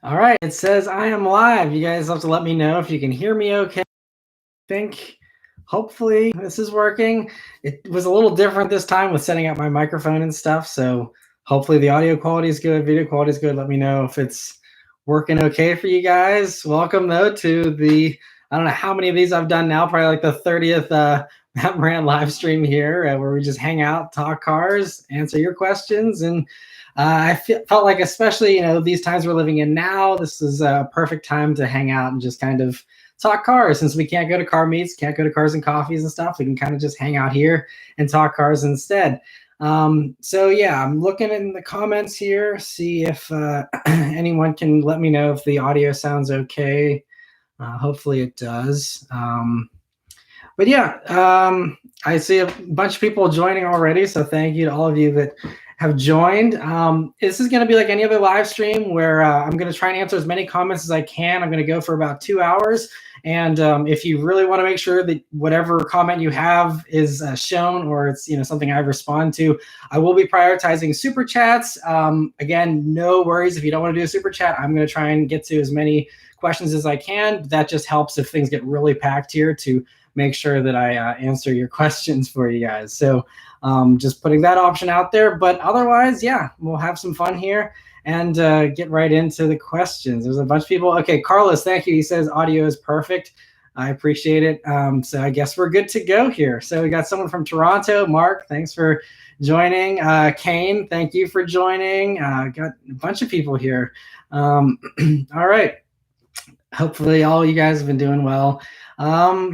All right, it says I am live. You guys have to let me know if you can hear me okay. I think hopefully this is working. It was a little different this time with setting up my microphone and stuff, so hopefully the audio quality is good, video quality is good. Let me know if it's working okay for you guys. Welcome though to the, I don't know how many of these I've done now, probably like the 30th Maran live stream here where we just hang out, talk cars, answer your questions, and felt like, especially these times we're living in now, this is a perfect time to hang out and just kind of talk cars. Since we can't go to car meets, can't go to Cars and Coffees and stuff, we can kind of just hang out here and talk cars instead. So yeah, I'm looking in the comments here, see if anyone can let me know if the audio sounds okay. Hopefully it does. But yeah, I see a bunch of people joining already, so thank you to all of you that have joined. This is going to be like any other live stream where I'm going to try and answer as many comments as I can. I'm going to go for about 2 hours. And if you really want to make sure that whatever comment you have is shown, or it's something I respond to, I will be prioritizing super chats. Again, no worries if you don't want to do a super chat. I'm going to try and get to as many questions as I can. That just helps if things get really packed here to make sure that I answer your questions for you guys. So just putting that option out there. But otherwise, yeah, we'll have some fun here and get right into the questions. There's a bunch of people. Okay, Carlos, thank you. He says audio is perfect. I appreciate it. So I guess we're good to go here. So we got someone from Toronto. Mark, thanks for joining. Kane, thank you for joining. Got a bunch of people here. All right. Hopefully all you guys have been doing well.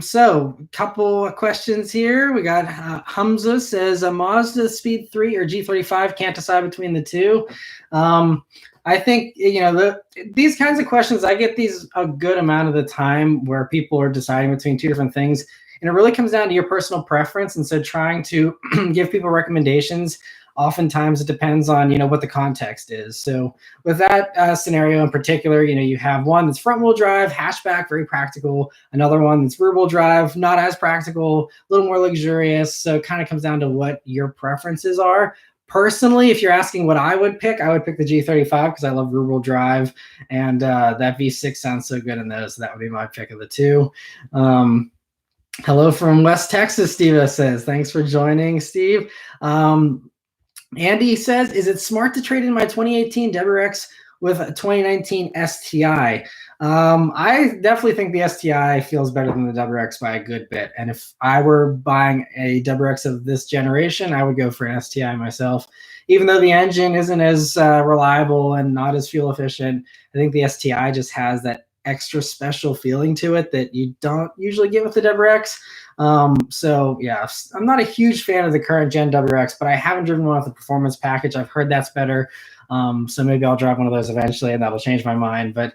So a couple of questions here. We got Hamza says a Mazda Speed 3 or G35, can't decide between the two. I think, these kinds of questions, I get these a good amount of the time where people are deciding between two different things. And it really comes down to your personal preference. And so trying to give people recommendations, oftentimes it depends on, what the context is. So with that scenario in particular, you have one that's front wheel drive, hatchback, very practical. Another one that's rear wheel drive, not as practical, a little more luxurious. So it kind of comes down to what your preferences are. Personally, if you're asking what I would pick the G35 because I love rear wheel drive, and that V6 sounds so good in those. So that would be my pick of the two. Hello from West Texas, Steve says. Thanks for joining, Steve. Andy says, is it smart to trade in my 2018 WRX with a 2019 STI? I definitely think the STI feels better than the WRX by a good bit. And if I were buying a WRX of this generation, I would go for an STI myself. Even though the engine isn't as reliable and not as fuel efficient, I think the STI just has that extra special feeling to it that you don't usually get with the WRX. So yeah, I'm not a huge fan of the current gen WRX, but I haven't driven one with the performance package. I've heard that's better. So maybe I'll drive one of those eventually and that'll change my mind, but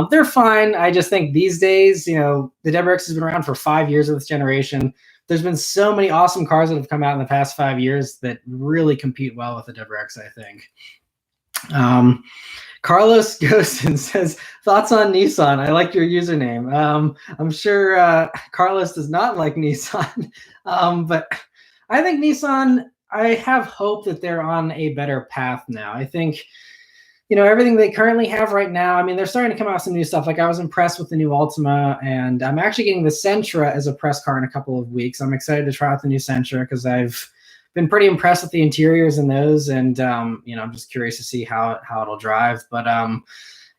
they're fine. I just think these days, the WRX has been around for 5 years of this generation. There's been so many awesome cars that have come out in the past 5 years that really compete well with the WRX, I think. Carlos goes and says, thoughts on Nissan? I like your username. I'm sure Carlos does not like Nissan, but I think Nissan, I have hope that they're on a better path now. I think, everything they currently have right now, I mean, they're starting to come out with some new stuff. Like I was impressed with the new Altima, and I'm actually getting the Sentra as a press car in a couple of weeks. I'm excited to try out the new Sentra because I've been pretty impressed with the interiors in those, and I'm just curious to see how it'll drive. But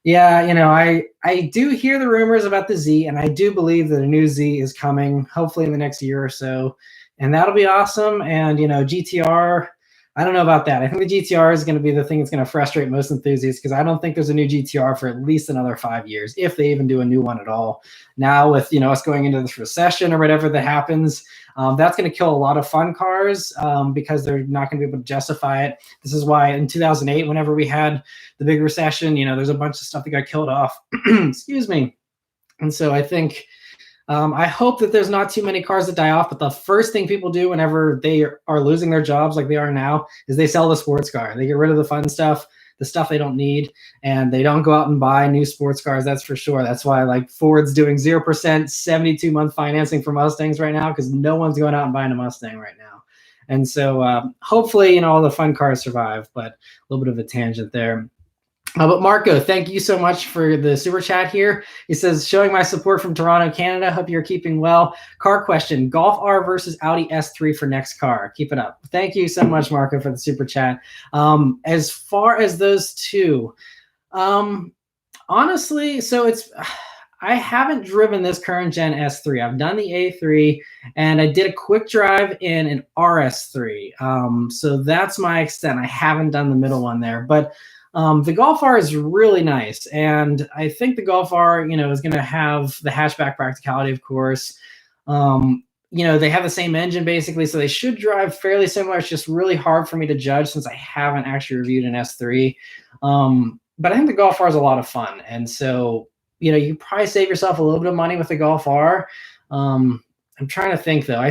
yeah, I do hear the rumors about the Z, and I do believe that a new Z is coming, hopefully in the next year or so, and that'll be awesome. And GTR, I don't know about that. I think the GTR is going to be the thing that's going to frustrate most enthusiasts because I don't think there's a new GTR for at least another 5 years, if they even do a new one at all. Now with us going into this recession or whatever that happens, that's going to kill a lot of fun cars because they're not going to be able to justify it. This is why in 2008, whenever we had the big recession, there's a bunch of stuff that got killed off. Excuse me. And so I think, I hope that there's not too many cars that die off, but the first thing people do whenever they are losing their jobs like they are now is they sell the sports car. They get rid of the fun stuff, the stuff they don't need, and they don't go out and buy new sports cars, that's for sure. That's why like Ford's doing 0%, 72-month financing for Mustangs right now because no one's going out and buying a Mustang right now. And so hopefully, all the fun cars survive, but a little bit of a tangent there. But Marco, thank you so much for the super chat here. He says, showing my support from Toronto, Canada. Hope you're keeping well. Car question, Golf R versus Audi S3 for next car. Keep it up. Thank you so much, Marco, for the super chat. As far as those two, honestly, so I haven't driven this current gen S3. I've done the A3 and I did a quick drive in an RS3. So that's my extent. I haven't done the middle one there, but the Golf R is really nice. And I think the Golf R, is going to have the hatchback practicality, of course. They have the same engine basically, so they should drive fairly similar. It's just really hard for me to judge since I haven't actually reviewed an S3. But I think the Golf R is a lot of fun. And so, you probably save yourself a little bit of money with the Golf R. I'm trying to think though. I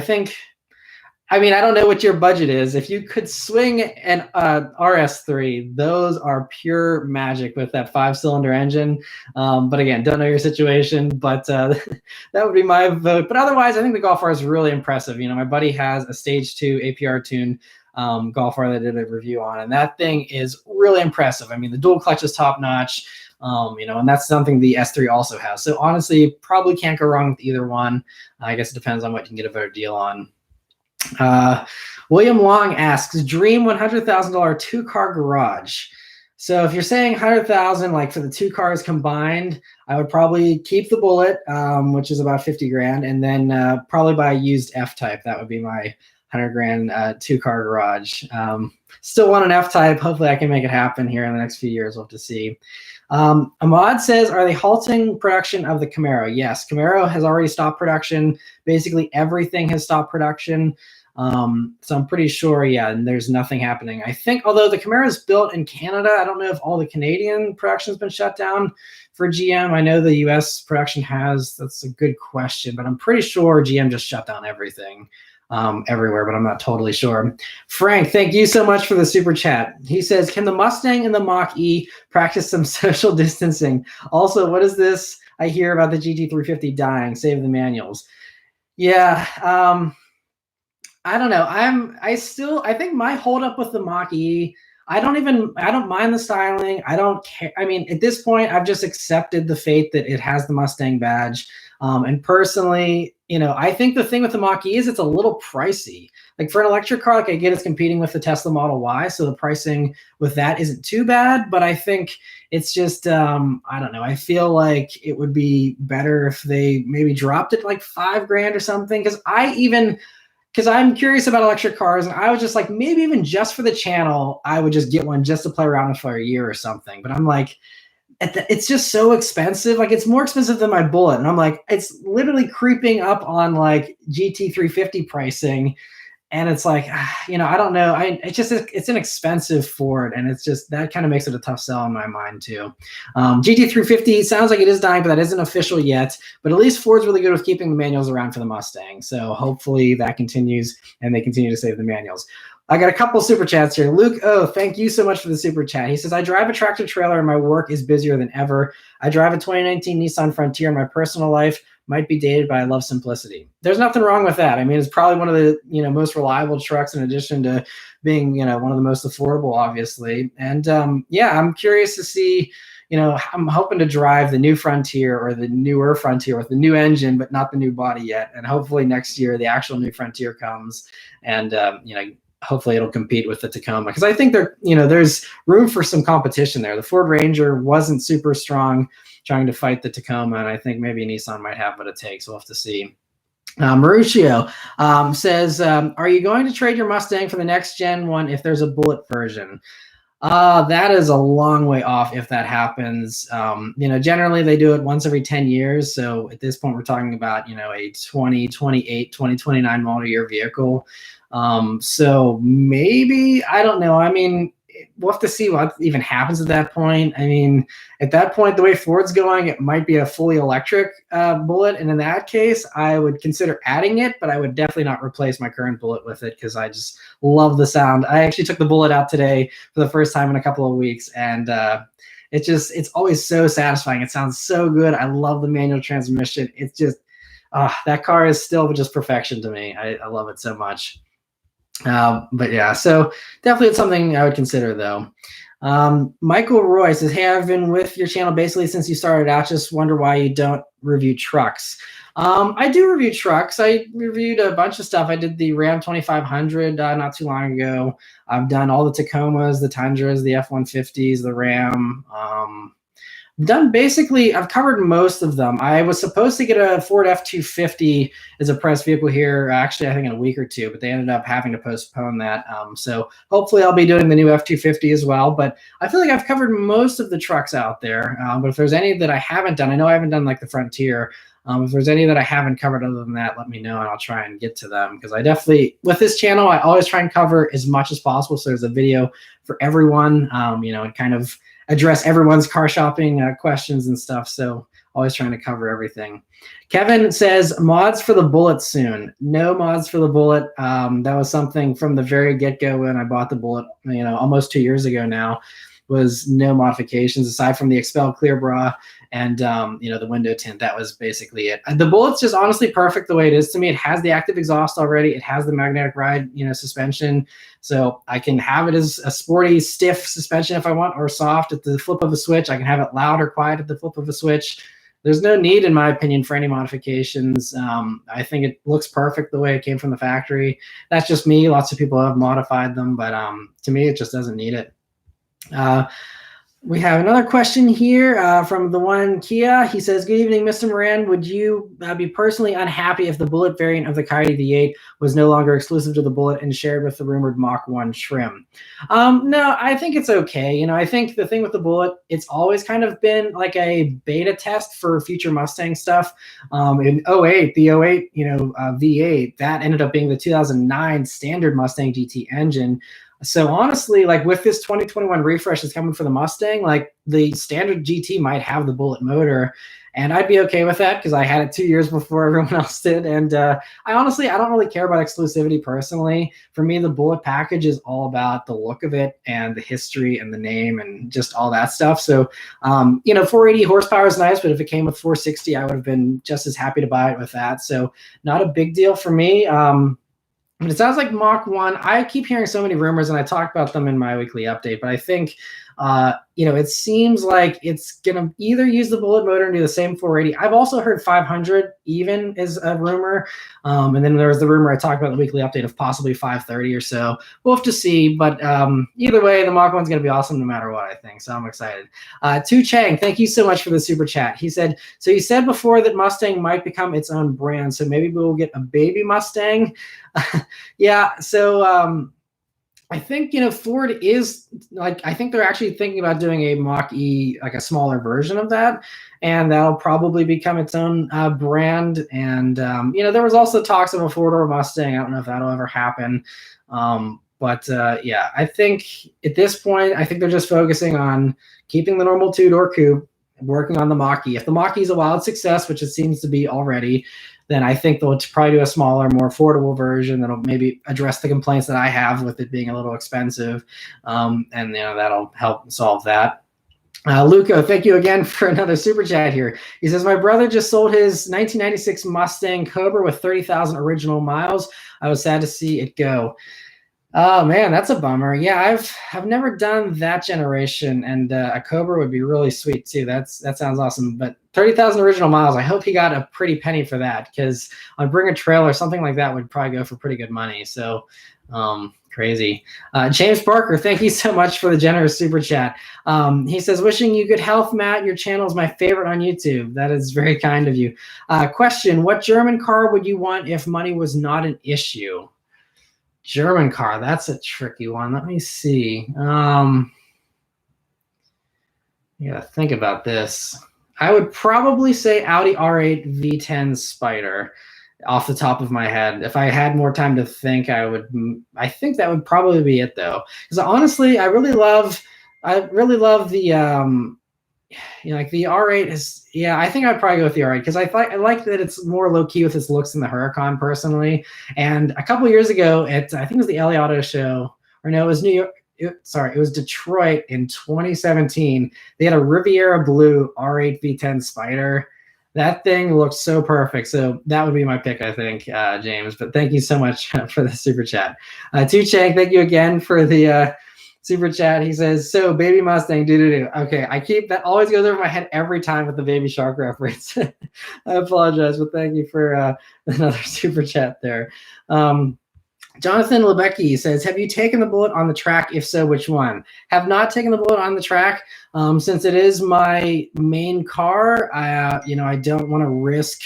don't know what your budget is. If you could swing an RS3, those are pure magic with that 5-cylinder engine. But again, don't know your situation, but that would be my vote. But otherwise, I think the Golf R is really impressive. My buddy has a Stage 2 APR tune Golf R that I did a review on, and that thing is really impressive. The dual clutch is top notch. And that's something the S3 also has. So honestly, probably can't go wrong with either one. I guess it depends on what you can get a better deal on. William Long asks, dream $100,000 two-car garage. So if you're saying 100,000, like for the two cars combined, I would probably keep the Bullet, which is about 50 grand, and then probably buy a used F-Type. That would be my 100 grand two-car garage. Still want an F-Type. Hopefully I can make it happen here in the next few years. We'll have to see. Ahmad says, are they halting production of the Camaro? Yes, Camaro has already stopped production. Basically everything has stopped production. So I'm pretty sure, and there's nothing happening. I think, although the Camaro is built in Canada, I don't know if all the Canadian production has been shut down for GM. I know the US production has. That's a good question, but I'm pretty sure GM just shut down everything. Everywhere, but I'm not totally sure. Frank, thank you so much for the super chat. He says, can the Mustang and the Mach-E practice some social distancing? Also, what is this I hear about the GT350 dying? Save the manuals. Yeah, I don't know. I think my holdup with the Mach-E, I don't mind the styling. I don't care. At this point, I've just accepted the fate that it has the Mustang badge. And personally, I think the thing with the Mach-E is it's a little pricey. Like for an electric car, like I get it's competing with the Tesla Model Y, so the pricing with that isn't too bad. But I think it's just, I don't know. I feel like it would be better if they maybe dropped it like $5 grand or something. Because I'm curious about electric cars, and I was just like, maybe even just for the channel, I would just get one just to play around with for a year or something. But I'm like, it's just so expensive. Like it's more expensive than my Bullet. And I'm like, it's literally creeping up on like GT350 pricing. And it's like, I don't know. It's an expensive Ford, and it's just that kind of makes it a tough sell in my mind too. GT350 sounds like it is dying, but that isn't official yet. But at least Ford's really good with keeping the manuals around for the Mustang. So hopefully that continues and they continue to save the manuals. I got a couple super chats here. Luke, thank you so much for the super chat. He says, I drive a tractor trailer and my work is busier than ever. I drive a 2019 Nissan Frontier in my personal life. Might be dated, but I love simplicity. There's nothing wrong with that. It's probably one of the most reliable trucks in addition to being one of the most affordable, obviously. And I'm curious to see. I'm hoping to drive the new Frontier or the newer Frontier with the new engine, but not the new body yet. And hopefully next year the actual new Frontier comes, and hopefully it'll compete with the Tacoma, because I think there's room for some competition there. The Ford Ranger wasn't super strong trying to fight the Tacoma, and I think maybe Nissan might have what it takes. We'll have to see. Mauricio says, are you going to trade your Mustang for the next gen one if there's a Bullet version? That is a long way off if that happens. Generally they do it once every 10 years. So at this point, we're talking about, a 2028, 2029 model year vehicle. So maybe, I don't know. We'll have to see what even happens at that point. At that point, the way Ford's going, it might be a fully electric Bullet. And in that case, I would consider adding it, but I would definitely not replace my current Bullet with it because I just love the sound. I actually took the Bullet out today for the first time in a couple of weeks, and it's always so satisfying. It sounds so good. I love the manual transmission. It's just, that car is still just perfection to me. I love it so much. But yeah, so definitely it's something I would consider though. Michael Roy says, hey, I've been with your channel basically since you started out. Just wonder why you don't review trucks. I do review trucks. I reviewed a bunch of stuff. I did the Ram 2500 not too long ago. I've done all the Tacomas, the Tundras, the F-150s, the Ram. I've covered most of them. I was supposed to get a Ford F250 as a press vehicle here, actually, I think in a week or two, but they ended up having to postpone that. So hopefully I'll be doing the new F250 as well. But I feel like I've covered most of the trucks out there. But if there's any that I haven't done, I know I haven't done like the Frontier. If there's any that I haven't covered other than that, let me know and I'll try and get to them. Because I definitely, with this channel, I always try and cover as much as possible. So there's a video for everyone, and kind of address everyone's car shopping questions and stuff. So always trying to cover everything. Kevin says, mods for the Bullet soon. No mods for the Bullet. That was something from the very get-go when I bought the Bullet, almost 2 years ago now, was no modifications aside from the Expel Clear Bra and the window tint. That was basically it. The Bullet's just honestly perfect the way it is to me. It has the active exhaust already. It has the magnetic ride, suspension. So I can have it as a sporty, stiff suspension if I want, or soft at the flip of a switch. I can have it loud or quiet at the flip of a switch. There's no need, in my opinion, for any modifications. I think it looks perfect the way it came from the factory. That's just me. Lots of people have modified them, but to me, it just doesn't need it. We have another question here from the one Kia. He says, good evening, Mr. Moran. Would you be personally unhappy if the Bullet variant of the Coyote V8 was no longer exclusive to the Bullet and shared with the rumored Mach 1 trim? No, I think it's okay. I think the thing with the Bullet, it's always kind of been like a beta test for future Mustang stuff. In 08, the 08, V8, that ended up being the 2009 standard Mustang GT engine. So honestly, like with this 2021 refresh that's coming for the Mustang, like the standard GT might have the Bullet motor, and I'd be okay with that because I had it 2 years before everyone else did. And I don't really care about exclusivity personally. For me, the Bullet package is all about the look of it and the history and the name and just all that stuff. So, 480 horsepower is nice, but if it came with 460, I would have been just as happy to buy it with that. So not a big deal for me. But it sounds like Mach 1, I keep hearing so many rumors, and I talk about them in my weekly update, but I think, it seems like it's going to either use the Bullet motor and do the same 480. I've also heard 500 even is a rumor. And then there was the rumor I talked about in the weekly update of possibly 530 or so. We'll have to see, but either way, the Mach 1's going to be awesome no matter what, I think, so I'm excited. Tu Chang, thank you so much for the super chat. He said, so you said before that Mustang might become its own brand, so maybe we'll get a baby Mustang? Yeah, so I think, Ford is I think they're actually thinking about doing a Mach-E, like a smaller version of that, and that'll probably become its own brand. And, there was also talks of a four-door Mustang. I don't know if that'll ever happen. Yeah, I think at this point, I think they're just focusing on keeping the normal two-door coupe, working on the Mach-E. If the Mach-E is a wild success, which it seems to be already, then I think they'll probably do a smaller, more affordable version that'll maybe address the complaints that I have with it being a little expensive. And that'll help solve that. Luco, thank you again for another super chat here. He says, my brother just sold his 1996 Mustang Cobra with 30,000 original miles. I was sad to see it go. Oh man, that's a bummer. Yeah, I've never done that generation, and a Cobra would be really sweet too. That sounds awesome. But 30,000 original miles, I hope he got a pretty penny for that, because on Bring a Trailer, something like that would probably go for pretty good money. So crazy. James Parker, thank you so much for the generous super chat. He says, wishing you good health, Matt. Your channel is my favorite on YouTube. That is very kind of you. Question, what German car would you want if money was not an issue? German car, that's a tricky one. Let me see. Yeah, think about this. I would probably say Audi R8 V10 Spider off the top of my head. If I had more time to think, I think that would probably be it though. Because honestly, I really love the like the R8 is, yeah, I think I'd probably go with the R8 because I like that it's more low key with its looks than the Huracan personally. And a couple of years ago at, I think it was the LA Auto Show, or no, it was New York. It was Detroit in 2017. They had a Riviera Blue R8 V10 Spider. That thing looked so perfect. So that would be my pick, I think, James. But thank you so much for the super chat. Tu Chang, thank you again for the super chat. He says, so baby Mustang, do. Okay, I keep that, always goes over my head every time with the Baby Shark reference. I apologize, but thank you for another super chat there. Jonathan Lebecki says, have you taken the bullet on the track? If so, which one? Have not taken the bullet on the track. Since it is my main car, I don't want to risk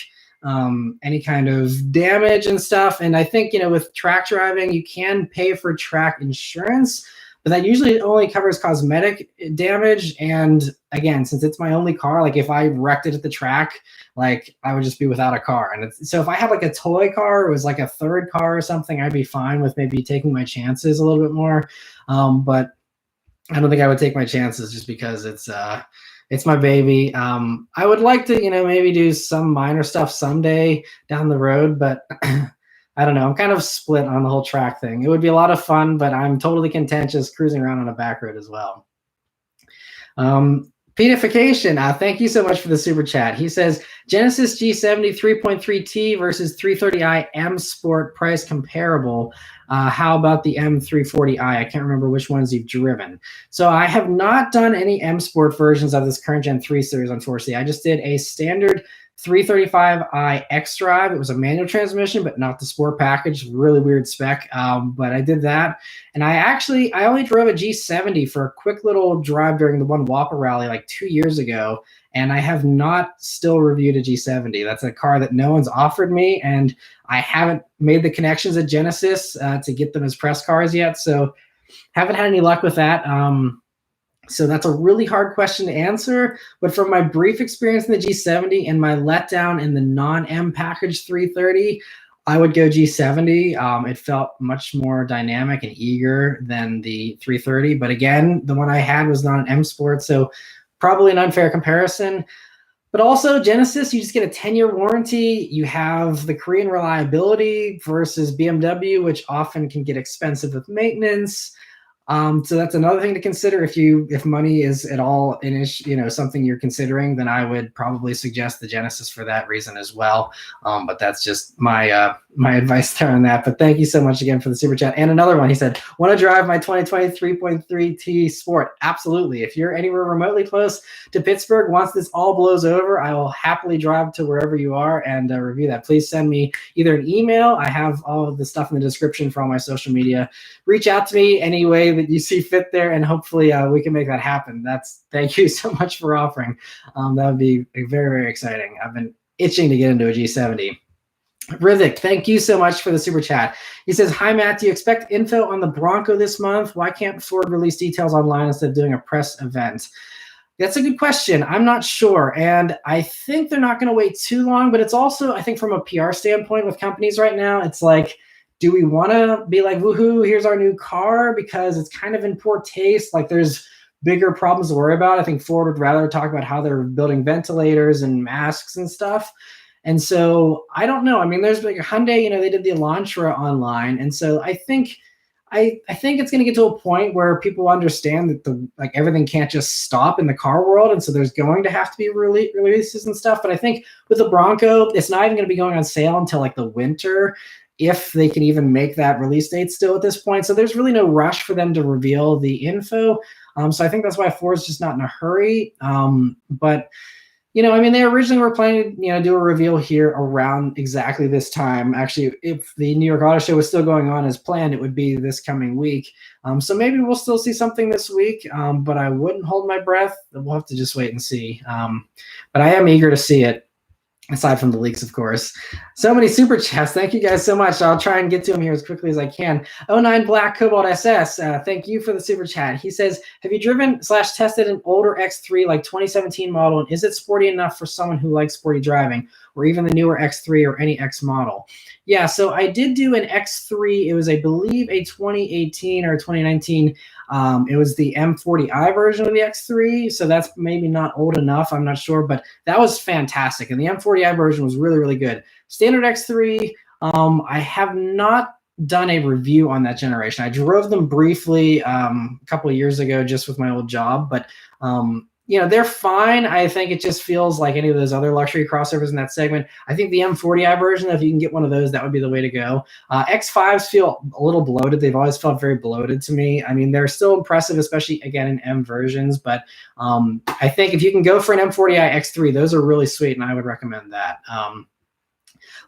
any kind of damage and stuff. And I think, with track driving, you can pay for track insurance, but that usually only covers cosmetic damage. And again, since it's my only car, like if I wrecked it at the track, like I would just be without a car. And so if I had like a toy car, it was like a third car or something, I'd be fine with maybe taking my chances a little bit more. But I don't think I would take my chances just because it's my baby. I would like to, maybe do some minor stuff someday down the road, but I don't know. I'm kind of split on the whole track thing. It would be a lot of fun, but I'm totally content just cruising around on a back road as well. Pedification, thank you so much for the super chat. He says, Genesis G70 3.3T versus 330i M Sport price comparable. How about the M340i? I can't remember which ones you've driven. So I have not done any M Sport versions of this current Gen 3 series, unfortunately. I just did a standard 335i X-Drive. It was a manual transmission, but not the sport package. Really weird spec, but I did that. And I only drove a G70 for a quick little drive during the one Whopper rally like 2 years ago, and I have not still reviewed a G70. That's a car that no one's offered me, and I haven't made the connections at Genesis to get them as press cars yet, so haven't had any luck with that. So that's a really hard question to answer, but from my brief experience in the G70 and my letdown in the non-M package 330, I would go G70. It felt much more dynamic and eager than the 330, but again, the one I had was not an M Sport, so probably an unfair comparison. But also Genesis, you just get a 10-year warranty. You have the Korean reliability versus BMW, which often can get expensive with maintenance. So that's another thing to consider. If money is at all an issue, something you're considering, then I would probably suggest the Genesis for that reason as well. But that's just my advice there on that. But thank you so much again for the super chat. And another one, he said, want to drive my 2020 3.3T Sport? Absolutely. If you're anywhere remotely close to Pittsburgh, once this all blows over, I will happily drive to wherever you are and review that. Please send me either an email. I have all of the stuff in the description for all my social media. Reach out to me any way that you see fit there, and hopefully we can make that happen. Thank you so much for offering. That would be very, very exciting. I've been itching to get into a G70. Rivik, thank you so much for the super chat. He says, hi, Matt, do you expect info on the Bronco this month? Why can't Ford release details online instead of doing a press event? That's a good question. I'm not sure. And I think they're not going to wait too long, but it's also, I think from a PR standpoint with companies right now, it's like, do we want to be like, woohoo, here's our new car? Because it's kind of in poor taste. Like there's bigger problems to worry about. I think Ford would rather talk about how they're building ventilators and masks and stuff. And so I don't know. I mean, there's like Hyundai, they did the Elantra online. And so I think it's going to get to a point where people understand that everything can't just stop in the car world. And so there's going to have to be releases and stuff. But I think with the Bronco, it's not even going to be going on sale until like the winter, if they can even make that release date still at this point. So there's really no rush for them to reveal the info. So I think that's why Ford's just not in a hurry. But they originally were planning to, do a reveal here around exactly this time. Actually, if the New York Auto Show was still going on as planned, it would be this coming week. So maybe we'll still see something this week, but I wouldn't hold my breath. We'll have to just wait and see. But I am eager to see it. Aside from the leaks, of course. So many super chats. Thank you guys so much. I'll try and get to them here as quickly as I can. 09 Black Cobalt SS. Thank you for the super chat. He says, have you driven/tested an older X3 like 2017 model? And is it sporty enough for someone who likes sporty driving, or even the newer X3 or any X model? Yeah, so I did do an X3. It was, I believe, a 2018 or 2019. It was the M40i version of the X3, so that's maybe not old enough. I'm not sure, but that was fantastic. And the M40i version was really, really good. Standard X3, I have not done a review on that generation. I drove them briefly a couple of years ago just with my old job, but you know, they're fine. I think it just feels like any of those other luxury crossovers in that segment. I think the M40i version, if you can get one of those, that would be the way to go. X5s feel a little bloated. They've always felt very bloated to me. I mean, they're still impressive, especially, again, in M versions. But I think if you can go for an M40i X3, those are really sweet, and I would recommend that.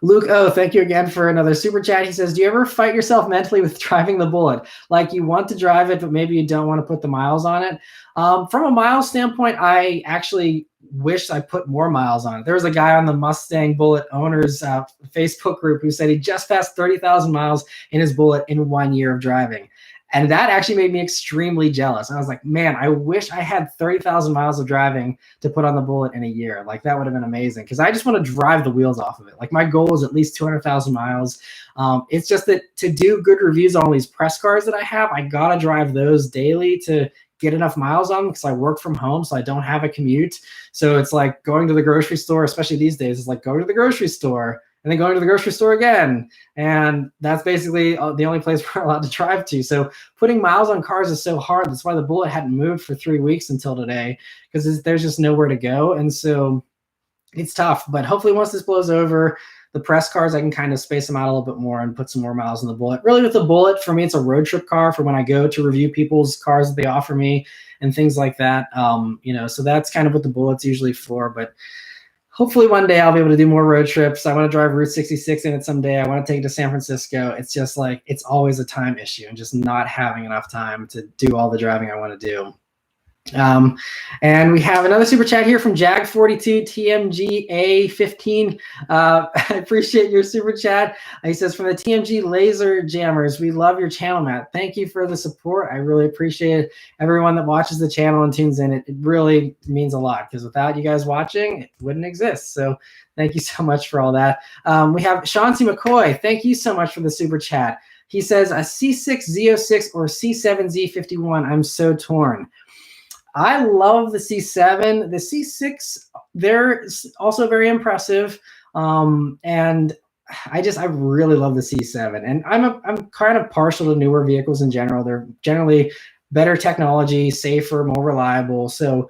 Luke O, thank you again for another super chat. He says, do you ever fight yourself mentally with driving the Bullet? Like you want to drive it, but maybe you don't want to put the miles on it? From a miles standpoint, I actually wish I put more miles on it. There was a guy on the Mustang Bullet owners Facebook group who said he just passed 30,000 miles in his Bullet in 1 year of driving. And that actually made me extremely jealous. I was like, man, I wish I had 30,000 miles of driving to put on the Bullet in a year. Like that would have been amazing because I just want to drive the wheels off of it. Like my goal is at least 200,000 miles. It's just that to do good reviews on all these press cars that I have, I got to drive those daily to get enough miles on them because I work from home, so I don't have a commute. So it's like going to the grocery store, especially these days, it's like going to the grocery store and then going to the grocery store again. And that's basically the only place we're allowed to drive to. So putting miles on cars is so hard. That's why the Bullet hadn't moved for 3 weeks until today, because there's just nowhere to go. And so it's tough. But hopefully once this blows over, the press cars, I can kind of space them out a little bit more and put some more miles on the Bullet. Really with the Bullet, for me, it's a road trip car for when I go to review people's cars that they offer me and things like that. You know, so that's kind of what the Bullet's usually for. But hopefully one day I'll be able to do more road trips. I want to drive Route 66 in it someday. I want to take it to San Francisco. It's just like, it's always a time issue and just not having enough time to do all the driving I want to do. And we have another super chat here from Jag42 TMG A15. I appreciate your super chat. He says, from the TMG Laser Jammers, we love your channel, Matt. Thank you for the support. I really appreciate everyone that watches the channel and tunes in. It really means a lot because without you guys watching, it wouldn't exist. So thank you so much for all that. We have Chauncey McCoy. Thank you so much for the super chat. He says, a C6 Z06 or C7 Z51. I'm so torn. I love the C7. The C6, they're also very impressive. And I really love the C7. And I'm kind of partial to newer vehicles in general. They're generally better technology, safer, more reliable. So,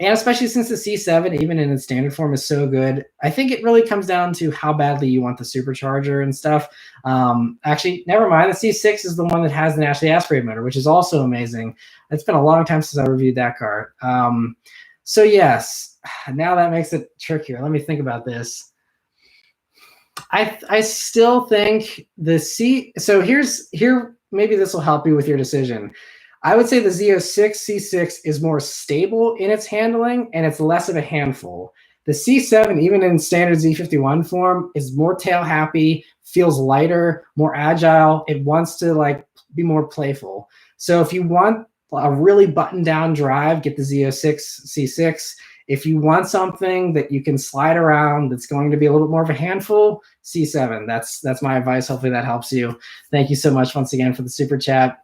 and especially since the C7, even in its standard form, is so good, I think it really comes down to how badly you want the supercharger and stuff. Actually, never mind. The C6 is the one that has the naturally aspirated motor, which is also amazing. It's been a long time since I reviewed that car. So yes, now that makes it trickier. Let me think about this. I still think the so here, maybe this will help you with your decision. I would say the Z06 C6 is more stable in its handling and it's less of a handful. The C7, even in standard Z51 form, is more tail happy, feels lighter, more agile. It wants to like be more playful. So if you want a really buttoned down drive, get the Z06 C6. If you want something that you can slide around that's going to be a little bit more of a handful, C7. That's my advice. Hopefully that helps you. Thank you so much once again for the super chat.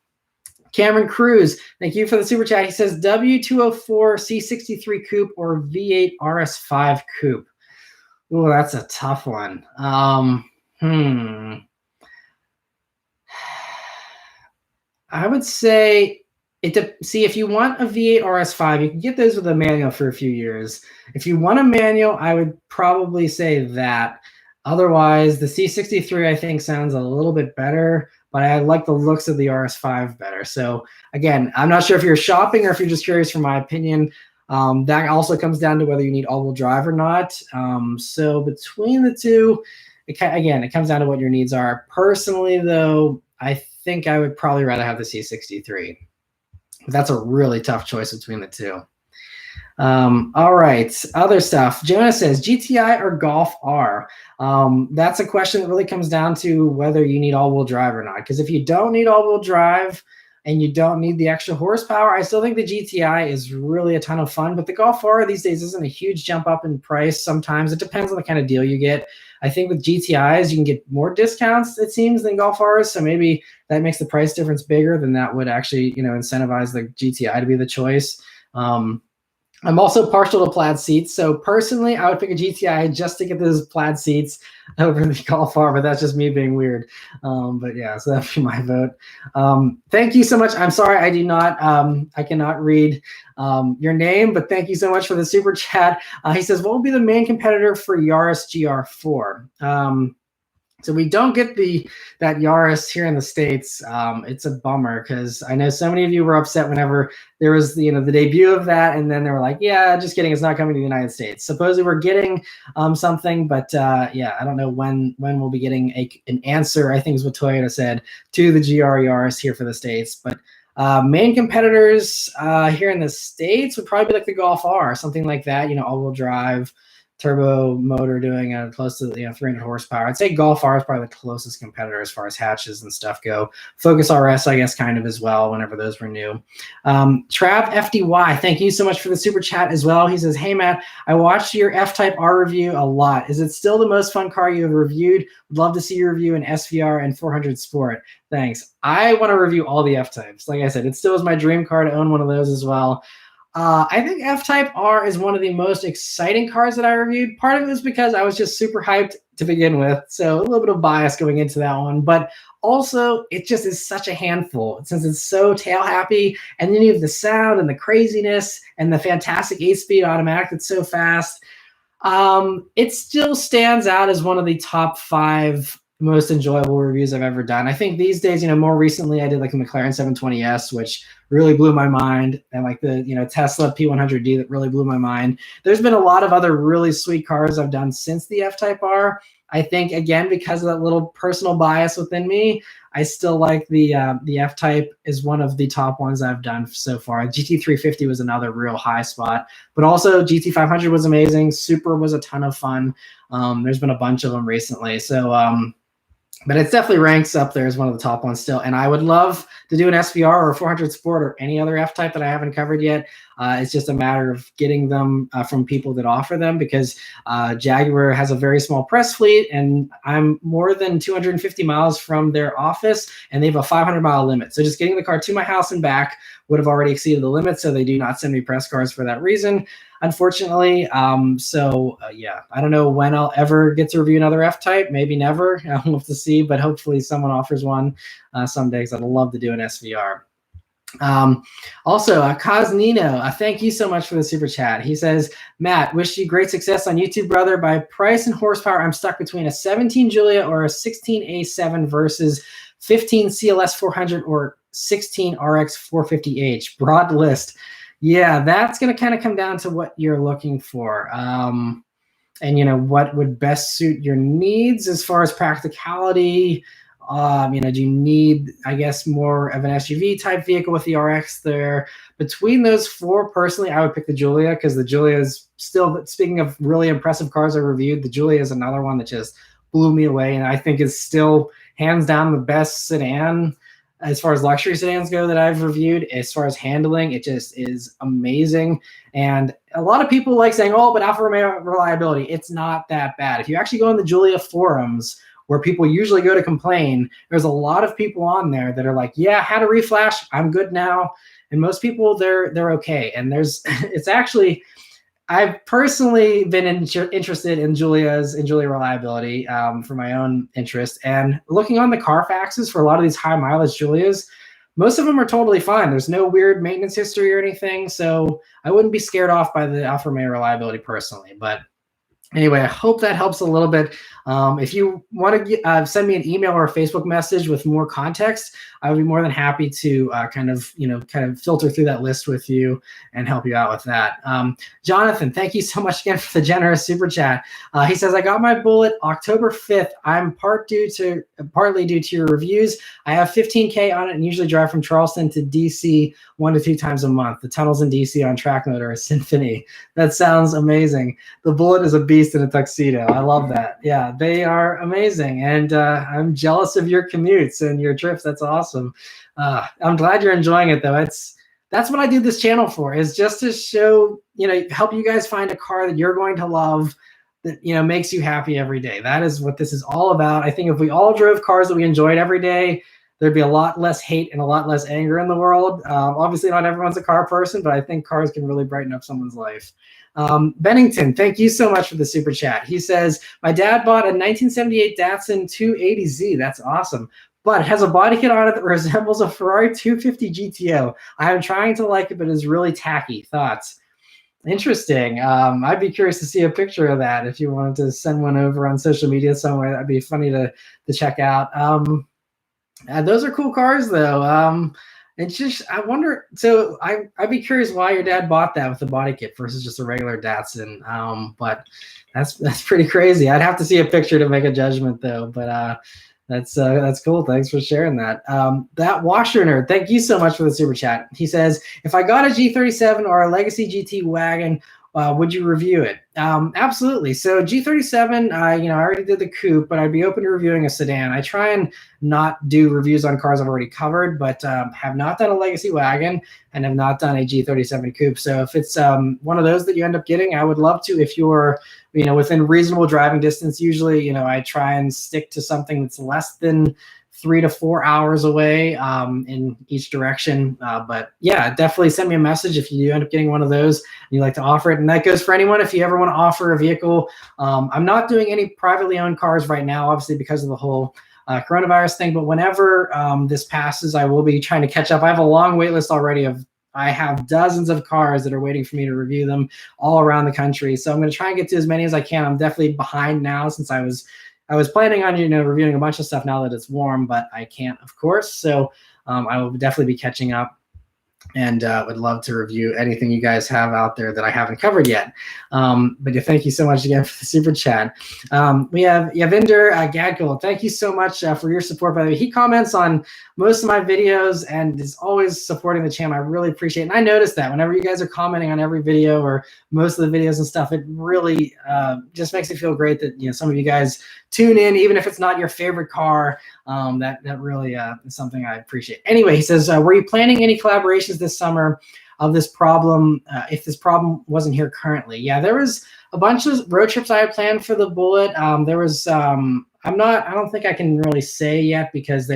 Cameron Cruz, thank you for the super chat. He says W204 C63 Coupe or V8 RS5 Coupe. Oh, that's a tough one. I would say see, if you want a V8 RS5, you can get those with a manual for a few years. If you want a manual, I would probably say that. Otherwise, the C63 I think sounds a little bit better, but I like the looks of the RS5 better. So again, I'm not sure if you're shopping or if you're just curious for my opinion. That also comes down to whether you need all-wheel drive or not. So between the two, it comes down to what your needs are. Personally, though, I think I would probably rather have the C63. But that's a really tough choice between the two. All right, other stuff. Jonah says GTI or Golf R. That's a question that really comes down to whether you need all-wheel drive or not. Because if you don't need all-wheel drive and you don't need the extra horsepower, I still think the GTI is really a ton of fun. But the Golf R these days isn't a huge jump up in price. Sometimes it depends on the kind of deal you get. I think with GTIs you can get more discounts, it seems, than Golf Rs. So maybe that makes the price difference bigger. Than that would actually, incentivize the GTI to be the choice. I'm also partial to plaid seats. So personally, I would pick a GTI just to get those plaid seats over the Golf R, but that's just me being weird. But yeah, so that'd be my vote. Thank you so much. I'm sorry, I cannot read your name, but thank you so much for the super chat. He says, what will be the main competitor for Yaris GR4? So we don't get that Yaris here in the States. It's a bummer because I know so many of you were upset whenever there was the debut of that, and then they were like, "Yeah, just kidding, it's not coming to the United States." Supposedly we're getting something, but yeah, I don't know when we'll be getting an answer. I think is what Toyota said to the GR Yaris here for the States, but. Main competitors here in the States would probably be like the Golf R, something like that. All-wheel drive. Turbo motor doing close to 300 horsepower. I'd say Golf R is probably the closest competitor as far as hatches and stuff go. Focus RS, I guess, kind of as well, whenever those were new. Trav FDY, thank you so much for the super chat as well. He says, hey, Matt, I watched your F-Type R review a lot. Is it still the most fun car you have reviewed? Would love to see your review in SVR and 400 Sport. Thanks. I want to review all the F-Types. Like I said, it still is my dream car to own one of those as well. I think F-Type R is one of the most exciting cars that I reviewed. Part of it is because I was just super hyped to begin with, so a little bit of bias going into that one. But also, it just is such a handful since it's so tail happy, and then you have the sound and the craziness and the fantastic 8-speed automatic that's so fast. It still stands out as one of the top 5 most enjoyable reviews I've ever done. I think these days, more recently I did like a McLaren 720S, which really blew my mind, and like the Tesla P100D that really blew my mind. There's been a lot of other really sweet cars I've done since the F-Type R. I think, again, because of that little personal bias within me, I still like the F-Type is one of the top ones I've done so far. GT350 was another real high spot, but also GT500 was amazing. Supra was a ton of fun. There's been a bunch of them recently. So, but it definitely ranks up there as one of the top ones still. And I would love to do an SVR or a 400 Sport or any other F-Type that I haven't covered yet. It's just a matter of getting them from people that offer them, because Jaguar has a very small press fleet, and I'm more than 250 miles from their office, and they have a 500-mile limit. So just getting the car to my house and back would have already exceeded the limit, so they do not send me press cars for that reason, unfortunately. Yeah, I don't know when I'll ever get to review another F-Type. Maybe never. I'll have to see, but hopefully someone offers one someday, because I'd love to do an SVR. Also, Cosnino, thank you so much for the super chat. He says, Matt, wish you great success on YouTube, brother. By price and horsepower, I'm stuck between a 17 Giulia or a 16 A7 versus 15 CLS 400 or 16 RX 450H. Broad list. Yeah, that's going to kind of come down to what you're looking for. And what would best suit your needs as far as practicality. Do you need, I guess, more of an SUV type vehicle with the RX there? Between those 4, personally, I would pick the Giulia, because the Giulia is still, speaking of really impressive cars I reviewed, the Giulia is another one that just blew me away, and I think is still hands down the best sedan as far as luxury sedans go that I've reviewed. As far as handling, it just is amazing. And a lot of people like saying, oh, but Alfa Romeo reliability, it's not that bad. If you actually go in the Giulia forums, where people usually go to complain, there's a lot of people on there that are like, yeah, had a reflash, I'm good now. And most people, they're okay. And it's actually, I've personally been interested in Giulia reliability for my own interest. And looking on the Carfaxes for a lot of these high mileage Giulias, most of them are totally fine. There's no weird maintenance history or anything. So I wouldn't be scared off by the Alfa Romeo reliability personally. But anyway, I hope that helps a little bit. If you want to send me an email or a Facebook message with more context, I would be more than happy to kind of filter through that list with you and help you out with that. Jonathan, thank you so much again for the generous super chat. He says, I got my Bullet October 5th. I'm partly due to your reviews. I have 15K on it and usually drive from Charleston to DC 1 to 2 times a month. The tunnels in DC on track mode are a symphony. That sounds amazing. The Bullet is a beast in a tuxedo. I love that. Yeah, they are amazing. And I'm jealous of your commutes and your trips. That's awesome. I'm glad you're enjoying it, though. That's what I do this channel for, is just to show, help you guys find a car that you're going to love, that, makes you happy every day. That is what this is all about. I think if we all drove cars that we enjoyed every day, there'd be a lot less hate and a lot less anger in the world. Obviously, not everyone's a car person, but I think cars can really brighten up someone's life. Bennington, thank you so much for the super chat. He says, my dad bought a 1978 Datsun 280Z. That's awesome. But it has a body kit on it that resembles a Ferrari 250 GTO. I am trying to like it, but it's really tacky. Thoughts? Interesting. I'd be curious to see a picture of that. If you wanted to send one over on social media somewhere, that'd be funny to check out. Those are cool cars, though. It's just, I wonder, so I'd be curious why your dad bought that with the body kit versus just a regular Datsun. But that's pretty crazy. I'd have to see a picture to make a judgment, though. But that's cool. Thanks for sharing that. That washer nerd, thank you so much for the super chat. He says, if I got a G37 or a Legacy GT wagon, would you review it? Absolutely. So G37, I already did the coupe, but I'd be open to reviewing a sedan. I try and not do reviews on cars I've already covered, but have not done a Legacy wagon and have not done a G37 coupe. So if it's one of those that you end up getting, I would love to. If you're within reasonable driving distance, usually I try and stick to something that's less than 3 to 4 hours away in each direction. But yeah, definitely send me a message if you end up getting one of those and you like to offer it. And that goes for anyone. If you ever want to offer a vehicle, I'm not doing any privately owned cars right now, obviously because of the whole coronavirus thing. But whenever this passes, I will be trying to catch up. I have a long wait list already I have dozens of cars that are waiting for me to review them all around the country. So I'm going to try and get to as many as I can. I'm definitely behind now since I was planning on, reviewing a bunch of stuff now that it's warm, but I can't, of course. So I will definitely be catching up and would love to review anything you guys have out there that I haven't covered yet. But thank you so much again for the super chat. We have Yavinder Gadgul. Thank you so much for your support. By the way, he comments on most of my videos and is always supporting the channel. I really appreciate it. And I noticed that whenever you guys are commenting on every video or most of the videos and stuff, it really just makes me feel great that some of you guys tune in, even if it's not your favorite car. That really is something I appreciate. Anyway, he says, were you planning any collaborations this summer of this problem if this problem wasn't here currently? Yeah, there was a bunch of road trips I had planned for the Bullet. There was, I don't think I can really say yet because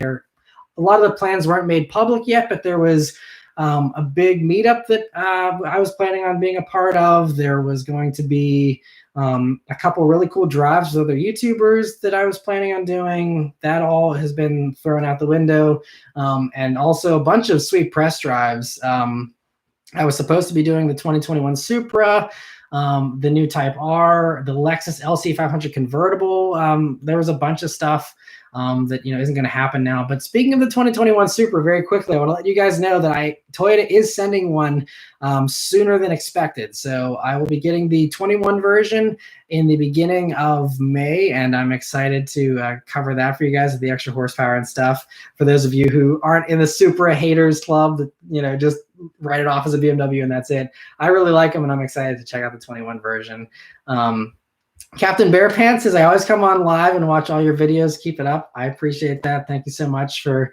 a lot of the plans weren't made public yet, but there was a big meetup that I was planning on being a part of. There was going to be a couple really cool drives with other YouTubers that I was planning on doing. That all has been thrown out the window. And also a bunch of sweet press drives. I was supposed to be doing the 2021 Supra, the new Type R, the Lexus LC500 convertible. There was a bunch of stuff that isn't going to happen now. But speaking of the 2021 Supra, very quickly, I want to let you guys know that Toyota is sending one sooner than expected. So I will be getting the 21 version in the beginning of May, and I'm excited to cover that for you guys with the extra horsepower and stuff. For those of you who aren't in the Supra haters club, that just write it off as a BMW and that's it. I really like them, and I'm excited to check out the 21 version. Captain Bear Pants says, I always come on live and watch all your videos. Keep it up. I appreciate that. Thank you so much for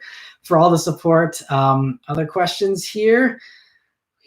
all the support. Other questions here.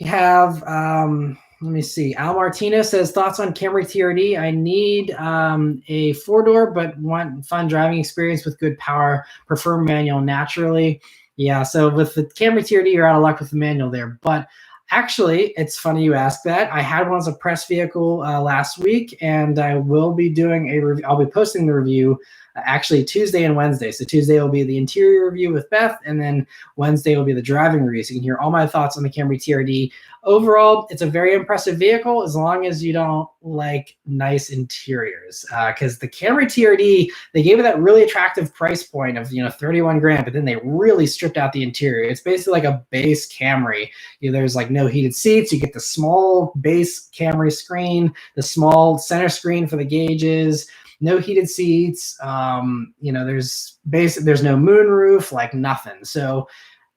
We have, let me see. Al Martino says, thoughts on Camry TRD. I need a 4-door, but want fun driving experience with good power. Prefer manual naturally. Yeah, so with the Camry TRD, you're out of luck with the manual there. But actually, it's funny you ask that. I had one as a press vehicle last week, and I will be doing a review. I'll be posting the review actually Tuesday and Wednesday. So Tuesday will be the interior review with Beth, and then Wednesday will be the driving review. So you can hear all my thoughts on the Camry TRD. Overall, it's a very impressive vehicle as long as you don't like nice interiors. Because the Camry TRD, they gave it that really attractive price point of 31 grand, but then they really stripped out the interior. It's basically like a base Camry. There's like no heated seats. You get the small base Camry screen, the small center screen for the gauges. No heated seats. There's no moonroof, like nothing. So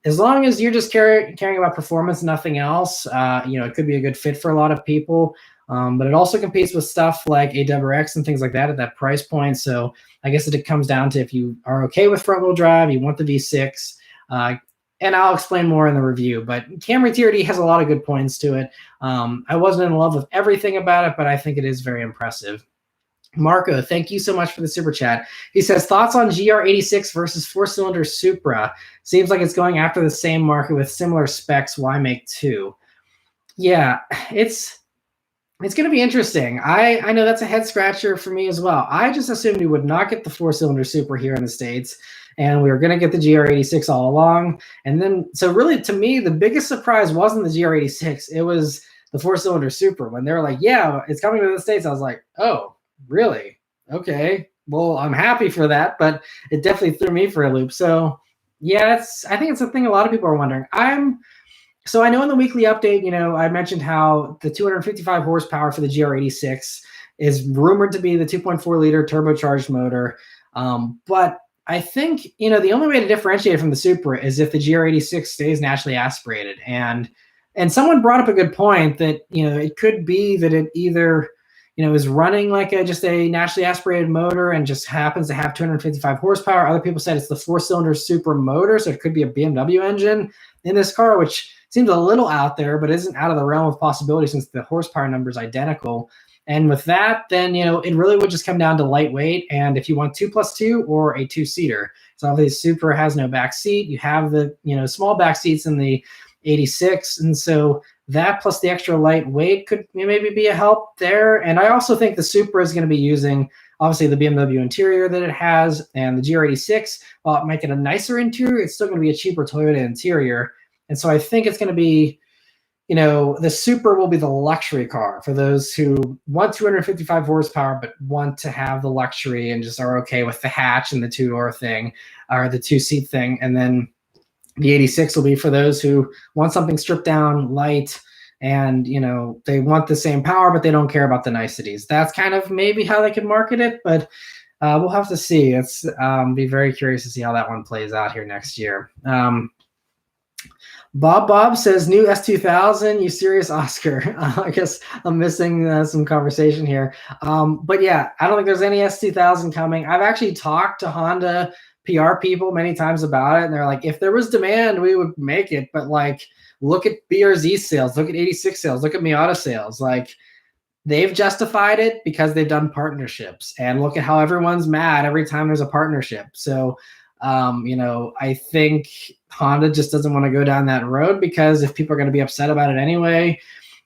as long as you're just caring about performance, nothing else, it could be a good fit for a lot of people. But it also competes with stuff like AWX and things like that at that price point. So I guess it comes down to if you are okay with front wheel drive, you want the V6, and I'll explain more in the review. But Camry TRD has a lot of good points to it. I wasn't in love with everything about it, but I think it is very impressive. Marco, thank you so much for the super chat. He says, thoughts on GR86 versus four-cylinder Supra? Seems like it's going after the same market with similar specs. Why make two? Yeah, it's going to be interesting. I know that's a head scratcher for me as well. I just assumed we would not get the four-cylinder Supra here in the States, and we were going to get the GR86 all along. And then, so really, to me, the biggest surprise wasn't the GR86. It was the four-cylinder Supra. When they were like, yeah, it's coming to the States, I was like, oh, really? Okay. Well, I'm happy for that, but it definitely threw me for a loop. So, yeah, I think it's a thing a lot of people are wondering. So I know in the weekly update, I mentioned how the 255 horsepower for the GR86 is rumored to be the 2.4 liter turbocharged motor. But I think, the only way to differentiate it from the Supra is if the GR86 stays naturally aspirated. And someone brought up a good point that, it could be that it either, is running like just a naturally aspirated motor and just happens to have 255 horsepower. Other people said it's the four-cylinder Supra motor, so it could be a BMW engine in this car, which seems a little out there, but isn't out of the realm of possibility since the horsepower number is identical. And with that, then, it really would just come down to lightweight. And if you want 2+2 or a two-seater. So obviously Supra has no back seat. You have the, small back seats in the 86. And so that plus the extra lightweight could maybe be a help there. And I also think the Supra is going to be using, obviously, the BMW interior that it has, and the GR86, while it might get a nicer interior, it's still going to be a cheaper Toyota interior. And so I think it's going to be, the Supra will be the luxury car for those who want 255 horsepower, but want to have the luxury and just are okay with the hatch and the two-door thing, or the two-seat thing. And then the 86 will be for those who want something stripped down, light, and, they want the same power, but they don't care about the niceties. That's kind of maybe how they could market it, but we'll have to see. It's be very curious to see how that one plays out here next year. Bob says, new S2000, you serious, Oscar? I guess I'm missing some conversation here. But yeah, I don't think there's any S2000 coming. I've actually talked to Honda PR people many times about it, and they're like, if there was demand, we would make it. But like, look at BRZ sales, look at 86 sales, look at Miata sales. Like, they've justified it because they've done partnerships. And look at how everyone's mad every time there's a partnership. So I think Honda just doesn't want to go down that road, because if people are going to be upset about it anyway,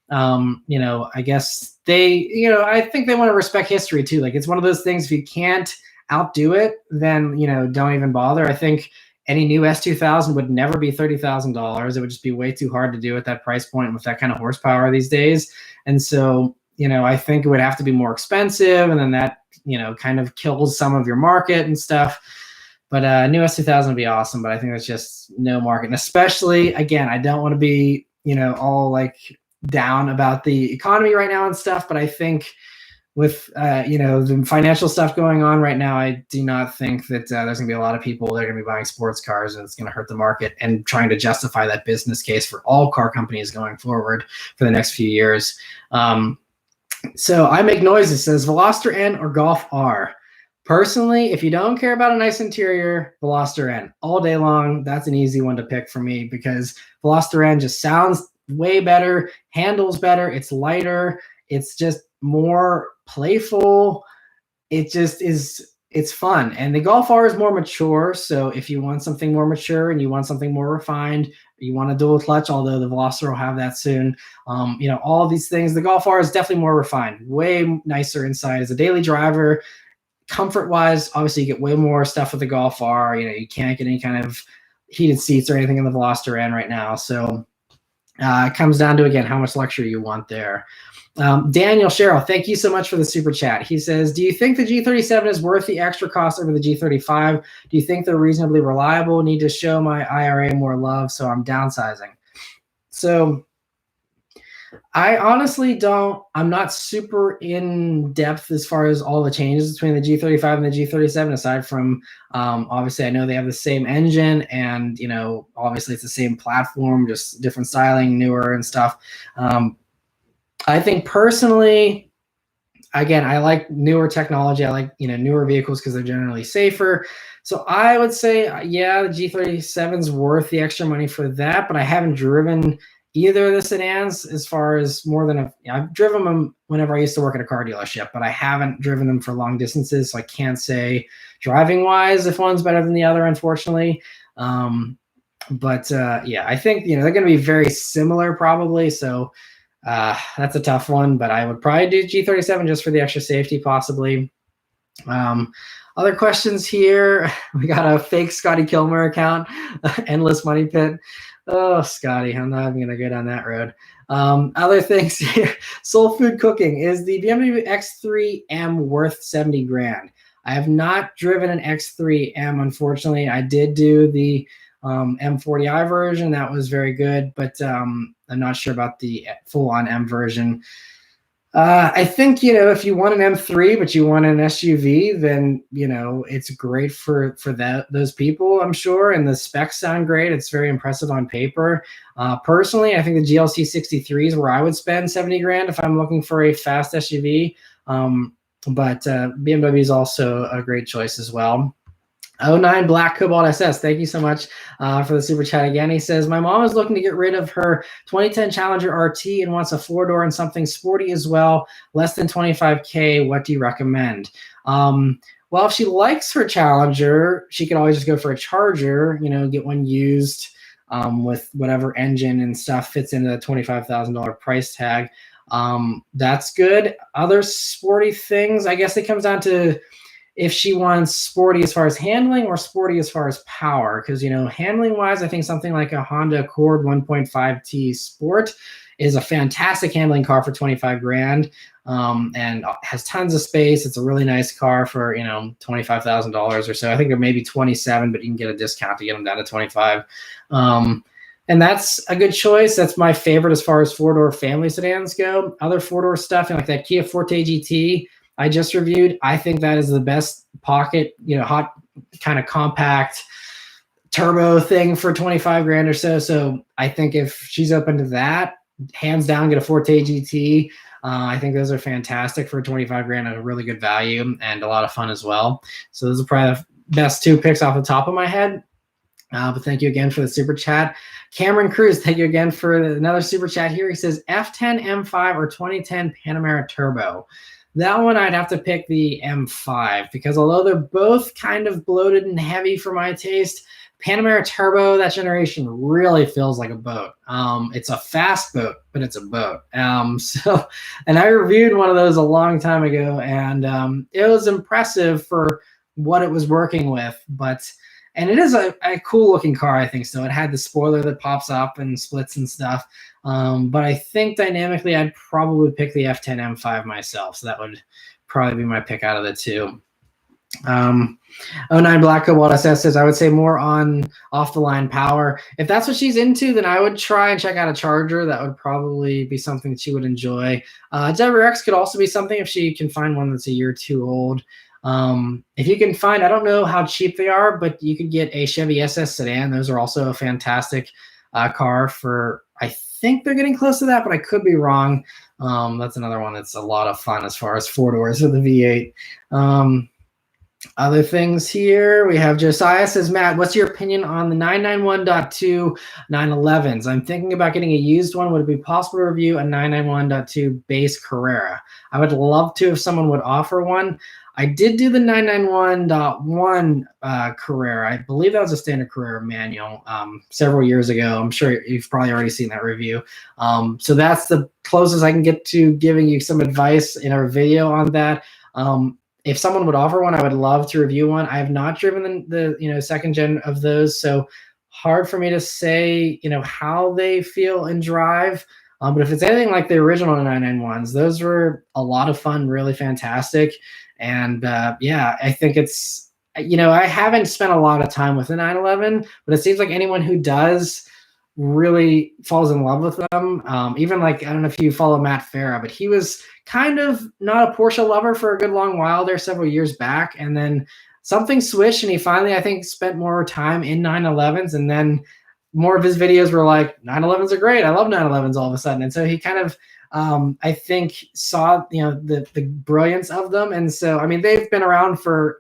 I guess I think they want to respect history too. Like, it's one of those things, if you can't outdo it, then, don't even bother. I think any new S2000 would never be $30,000. It would just be way too hard to do at that price point with that kind of horsepower these days. And so, I think it would have to be more expensive, and then that, kind of kills some of your market and stuff. But new S2000 would be awesome, but I think there's just no market. And especially, again, I don't want to be, all like down about the economy right now and stuff, but I think with, the financial stuff going on right now, I do not think that there's going to be a lot of people that are going to be buying sports cars, and it's going to hurt the market, and trying to justify that business case for all car companies going forward for the next few years. So I Make Noises says, Veloster N or Golf R? Personally, if you don't care about a nice interior, Veloster N all day long. That's an easy one to pick for me, because Veloster N just sounds way better, handles better, it's lighter, it's just more playful. It just is, it's fun. And the Golf R is more mature. So if you want something more mature and you want something more refined, you want a dual clutch, although the Veloster will have that soon. All these things, the Golf R is definitely more refined, way nicer inside as a daily driver. Comfort-wise, obviously, you get way more stuff with the Golf R. You can't get any kind of heated seats or anything in the Veloster N right now. So it comes down to, again, how much luxury you want there. Daniel Sherrill, thank you so much for the super chat. He says, do you think the G37 is worth the extra cost over the G35? Do you think they're reasonably reliable? Need to show my IRA more love, so I'm downsizing. So I honestly I'm not super in depth as far as all the changes between the G35 and the G37, aside from, obviously I know they have the same engine, and, obviously it's the same platform, just different styling, newer and stuff. I think personally, again, I like newer technology. I like, newer vehicles because they're generally safer. So I would say, yeah, the G37 is worth the extra money for that, but I haven't driven either of the sedans as far as more than I've driven them whenever I used to work at a car dealership, but I haven't driven them for long distances. So I can't say driving wise if one's better than the other, unfortunately. Yeah, I think, they're going to be very similar probably. So that's a tough one, but I would probably do G37 just for the extra safety possibly. Other questions here. We got a fake Scotty Kilmer account, Endless Money Pit. Oh, Scotty, I'm not even going to go down that road. Other things here. Soul Food Cooking. Is the BMW X3M worth 70 grand? I have not driven an X3M, unfortunately. I did do the M40i version. That was very good, but I'm not sure about the full-on M version. I think, if you want an M3, but you want an SUV, then, it's great for those people, I'm sure. And the specs sound great. It's very impressive on paper. Personally, I think the GLC 63 is where I would spend 70 grand if I'm looking for a fast SUV. But BMW is also a great choice as well. 09 Black Cobalt SS, thank you so much for the super chat again. He says, my mom is looking to get rid of her 2010 Challenger RT and wants a four-door and something sporty as well, less than 25K. What do you recommend? Well, if she likes her Challenger, she could always just go for a Charger, get one used with whatever engine and stuff fits into the $25,000 price tag. That's good. Other sporty things, I guess it comes down to if she wants sporty as far as handling or sporty as far as power. Because, handling wise, I think something like a Honda Accord 1.5T Sport is a fantastic handling car for 25 grand and has tons of space. It's a really nice car for, $25,000 or so. I think it may be 27, but you can get a discount to get them down to 25. And that's a good choice. That's my favorite as far as four-door family sedans go. Other four-door stuff, like that Kia Forte GT, I just reviewed. I think that is the best pocket, hot kind of compact turbo thing for 25 grand or so. So I think if she's open to that, hands down, get a Forte GT. I think those are fantastic for 25 grand at a really good value and a lot of fun as well. So those are probably the best two picks off the top of my head. But thank you again for the super chat. Cameron Cruz, thank you again for another super chat here. He says F10 M5 or 2010 Panamera Turbo. That one I'd have to pick the M5 because although they're both kind of bloated and heavy for my taste, Panamera Turbo, that generation really feels like a boat. It's a fast boat, but it's a boat. And I reviewed one of those a long time ago, and it was impressive for what it was working with. And it is a cool looking car, I think. So it had the spoiler that pops up and splits and stuff. But I think dynamically, I'd probably pick the F10 M5 myself. So that would probably be my pick out of the two. 09 Black Cobalt SS says, I would say more on off-the-line power. If that's what she's into, then I would try and check out a Charger. That would probably be something that she would enjoy. WRX could also be something if she can find one that's a year or two old. If you can find, I don't know how cheap they are, but you could get a Chevy SS sedan. Those are also a fantastic car for, I think they're getting close to that, but I could be wrong. That's another one that's a lot of fun as far as four doors with the V8. Other things here, we have Josiah says, Matt, what's your opinion on the 991.2 911s? I'm thinking about getting a used one. Would it be possible to review a 991.2 base Carrera? I would love to if someone would offer one. I did do the 991.1 Carrera. I believe that was a standard Carrera manual several years ago. I'm sure you've probably already seen that review. So that's the closest I can get to giving you some advice in our video on that. If someone would offer one, I would love to review one. I have not driven the second gen of those, so hard for me to say how they feel and drive. But if it's anything like the original 991s, those were a lot of fun, really fantastic. And yeah, I think it's I haven't spent a lot of time with the 911, but it seems like anyone who does really falls in love with them. Even like, I don't know if you follow Matt Farah, but he was kind of not a Porsche lover for a good long while there several years back. And then something switched and he finally, I think, spent more time in 911s. And then more of his videos were like, 911s are great. I love 911s all of a sudden. And so he kind of, I think, saw, the brilliance of them. And so, I mean, they've been around for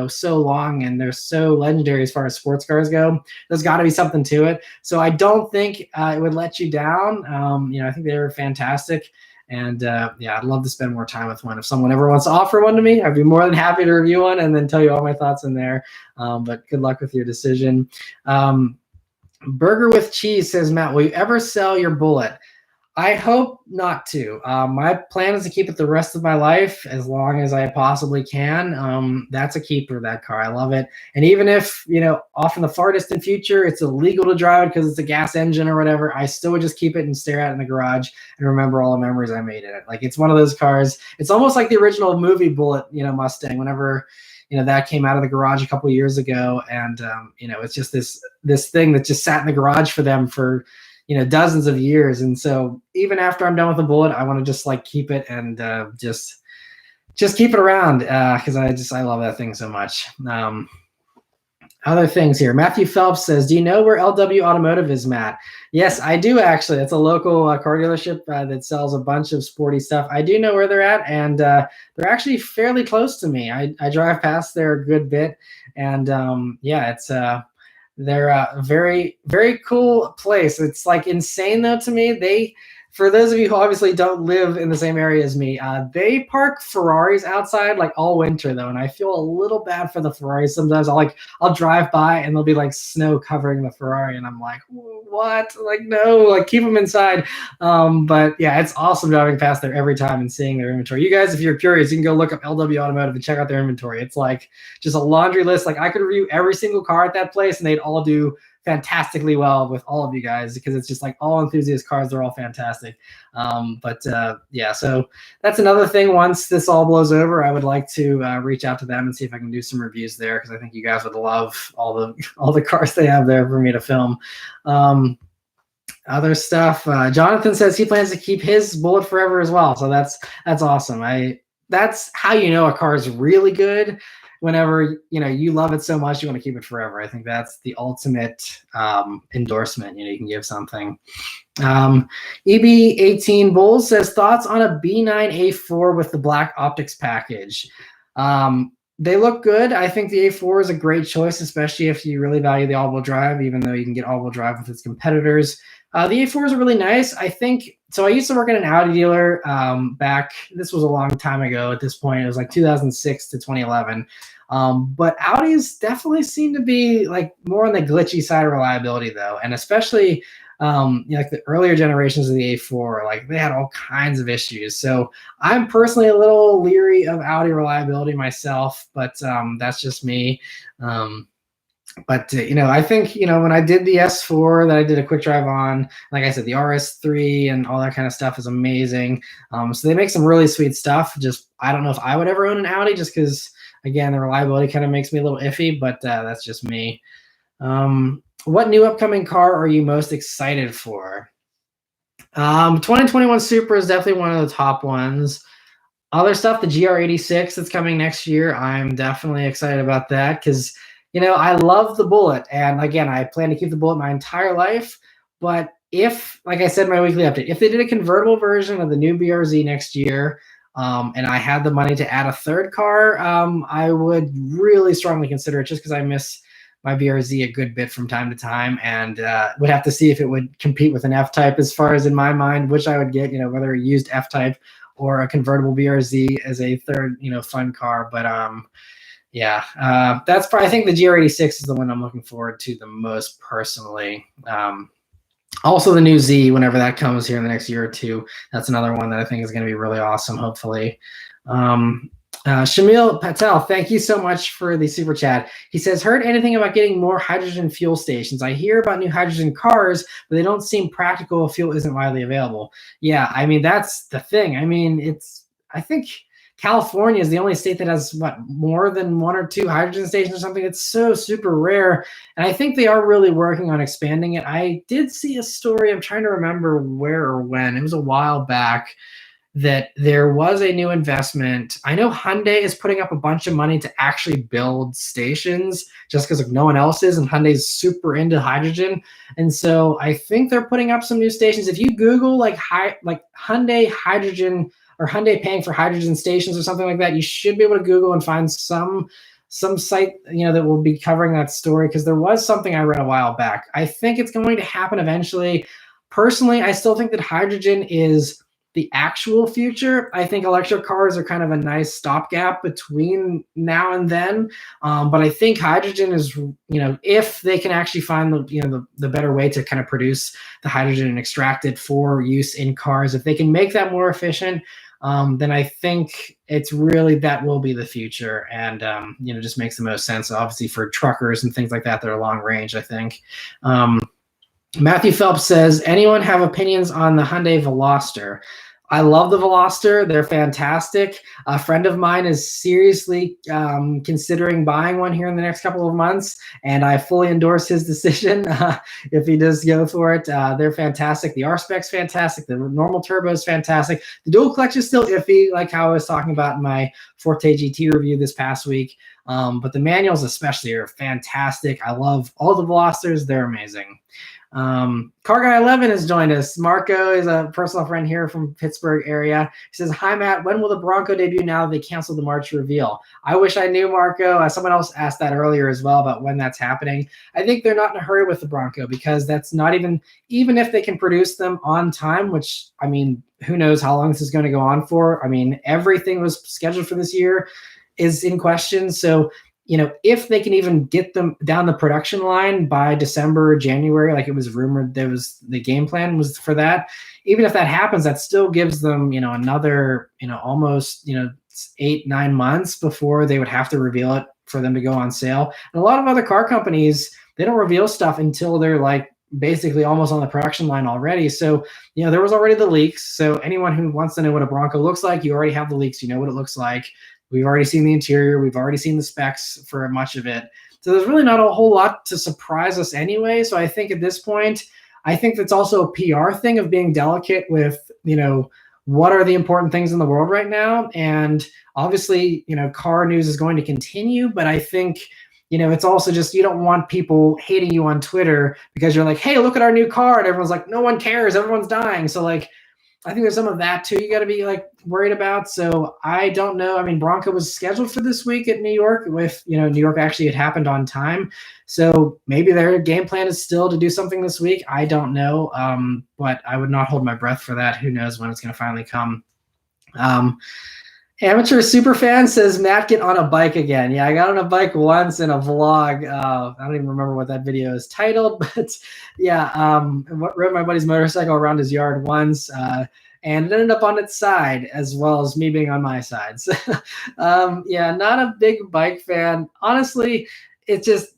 so long and they're so legendary as far as sports cars go. There's got to be something to it. So I don't think it would let you down. I think they were fantastic. And I'd love to spend more time with one. If someone ever wants to offer one to me, I'd be more than happy to review one and then tell you all my thoughts in there. But good luck with your decision. Burger with Cheese says, Matt, will you ever sell your Bullet? I hope not to. My plan is to keep it the rest of my life as long as I possibly can. That's a keeper, that car. I love it. And even if, off in the far distant future, it's illegal to drive it because it's a gas engine or whatever, I still would just keep it and stare at it in the garage and remember all the memories I made in it. Like, it's one of those cars. It's almost like the original movie Bullet, Mustang, whenever that came out of the garage a couple of years ago. And, it's just this thing that just sat in the garage for them for, dozens of years. And so even after I'm done with the Bullet, I want to just keep it and just keep it around because I love that thing so much. Other things here. Matthew Phelps says, do you know where LW Automotive is, Matt? Yes, I do actually. It's a local car dealership that sells a bunch of sporty stuff. I do know where they're at, and they're actually fairly close to me. I drive past there a good bit, and it's they're a very, very cool place. It's insane though to me. For those of you who obviously don't live in the same area as me, they park Ferraris outside all winter though, and I feel a little bad for the Ferraris. Sometimes I'll drive by and there'll be snow covering the Ferrari, and I'm like, what? No, keep them inside. But yeah, it's awesome driving past there every time and seeing their inventory. You guys, if you're curious, you can go look up LW Automotive and check out their inventory. It's just a laundry list. I could review every single car at that place, and they'd all do fantastically well with all of you guys because it's just all enthusiast cars. They're all fantastic. So that's another thing. Once this all blows over, I would like to reach out to them and see if I can do some reviews there, because I think you guys would love all the cars they have there for me to film. Other stuff. Jonathan says he plans to keep his Bullet forever as well. So that's awesome. That's how a car is really good. Whenever you love it so much, you want to keep it forever. I think that's the ultimate endorsement you can give something. EB18 Bulls says, thoughts on a B9 A4 with the black optics package. They look good. I think the A4 is a great choice, especially if you really value the all-wheel drive, even though you can get all-wheel drive with its competitors. The A4s are really nice. I think, so I used to work at an Audi dealer this was a long time ago at this point. It was 2006 to 2011. But Audis definitely seem to be more on the glitchy side of reliability though. And especially the earlier generations of the A4, they had all kinds of issues. So I'm personally a little leery of Audi reliability myself, but that's just me. I think, when I did the S4 that I did a quick drive on, like I said, the RS3 and all that kind of stuff is amazing. So they make some really sweet stuff. Just, I don't know if I would ever own an Audi just because, again, the reliability kind of makes me a little iffy, but that's just me. What new upcoming car are you most excited for? 2021 Supra is definitely one of the top ones. Other stuff, the GR86 that's coming next year, I'm definitely excited about that because I love the Bullet, and again, I plan to keep the Bullet my entire life. But if, like I said in my weekly update, if they did a convertible version of the new BRZ next year, and I had the money to add a third car, I would really strongly consider it, just because I miss my BRZ a good bit from time to time, and would have to see if it would compete with an F-Type as far as in my mind, which I would get, whether a used F-Type or a convertible BRZ as a third, fun car. But that's probably, I think the GR86 is the one I'm looking forward to the most personally. Also the new Z, whenever that comes here in the next year or two, that's another one that I think is going to be really awesome, hopefully. Shamil Patel, thank you so much for the super chat. He says, heard anything about getting more hydrogen fuel stations? I hear about new hydrogen cars, but they don't seem practical if fuel isn't widely available. Yeah, I mean, that's the thing. I mean, I think California is the only state that has more than one or two hydrogen stations or something. It's so super rare. And I think they are really working on expanding it. I did see a story, I'm trying to remember where or when, it was a while back, that there was a new investment. I know Hyundai is putting up a bunch of money to actually build stations just because no one else is, and Hyundai's super into hydrogen. And so I think they're putting up some new stations. If you Google Hyundai hydrogen or Hyundai paying for hydrogen stations or something like that, you should be able to Google and find some some site, that will be covering that story, because there was something I read a while back. I think it's going to happen eventually. Personally, I still think that hydrogen is the actual future. I think electric cars are kind of a nice stopgap between now and then. But I think hydrogen is, if they can actually find the better way to kind of produce the hydrogen and extract it for use in cars, if they can make that more efficient, then I think it's really, that will be the future, and just makes the most sense, obviously, for truckers and things like that that are long range, I think. Matthew Phelps says, anyone have opinions on the Hyundai Veloster? I love the Veloster. They're fantastic. A friend of mine is seriously considering buying one here in the next couple of months, and I fully endorse his decision if he does go for it. They're fantastic. The R-Spec's fantastic. The normal turbo is fantastic. The dual clutch is still iffy, like how I was talking about in my Forte GT review this past week. But the manuals especially are fantastic. I love all the Velosters. They're amazing. Car Guy 11 has joined us. Marco is a personal friend here from Pittsburgh area. He says, hi Matt, when will the Bronco debut now that they canceled the March reveal? I wish I knew, Marco. Someone else asked that earlier as well about when that's happening. I think they're not in a hurry with the Bronco, because that's not even if they can produce them on time, which, I mean, who knows how long this is going to go on for. I mean, everything was scheduled for this year is in question. So if they can even get them down the production line by December or January, like it was rumored, the game plan was for that. Even if that happens, that still gives them, another, almost, 8-9 months before they would have to reveal it for them to go on sale. And a lot of other car companies, they don't reveal stuff until they're like basically almost on the production line already. So, there was already the leaks. So anyone who wants to know what a Bronco looks like, you already have the leaks. You know what it looks like. We've already seen the interior. We've already seen the specs for much of it. So there's really not a whole lot to surprise us anyway. So I think at this point, I think that's also a PR thing of being delicate with, what are the important things in the world right now. And obviously, car news is going to continue. But I think, it's also just, you don't want people hating you on Twitter because you're like, hey, look at our new car. And everyone's like, no one cares. Everyone's dying. So like, I think there's some of that too you got to be like worried about. So I don't know. I mean, Bronco was scheduled for this week at New York with, New York actually had happened on time. So maybe their game plan is still to do something this week. I don't know. But I would not hold my breath for that. Who knows when it's going to finally come. Amateur Superfan says, Matt, get on a bike again. Yeah, I got on a bike once in a vlog. I don't even remember what that video is titled, but yeah, rode my buddy's motorcycle around his yard once, and it ended up on its side as well as me being on my side. So, yeah, not a big bike fan. Honestly, it's just,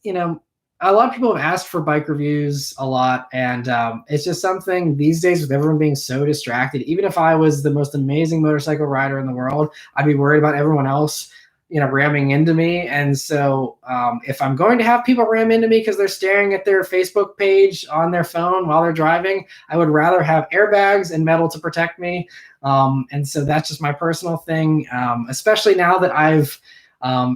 a lot of people have asked for bike reviews a lot, and it's just something these days with everyone being so distracted. Even if I was the most amazing motorcycle rider in the world, I'd be worried about everyone else, ramming into me. And so if I'm going to have people ram into me because they're staring at their Facebook page on their phone while they're driving, I would rather have airbags and metal to protect me. And so that's just my personal thing, especially now that I've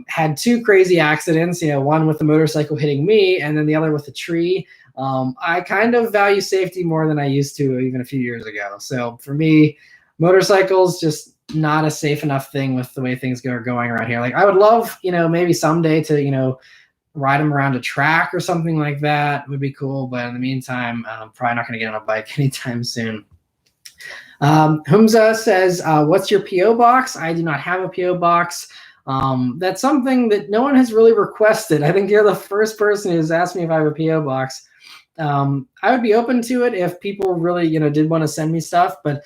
had 2 crazy accidents, one with the motorcycle hitting me and then the other with a tree. I kind of value safety more than I used to even a few years ago. So for me, motorcycles just not a safe enough thing with the way things are going around here. Like I would love, maybe someday to, ride them around a track or something like that would be cool. But in the meantime, I'm probably not going to get on a bike anytime soon. Humza says, what's your PO box? I do not have a PO box. That's something that no one has really requested. I think you're the first person who's asked me if I have a PO box. I would be open to it if people really, did want to send me stuff, but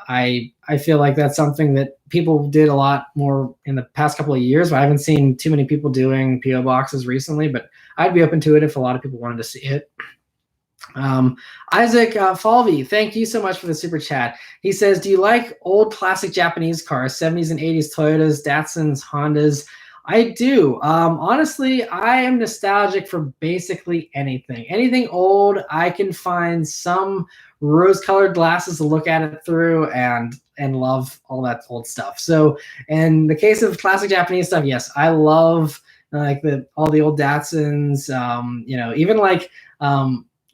I feel like that's something that people did a lot more in the past couple of years. But I haven't seen too many people doing PO boxes recently, but I'd be open to it if a lot of people wanted to see it. Isaac Falvey, thank you so much for the super chat. He says, do you like old classic Japanese cars, 70s and 80s Toyotas, Datsuns, Hondas? I do. Honestly, I am nostalgic for basically anything old. I can find some rose-colored glasses to look at it through and love all that old stuff. So in the case of classic Japanese stuff, yes, I love like all the old Datsuns, even like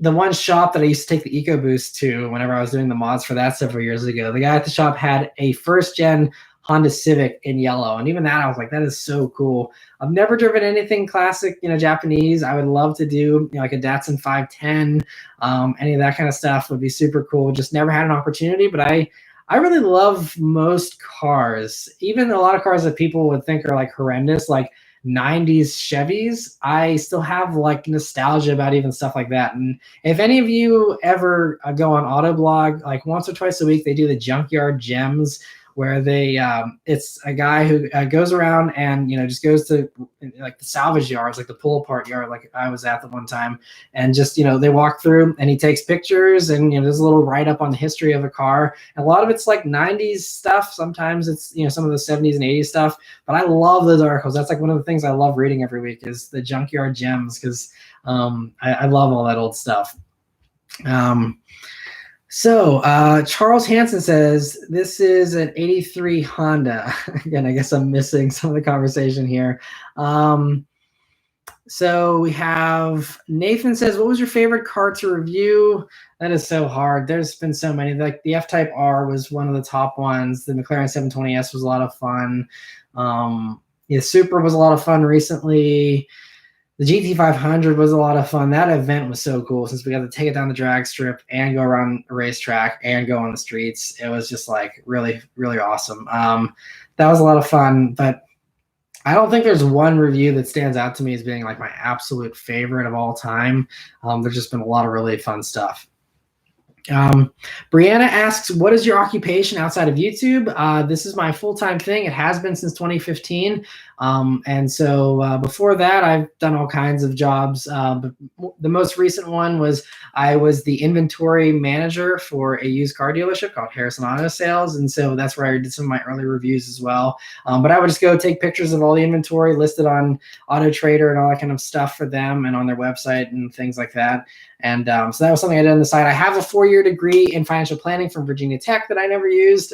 the one shop that I used to take the EcoBoost to whenever I was doing the mods for that several years ago. The guy at the shop had a first-gen Honda Civic in yellow. And even that, I was like, that is so cool. I've never driven anything classic, Japanese. I would love to do, like a Datsun 510, any of that kind of stuff would be super cool. Just never had an opportunity, but I really love most cars, even a lot of cars that people would think are like horrendous, like 90s Chevys. I still have like nostalgia about even stuff like that. And if any of you ever go on Autoblog, like once or twice a week, they do the Junkyard Gems, where they it's a guy who goes around and just goes to like the salvage yards, like the pull apart yard, like I was at the one time, and just they walk through and he takes pictures, and there's a little write up on the history of a car. And a lot of it's like 90s stuff. Sometimes it's some of the 70s and 80s stuff. But I love those articles. That's like one of the things I love reading every week is the Junkyard Gems, because I love all that old stuff. So Charles Hansen says, this is an 83 Honda. Again, I guess I'm missing some of the conversation here. So we have Nathan says, what was your favorite car to review? That is so hard. There's been so many. Like the F-Type R was one of the top ones. The McLaren 720S was a lot of fun. The Supra was a lot of fun recently. The GT500 was a lot of fun. That event was so cool since we got to take it down the drag strip and go around a racetrack and go on the streets. It was just like really, really awesome. That was a lot of fun, but I don't think there's one review that stands out to me as being like my absolute favorite of all time. There's just been a lot of really fun stuff. Brianna asks, what is your occupation outside of YouTube? This is my full-time thing. It has been since 2015. And so before that, I've done all kinds of jobs. But the most recent one was I was the inventory manager for a used car dealership called Harrison Auto Sales. And so that's where I did some of my early reviews as well. But I would just go take pictures of all the inventory listed on Auto Trader and all that kind of stuff for them and on their website and things like that. And so that was something I did on the side. I have a 4-year degree in financial planning from Virginia Tech that I never used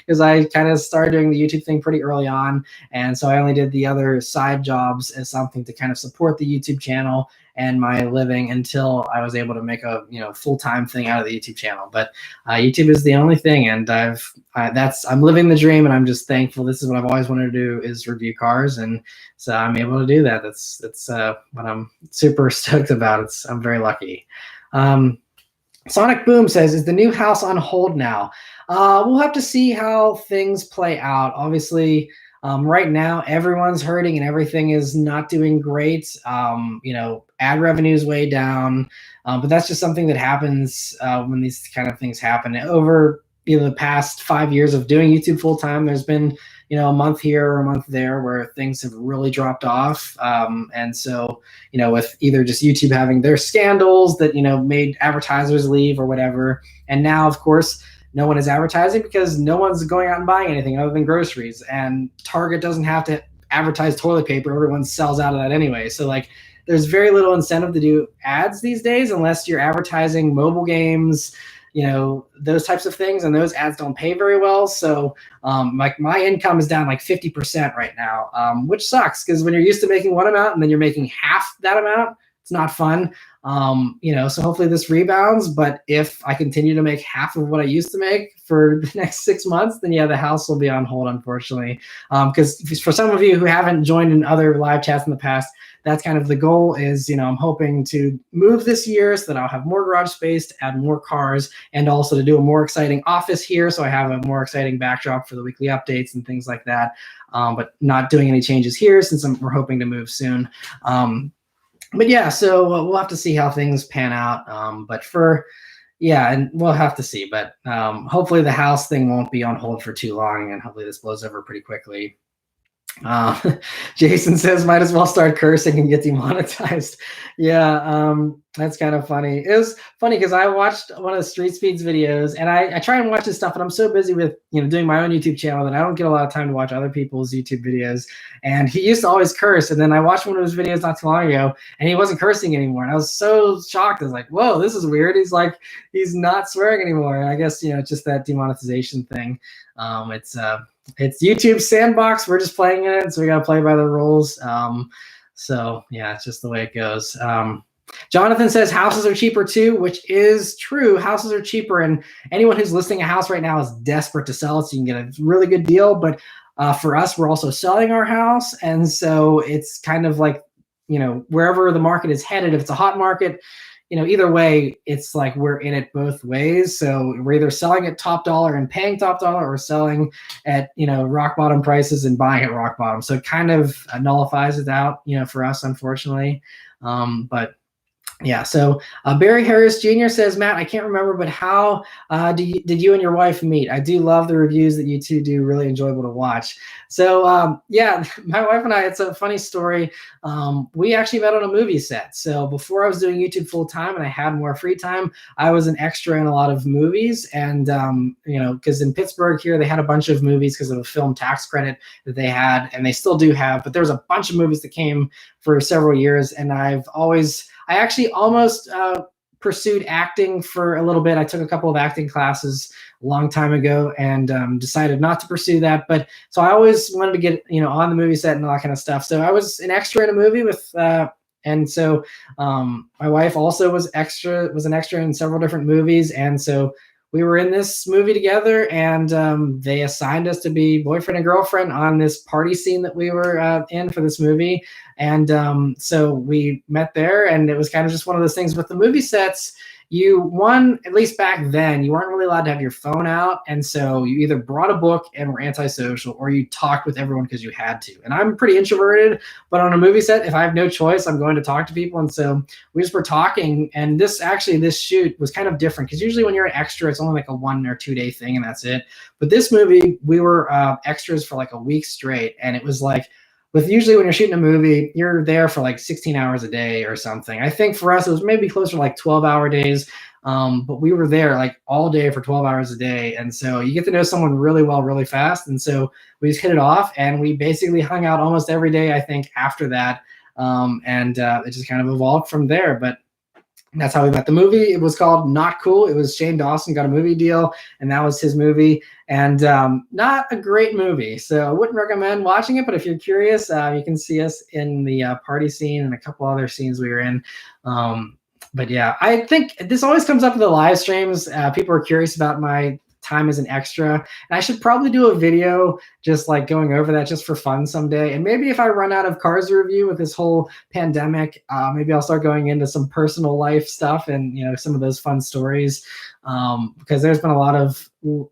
because I kind of started doing the YouTube thing pretty early on. And so I only did the other side jobs as something to kind of support the YouTube channel and my living until I was able to make a full-time thing out of the YouTube channel. But YouTube is the only thing, and I'm living the dream, and I'm just thankful. This is what I've always wanted to do, is review cars, and so I'm able to do that. That's what I'm super stoked about. I'm very lucky. Sonic Boom says, is the new house on hold now? We'll have to see how things play out. Obviously, right now, everyone's hurting and everything is not doing great. Ad revenue is way down, but that's just something that happens when these kind of things happen. Over the past 5 years of doing YouTube full time, there's been a month here or a month there where things have really dropped off. And so with either just YouTube having their scandals that made advertisers leave or whatever, and now of course no one is advertising because no one's going out and buying anything other than groceries. And Target doesn't have to advertise toilet paper. Everyone sells out of that anyway. So like there's very little incentive to do ads these days unless you're advertising mobile games, those types of things. And those ads don't pay very well. So like my income is down like 50% right now, which sucks because when you're used to making one amount and then you're making half that amount, it's not fun. So hopefully this rebounds, but if I continue to make half of what I used to make for the next 6 months, then yeah, the house will be on hold, unfortunately. Because for some of you who haven't joined in other live chats in the past, that's kind of the goal is, I'm hoping to move this year so that I'll have more garage space to add more cars and also to do a more exciting office here. So I have a more exciting backdrop for the weekly updates and things like that. But not doing any changes here since we're hoping to move soon. But yeah, so we'll have to see how things pan out. And we'll have to see. But hopefully the house thing won't be on hold for too long, and hopefully this blows over pretty quickly. Jason says, might as well start cursing and get demonetized. Yeah, that's kind of funny. It was funny because I watched one of the Street Speeds videos, and I try and watch this stuff, but I'm so busy with doing my own YouTube channel that I don't get a lot of time to watch other people's YouTube videos. And he used to always curse, and then I watched one of his videos not too long ago, and he wasn't cursing anymore. And I was so shocked. I was like, whoa, this is weird. He's not swearing anymore. And I guess it's just that demonetization thing. It's YouTube's sandbox. We're just playing in it, so we got to play by the rules. So yeah, it's just the way it goes. Jonathan says houses are cheaper too, which is true. Houses are cheaper, and anyone who's listing a house right now is desperate to sell it, so you can get a really good deal. But for us, we're also selling our house, and so it's kind of like, wherever the market is headed, if it's a hot market, either way, it's like we're in it both ways. So we're either selling at top dollar and paying top dollar, or selling at rock bottom prices and buying at rock bottom. So it kind of nullifies it out, for us, unfortunately. But yeah, so Barry Harris Jr. says, Matt, I can't remember, but how did you and your wife meet? I do love the reviews that you two do, really enjoyable to watch. So yeah, my wife and I, it's a funny story. We actually met on a movie set. So before I was doing YouTube full time and I had more free time, I was an extra in a lot of movies. And, because in Pittsburgh here, they had a bunch of movies because of a film tax credit that they had, and they still do have, but there's a bunch of movies that came for several years. And I actually almost pursued acting for a little bit. I took a couple of acting classes a long time ago and decided not to pursue that. But so I always wanted to get, on the movie set and all that kind of stuff. So I was an extra in a movie and so my wife also was an extra in several different movies. And so we were in this movie together, and they assigned us to be boyfriend and girlfriend on this party scene that we were in for this movie. And so we met there, and it was kind of just one of those things with the movie sets. At least back then, you weren't really allowed to have your phone out. And so you either brought a book and were antisocial, or you talked with everyone because you had to. And I'm pretty introverted, but on a movie set, if I have no choice, I'm going to talk to people. And so we just were talking. And this shoot was kind of different, because usually when you're an extra, it's only like a 1 or 2 day thing and that's it. But this movie, we were extras for like a week straight. And it was like, usually when you're shooting a movie, you're there for like 16 hours a day or something. I think for us, it was maybe closer to like 12-hour days. But we were there like all day for 12 hours a day. And so you get to know someone really well, really fast. And so we just hit it off, and we basically hung out almost every day, I think, after that. And it just kind of evolved from there. But that's how we met. The movie, it was called Not Cool. It was Shane Dawson got a movie deal, and that was his movie. And not a great movie, so I wouldn't recommend watching it. But if you're curious, you can see us in the party scene and a couple other scenes we were in. But yeah, I think this always comes up in the live streams. People are curious about my time as an extra, and I should probably do a video just like going over that just for fun someday. And maybe if I run out of cars to review with this whole pandemic, maybe I'll start going into some personal life stuff and some of those fun stories, because there's been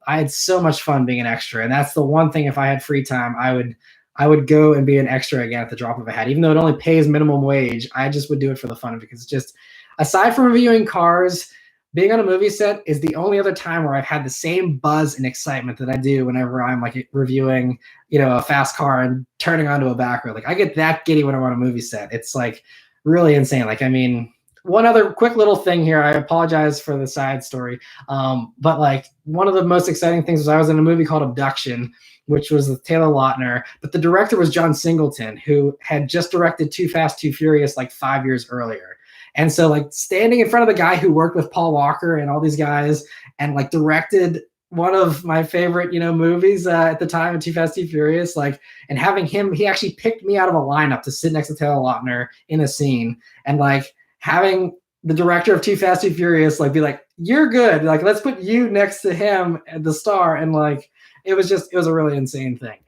I had so much fun being an extra. And that's the one thing, if I had free time, I would go and be an extra again at the drop of a hat. Even though it only pays minimum wage, I just would do it for the fun of it, because it's just, aside from reviewing cars, being on a movie set is the only other time where I've had the same buzz and excitement that I do whenever I'm like reviewing, a fast car and turning onto a back road. Like, I get that giddy when I'm on a movie set. It's like really insane. Like, I mean, one other quick little thing here. I apologize for the side story. But like, one of the most exciting things was I was in a movie called Abduction, which was with Taylor Lautner, but the director was John Singleton, who had just directed Too Fast, Too Furious like 5 years earlier. And so like standing in front of the guy who worked with Paul Walker and all these guys and like directed one of my favorite, movies at the time, Too Fast, Too Furious, like, and having him, he actually picked me out of a lineup to sit next to Taylor Lautner in a scene, and like having the director of Too Fast, Too Furious, like, be like, you're good. Like, let's put you next to him, the star. And like, it was a really insane thing.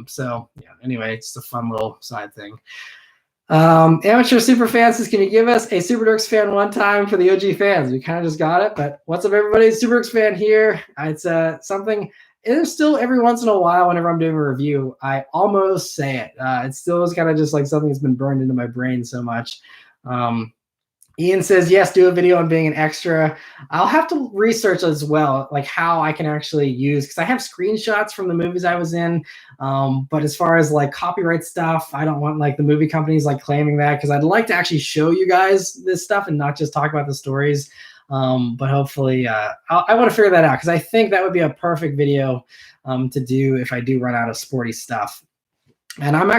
So yeah, anyway, it's a fun little side thing. Amateur Super Fan says, can you give us a Super Dorks fan one time for the OG fans? We kind of just got it, but what's up, everybody? Super Dorks fan here. It's something, it's still every once in a while, whenever I'm doing a review, I almost say it. It still is kind of just like something that's been burned into my brain so much. Ian says, yes, do a video on being an extra. I'll have to research as well, like how I can actually use, because I have screenshots from the movies I was in. But as far as like copyright stuff, I don't want like the movie companies like claiming that, because I'd like to actually show you guys this stuff and not just talk about the stories. But hopefully I want to figure that out, because I think that would be a perfect video to do if I do run out of sporty stuff. And I'm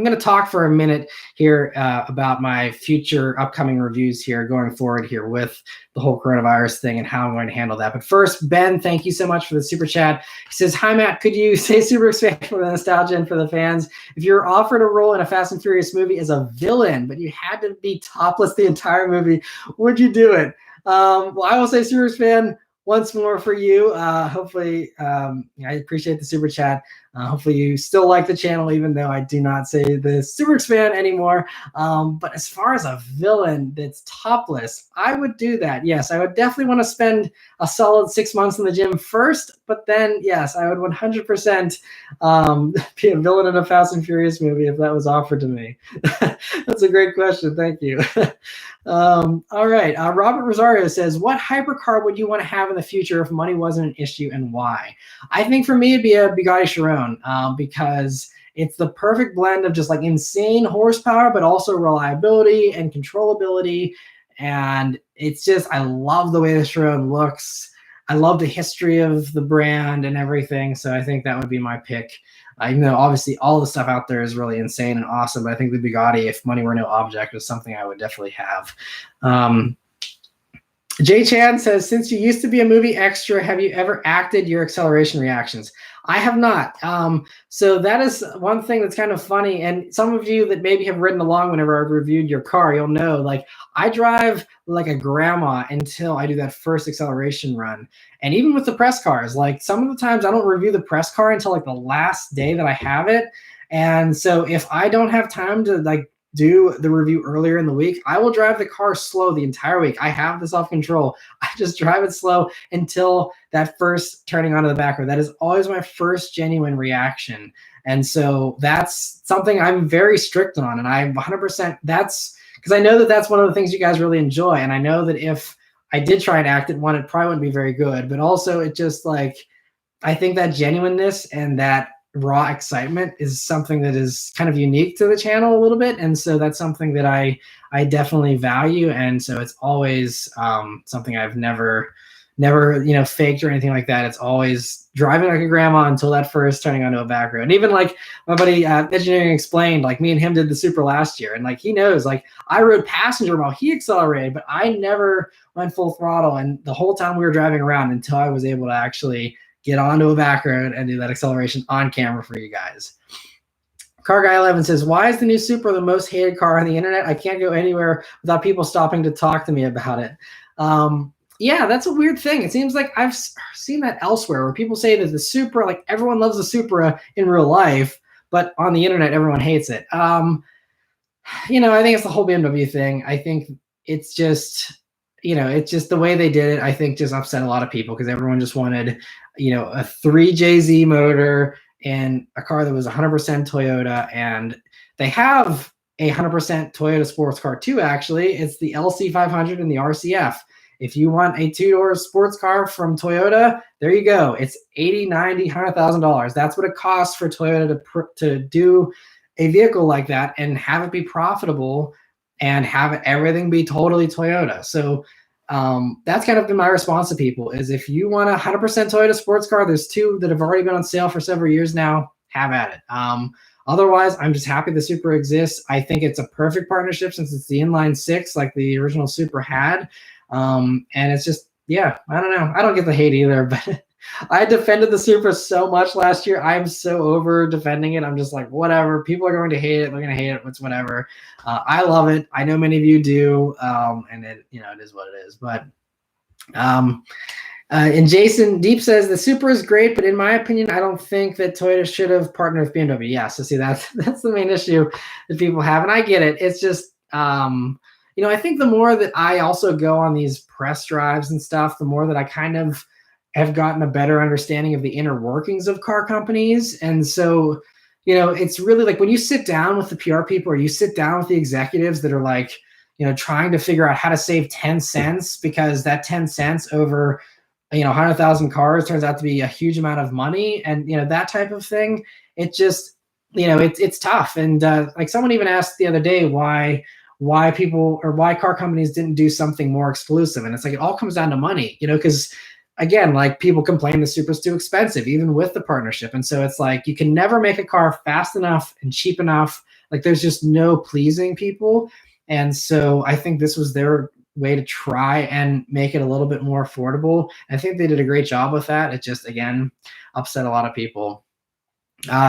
gonna talk for a minute here about my future upcoming reviews here going forward here with the whole coronavirus thing and how I'm going to handle that. But first, Ben, thank you so much for the super chat. He says, "Hi Matt, could you say super expand for the nostalgia and for the fans? If you were offered a role in a Fast and Furious movie as a villain, but you had to be topless the entire movie, would you do it?" Well, I will say super fan once more for you. Hopefully, I appreciate the super chat. Hopefully you still like the channel, even though I do not say the super fan anymore. But as far as a villain that's topless, I would do that. Yes, I would definitely want to spend a solid 6 months in the gym first, but then yes, I would 100% be a villain in a Fast and Furious movie if that was offered to me. That's a great question. Thank you. All right. Robert Rosario says, "What hypercar would you want to have in the future if money wasn't an issue, and why?" I think for me, it'd be a Bugatti Chiron because it's the perfect blend of just like insane horsepower, but also reliability and controllability. And it's just, I love the way the Chiron looks. I love the history of the brand and everything. So I think that would be my pick. Even though obviously all the stuff out there is really insane and awesome, but I think the Bugatti, if money were no object, is something I would definitely have. Jay Chan says, "Since you used to be a movie extra, have you ever acted your acceleration reactions?" I have not. So that is one thing that's kind of funny. And some of you that maybe have ridden along whenever I've reviewed your car, you'll know, like, I drive like a grandma until I do that first acceleration run. And even with the press cars, like some of the times I don't review the press car until like the last day that I have it. And so if I don't have time to like do the review earlier in the week, I will drive the car slow the entire week. I have the self-control. I just drive it slow until that first turning onto the back road. That is always my first genuine reaction. And so that's something I'm very strict on. And I 100%, that's because I know that that's one of the things you guys really enjoy. And I know that if I did try and act it, one, it probably wouldn't be very good. But also it just like, I think that genuineness and that raw excitement is something that is kind of unique to the channel a little bit. And so that's something that I definitely value. And so it's always something I've never, faked or anything like that. It's always driving like a grandma until that first turning onto a back road. And even like my buddy Engineering Explained, like me and him did the Supra last year. And like, he knows, like I rode passenger while he accelerated, but I never went full throttle. And the whole time we were driving around until I was able to actually get onto a back road and do that acceleration on camera for you guys. Car Guy 11 says, "Why is the new Supra the most hated car on the internet? I can't go anywhere without people stopping to talk to me about it." Yeah, that's a weird thing. It seems like I've seen that elsewhere where people say that the Supra, like everyone loves the Supra in real life, but on the internet, everyone hates it. I think it's the whole BMW thing. I think it's just, it's just the way they did it, I think just upset a lot of people because everyone just wanted, a 3JZ motor in a car that was 100% Toyota. And they have a 100% Toyota sports car too, actually. It's the LC500 and the RCF. If you want a two-door sports car from Toyota, there you go. It's $80,000, $90,000, $100,000. That's what it costs for Toyota to do a vehicle like that and have it be profitable and have everything be totally Toyota. So that's kind of been my response to people is if you want a 100% Toyota sports car, there's two that have already been on sale for several years now, have at it. Otherwise, I'm just happy the Supra exists. I think it's a perfect partnership since it's the inline six like the original Supra had. And it's just, yeah, I don't know. I don't get the hate either, but I defended the Supra so much last year. I'm so over defending it. I'm just like, whatever. People are going to hate it. They're going to hate it. It's whatever. I love it. I know many of you do. And it, it is what it is. But and Jason Deep says the Supra is great, but in my opinion, I don't think that Toyota should have partnered with BMW. Yeah, so see, that's the main issue that people have, and I get it. It's just I think the more that I also go on these press drives and stuff, the more that I kind of have gotten a better understanding of the inner workings of car companies. And so, it's really like when you sit down with the PR people or you sit down with the executives that are like, trying to figure out how to save 10 cents because that 10 cents over, 100,000 cars turns out to be a huge amount of money. And, that type of thing, it just, it's tough. And like someone even asked the other day why people or why car companies didn't do something more exclusive. And it's like, it all comes down to money, because again, like people complain the Supra's too expensive, even with the partnership. And so it's like you can never make a car fast enough and cheap enough. Like there's just no pleasing people. And so I think this was their way to try and make it a little bit more affordable. I think they did a great job with that. It just, again, upset a lot of people.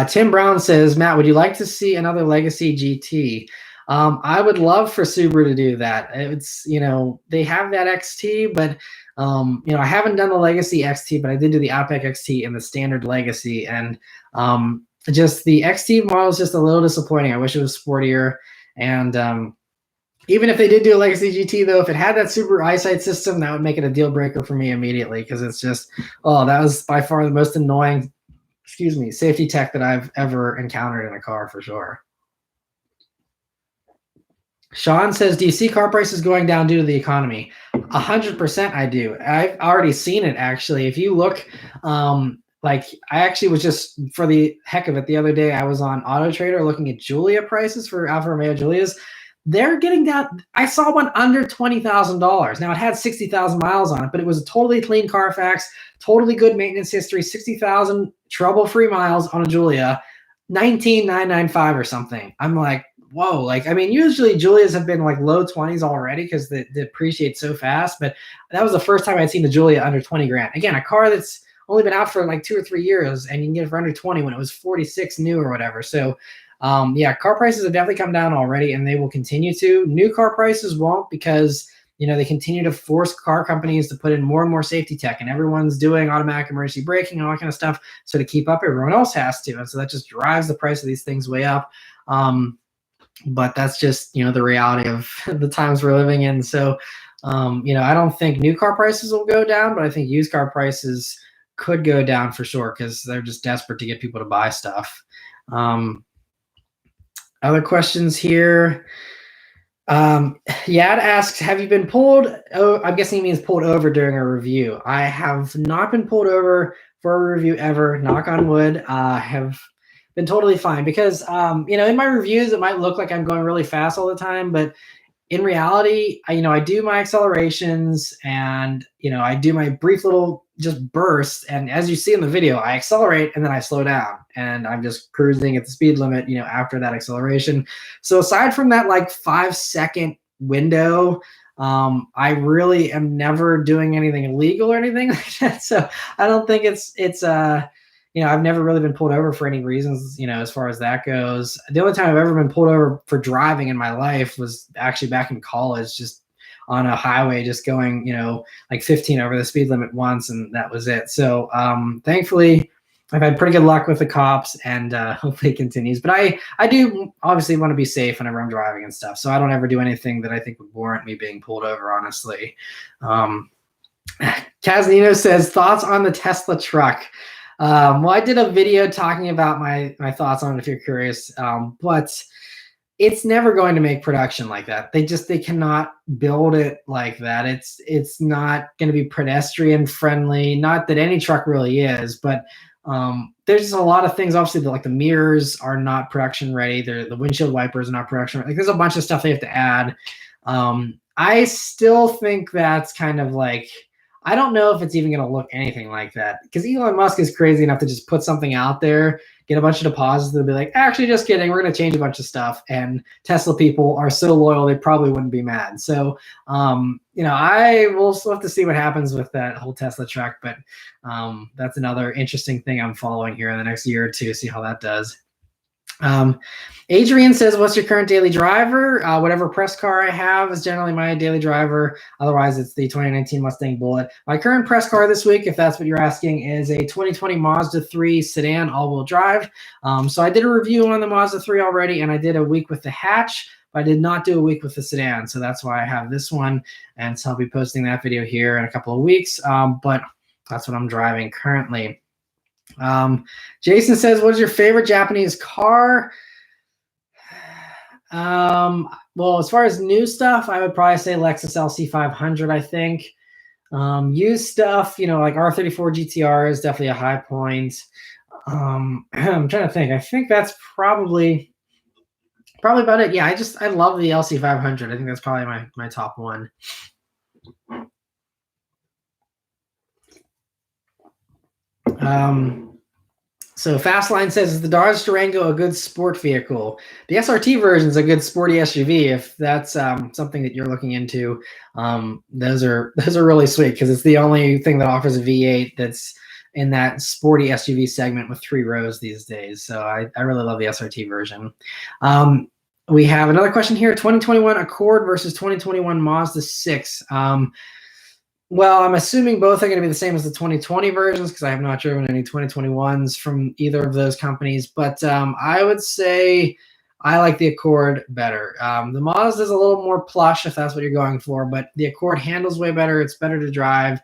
Tim Brown says, Matt, would you like to see another Legacy GT? I would love for Subaru to do that. It's, they have that XT, but I haven't done the Legacy XT, but I did do the Outback XT and the standard Legacy, and just the XT model is just a little disappointing. I wish it was sportier. And even if they did do a Legacy GT, though, if it had that Subaru eyesight system, that would make it a deal breaker for me immediately, because it's just, that was by far the most annoying, safety tech that I've ever encountered in a car, for sure. Sean says, do you see car prices going down due to the economy? 100% I do. I've already seen it, actually. If you look, like I actually was just, for the heck of it, the other day, I was on Auto Trader looking at Giulia prices for Alfa Romeo Giulias. They're getting down. I saw one under $20,000. Now, it had 60,000 miles on it, but it was a totally clean Carfax, totally good maintenance history, 60,000 trouble-free miles on a Giulia, 19,995 or something. I'm like, whoa. Like, I mean, usually Giulias have been like low 20s already because they depreciate so fast, but that was the first time I'd seen the Giulia under 20 grand. Again, a car that's only been out for like 2 or 3 years, and you can get it for under 20 when it was 46 new or whatever. So yeah, car prices have definitely come down already, and they will continue to. New car prices won't, because they continue to force car companies to put in more and more safety tech, and everyone's doing automatic emergency braking and all that kind of stuff. So to keep up, everyone else has to, and so that just drives the price of these things way up. But that's just the reality of the times we're living in. So I don't think new car prices will go down, but I think used car prices could go down for sure, because they're just desperate to get people to buy stuff. Other questions here. Yad asks, have you been pulled? Oh, I'm guessing he means pulled over during a review. I have not been pulled over for a review ever. Knock on wood. Have been totally fine, because in my reviews it might look like I'm going really fast all the time, but in reality, I do my accelerations, and I do my brief little just bursts, and as you see in the video, I accelerate and then I slow down, and I'm just cruising at the speed limit after that acceleration. So aside from that like 5-second window, I really am never doing anything illegal or anything like that. So I don't think it's I've never really been pulled over for any reasons, as far as that goes. The only time I've ever been pulled over for driving in my life was actually back in college, just on a highway, just going, like 15 over the speed limit once, and that was it. So thankfully, I've had pretty good luck with the cops, and hopefully it continues. But I do obviously want to be safe whenever I'm driving and stuff, so I don't ever do anything that I think would warrant me being pulled over, honestly. Casnino says, thoughts on the Tesla truck? Well, I did a video talking about my thoughts on it, if you're curious, but it's never going to make production like that. They cannot build it like that. It's not going to be pedestrian friendly. Not that any truck really is, but there's just a lot of things. Obviously, like the mirrors are not production ready. The windshield wipers are not production ready. Like, there's a bunch of stuff they have to add. I still think that's kind of like, I don't know if it's even going to look anything like that, because Elon Musk is crazy enough to just put something out there, get a bunch of deposits, they'll be like, actually, just kidding, we're going to change a bunch of stuff. And Tesla people are so loyal, they probably wouldn't be mad. So, I will still have to see what happens with that whole Tesla truck. But that's another interesting thing I'm following here in the next year or two, see how that does. Adrian says, what's your current daily driver? Whatever press car I have is generally my daily driver. Otherwise, it's the 2019 Mustang Bullet. My current press car this week, if that's what you're asking, is a 2020 Mazda 3 sedan all-wheel drive. So I did a review on the Mazda 3 already, and I did a week with the hatch, but I did not do a week with the sedan. So that's why I have this one, and so I'll be posting that video here in a couple of weeks. But that's what I'm driving currently. Jason says, what is your favorite Japanese car? Well, as far as new stuff, I would probably say Lexus LC500, I think. Used stuff, like R34 GTR is definitely a high point. I'm trying to think. I think that's probably about it. Yeah, I love the LC500. I think that's probably my top one. So Fastline says, is the Dodge Durango a good sport vehicle? The SRT version is a good sporty SUV. If that's something that you're looking into, those are really sweet because it's the only thing that offers a V8 that's in that sporty SUV segment with 3 rows these days. So I really love the SRT version. We have another question here: 2021 Accord versus 2021 Mazda 6. Well, I'm assuming both are going to be the same as the 2020 versions because I have not driven any 2021s from either of those companies. But I would say I like the Accord better. The Mazda is a little more plush if that's what you're going for, but the Accord handles way better. It's better to drive.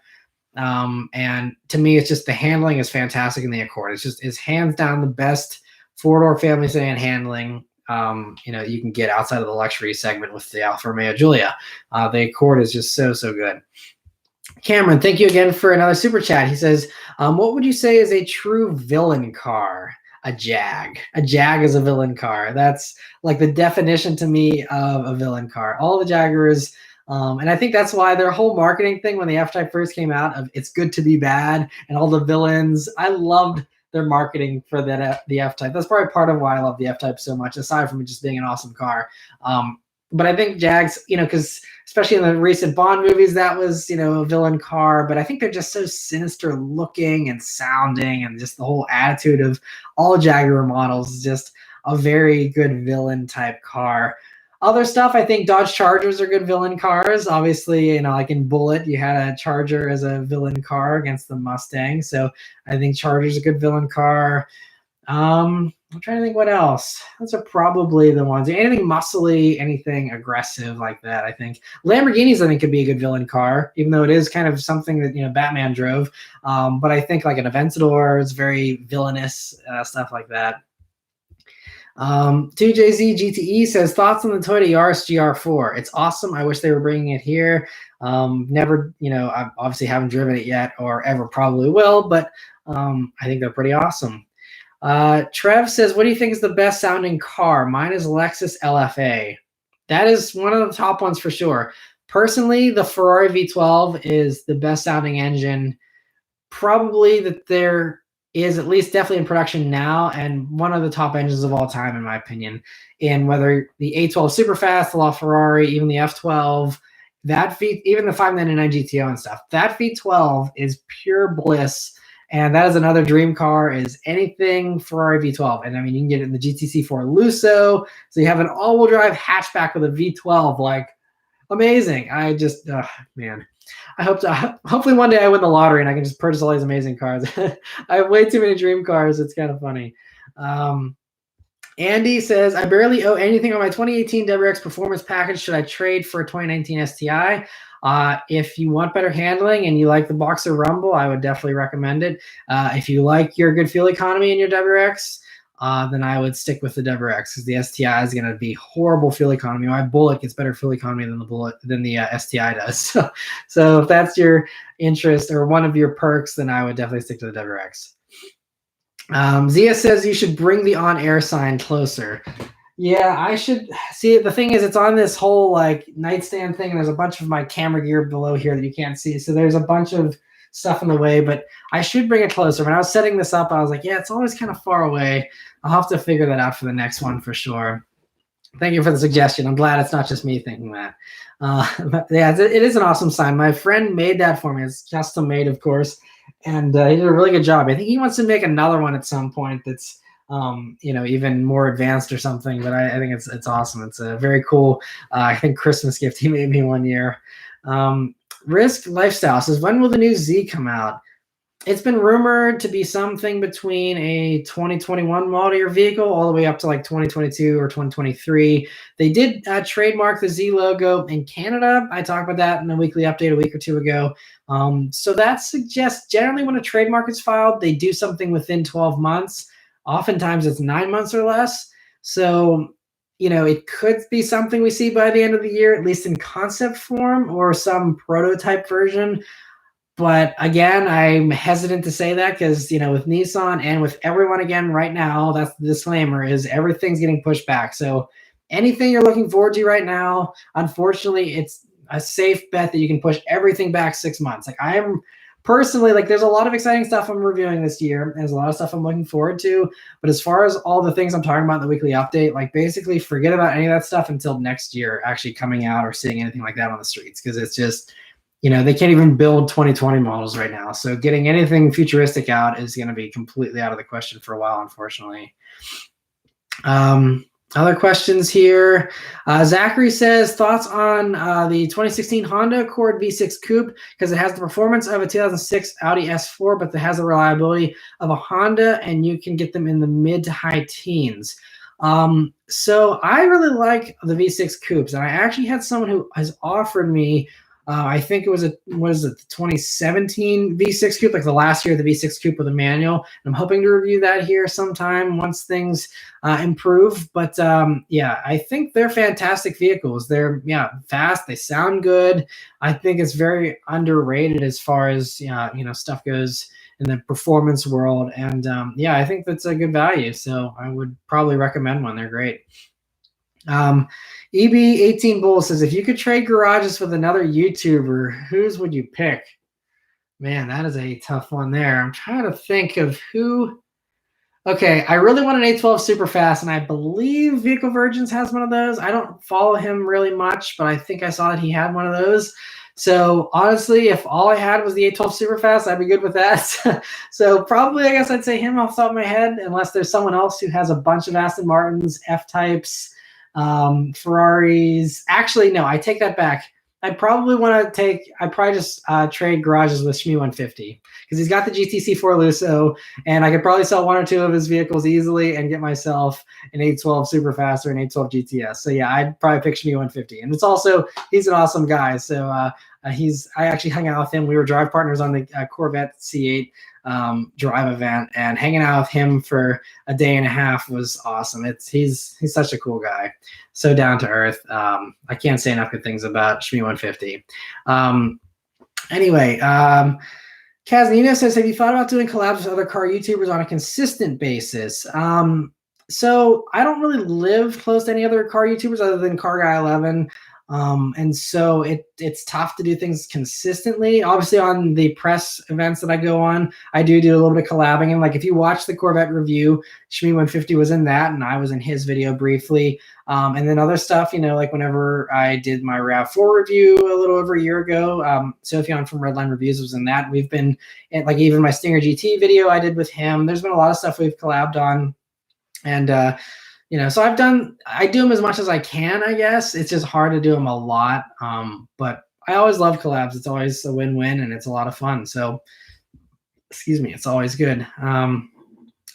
And to me, it's just the handling is fantastic in the Accord. It's hands down the best 4-door family sedan handling you can get outside of the luxury segment with the Alfa Romeo Giulia. The Accord is just so good. Cameron, thank you again for another super chat. He says, what would you say is a true villain car? A Jag. A Jag is a villain car. That's like the definition to me of a villain car. All the Jaguars, and I think that's why their whole marketing thing when the F-Type first came out of it's good to be bad and all the villains, I loved their marketing for that the F-Type. That's probably part of why I love the F-Type so much, aside from it just being an awesome car. But I think Jags, because especially in the recent Bond movies, that was, a villain car. But I think they're just so sinister looking and sounding, and just the whole attitude of all Jaguar models is just a very good villain type car. Other stuff, I think Dodge Chargers are good villain cars. Obviously, like in Bullet, you had a Charger as a villain car against the Mustang. So I think Charger's a good villain car. I'm trying to think what else. Those are probably the ones. Anything muscly, anything aggressive like that, I think. Lamborghinis, I think, could be a good villain car, even though it is kind of something that, Batman drove. But I think like an Aventador is very villainous, stuff like that. 2JZ GTE says, thoughts on the Toyota Yaris GR4? It's awesome. I wish they were bringing it here. Never, I obviously haven't driven it yet or ever probably will, but I think they're pretty awesome. Trev says, what do you think is the best sounding car? Mine is Lexus LFA. That is one of the top ones for sure. Personally, the Ferrari V12 is the best sounding engine probably that there is, at least definitely in production now, and one of the top engines of all time, in my opinion. In whether the A12 Superfast, the LaFerrari, even the F12, even the 599 GTO and stuff, that V12 is pure bliss. And that is another dream car, is anything Ferrari V12. And I mean, you can get it in the GTC4 Lusso. So you have an all-wheel drive hatchback with a V12, like amazing. I just, man, I hope to, hopefully one day I win the lottery and I can just purchase all these amazing cars. I have way too many dream cars. It's kind of funny. Andy says, I barely owe anything on my 2018 WRX performance package. Should I trade for a 2019 STI? If you want better handling and you like the Boxer Rumble, I would definitely recommend it. If you like your good fuel economy in your WRX, then I would stick with the WRX, because the STI is going to be horrible fuel economy. My Bullet gets better fuel economy than the STI does. So if that's your interest or one of your perks, then I would definitely stick to the WRX. Zia says you should bring the on-air sign closer. Yeah, I should see it. The thing is, it's on this whole like nightstand thing, and there's a bunch of my camera gear below here that you can't see. So there's a bunch of stuff in the way, but I should bring it closer. When I was setting this up, I was like, yeah, it's always kind of far away. I'll have to figure that out for the next one for sure. Thank you for the suggestion. I'm glad it's not just me thinking that. But yeah, it is an awesome sign. My friend made that for me. It's custom made, of course, and he did a really good job. I think he wants to make another one at some point that's even more advanced or something, but I think it's awesome. It's a very cool, I think, Christmas gift he made me one year. Risk Lifestyle says, when will the new Z come out? It's been rumored to be something between a 2021 model year vehicle all the way up to like 2022 or 2023. They did trademark the Z logo in Canada. I talked about that in a weekly update a week or two ago. So that suggests generally when a trademark is filed, they do something within 12 months. Oftentimes it's 9 months or less. So, it could be something we see by the end of the year, at least in concept form or some prototype version. But again, I'm hesitant to say that because, with Nissan and with everyone again right now, that's the disclaimer, is everything's getting pushed back. So anything you're looking forward to right now, unfortunately, it's a safe bet that you can push everything back 6 months. Like I am personally, like, there's a lot of exciting stuff I'm reviewing this year. There's a lot of stuff I'm looking forward to. But as far as all the things I'm talking about in the weekly update, like, basically forget about any of that stuff until next year actually coming out or seeing anything like that on the streets, because it's just, they can't even build 2020 models right now. So getting anything futuristic out is going to be completely out of the question for a while, unfortunately. Other questions here. Zachary says, thoughts on the 2016 Honda Accord V6 Coupe, because it has the performance of a 2006 Audi S4, but it has the reliability of a Honda, and you can get them in the mid to high teens. So I really like the V6 Coupes, and I actually had someone who has offered me, I think it was the 2017 V6 Coupe, like the last year of the V6 Coupe with a manual. And I'm hoping to review that here sometime once things improve. But yeah, I think they're fantastic vehicles. They're fast. They sound good. I think it's very underrated as far as stuff goes in the performance world. And yeah, I think that's a good value. So I would probably recommend one. They're great. EB18 Bull says, if you could trade garages with another YouTuber, whose would you pick? Man, that is a tough one there. I'm trying to think of who. Okay, I really want an A12 super fast, and I believe Vehicle Virgins has one of those. I don't follow him really much, but I think I saw that he had one of those. So honestly, if all I had was the A12 super fast, I'd be good with that. So probably, I guess I'd say him off the top of my head, unless there's someone else who has a bunch of Aston Martins, F-types, Ferraris. Actually, no, I take that back. I'd probably just trade garages with Shmi 150, because he's got the GTC4 Lusso, and I could probably sell one or two of his vehicles easily and get myself an 812 Superfast or an 812 GTS. So yeah, I'd probably pick Shmi 150. And he's an awesome guy. So I actually hung out with him. We were drive partners on the Corvette C8 drive event, and hanging out with him for a day and a half was awesome. He's such a cool guy, so down to earth. I can't say enough good things about Shmi 150. Anyway, Kaznino says, have you thought about doing collabs with other car YouTubers on a consistent basis? So I don't really live close to any other car YouTubers other than Car Guy 11. And so it's tough to do things consistently. Obviously, on the press events that I go on, I do a little bit of collabing. And like, if you watch the Corvette review, Shmi 150 was in that, and I was in his video briefly. And then other stuff, like whenever I did my RAV4 review a little over a year ago, Sophion from Redline Reviews was in that. We've been in, like, even my Stinger GT video I did with him. There's been a lot of stuff we've collabed on. And, so I do them as much as I can, I guess. It's just hard to do them a lot. But I always love collabs. It's always a win-win, and it's a lot of fun. So, excuse me, it's always good.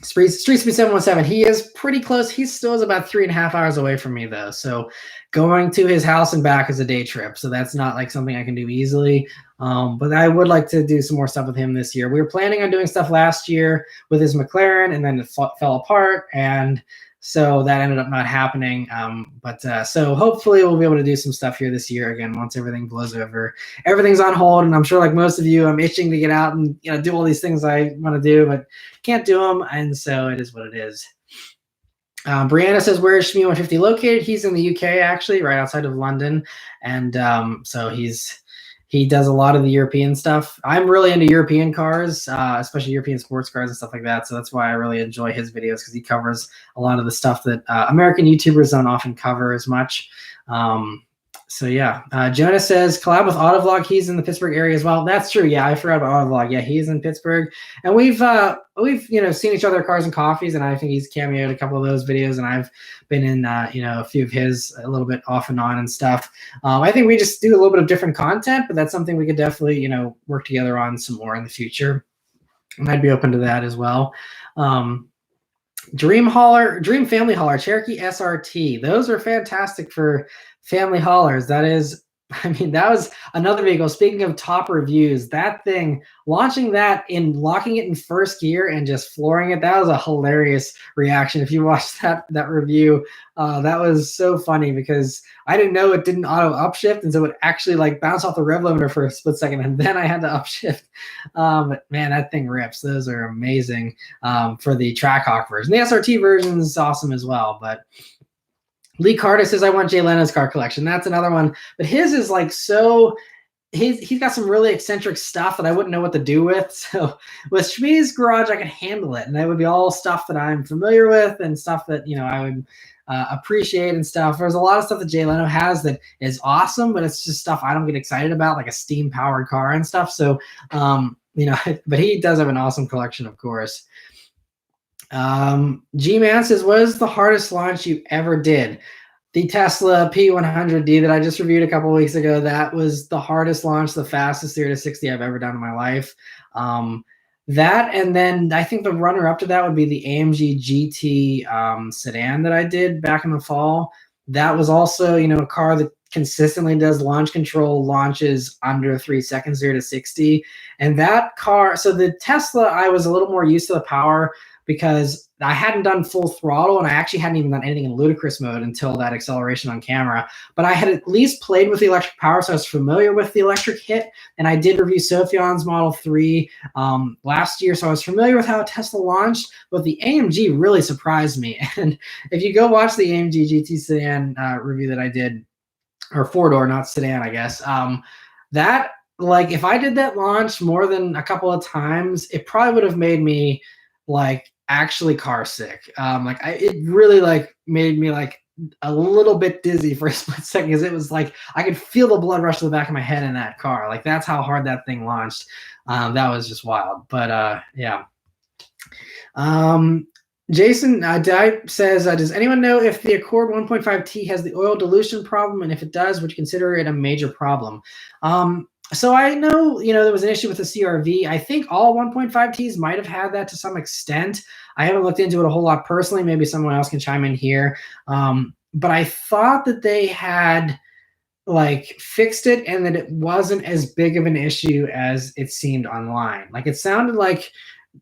Street Speed 717, he is pretty close. He still is about 3.5 hours away from me, though. So going to his house and back is a day trip. So that's not like something I can do easily. But I would like to do some more stuff with him this year. We were planning on doing stuff last year with his McLaren, and then it fell apart. And so that ended up not happening. So hopefully we'll be able to do some stuff here this year again once everything blows over. Everything's on hold, and I'm sure, like most of you, I'm itching to get out and do all these things I want to do, but can't do them. And so it is what it is. Brianna says, where is Shmi 150 located? He's in the UK, actually, right outside of London. And so he does a lot of the European stuff. I'm really into European cars, especially European sports cars and stuff like that. So that's why I really enjoy his videos, because he covers a lot of the stuff that American YouTubers don't often cover as much. So yeah, Jonah says, collab with Autovlog. He's in the Pittsburgh area as well. That's true. Yeah, I forgot about Autovlog. Yeah, he's in Pittsburgh, and we've seen each other at Cars and Coffees, and I think he's cameoed a couple of those videos, and I've been in a few of his a little bit off and on and stuff. I think we just do a little bit of different content, but that's something we could definitely work together on some more in the future, and I'd be open to that as well. Dream Family Hauler, Cherokee SRT. Those are fantastic for family haulers. That was another vehicle. Speaking of top reviews, that thing, locking it in first gear and just flooring it, that was a hilarious reaction. If you watched that review, that was so funny, because I didn't know it didn't auto upshift, and so it actually like bounced off the rev limiter for a split second, and then I had to upshift. But man, that thing rips. Those are amazing for the Trackhawk version. The SRT version is awesome as well, but Lee Carter says, I want Jay Leno's car collection. That's another one. But his is like so he's got some really eccentric stuff that I wouldn't know what to do with. So with Shmi's garage, I could handle it, and that would be all stuff that I'm familiar with and stuff that I would appreciate and stuff. There's a lot of stuff that Jay Leno has that is awesome, but it's just stuff I don't get excited about, like a steam powered car and stuff. So but he does have an awesome collection, of course. G-Man says, what is the hardest launch you ever did? The Tesla P100D that I just reviewed a couple of weeks ago, that was the hardest launch, the fastest 0 to 60 I've ever done in my life. That, and then I think the runner-up to that would be the AMG GT sedan that I did back in the fall. That was also, a car that consistently does launch control launches under 3 seconds, 0 to 60. And that car, so the Tesla, I was a little more used to the power because I hadn't done full throttle, and I actually hadn't even done anything in ludicrous mode until that acceleration on camera. But I had at least played with the electric power, so I was familiar with the electric hit. And I did review Sophian's Model 3 last year, so I was familiar with how Tesla launched. But the AMG really surprised me. And if you go watch the AMG GT sedan review that I did, or four-door, not sedan, I guess, that, like, if I did that launch more than a couple of times, it probably would have made me, like, actually car sick. It really, like, made me, like, a little bit dizzy for a split second, because it was like I could feel the blood rush to the back of my head in that car. Like, that's how hard that thing launched. That was just wild. But yeah. Jason says, does anyone know if the Accord 1.5T has the oil dilution problem? And if it does, would you consider it a major problem? So I know, there was an issue with the CRV. I think all 1.5Ts might have had that to some extent. I haven't looked into it a whole lot personally. Maybe someone else can chime in here. But I thought that they had, like, fixed it and that it wasn't as big of an issue as it seemed online. Like, it sounded like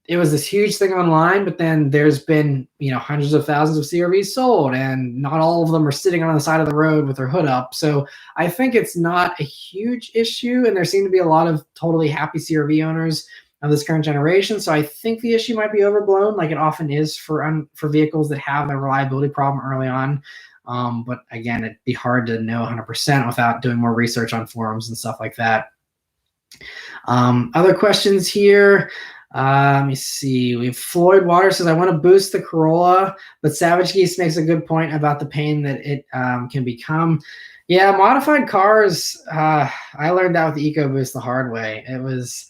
it was this huge thing online, but then there's been, hundreds of thousands of CRVs sold, and not all of them are sitting on the side of the road with their hood up. So I think it's not a huge issue, and there seem to be a lot of totally happy CRV owners of this current generation. So I think the issue might be overblown, like it often is for vehicles that have a reliability problem early on. But again, it'd be hard to know 100% without doing more research on forums and stuff like that. Other questions here. Let me see. We have Floyd Water says, I want to boost the Corolla, but Savage Geese makes a good point about the pain that it can become. Yeah, modified cars, I learned that with the EcoBoost the hard way. It was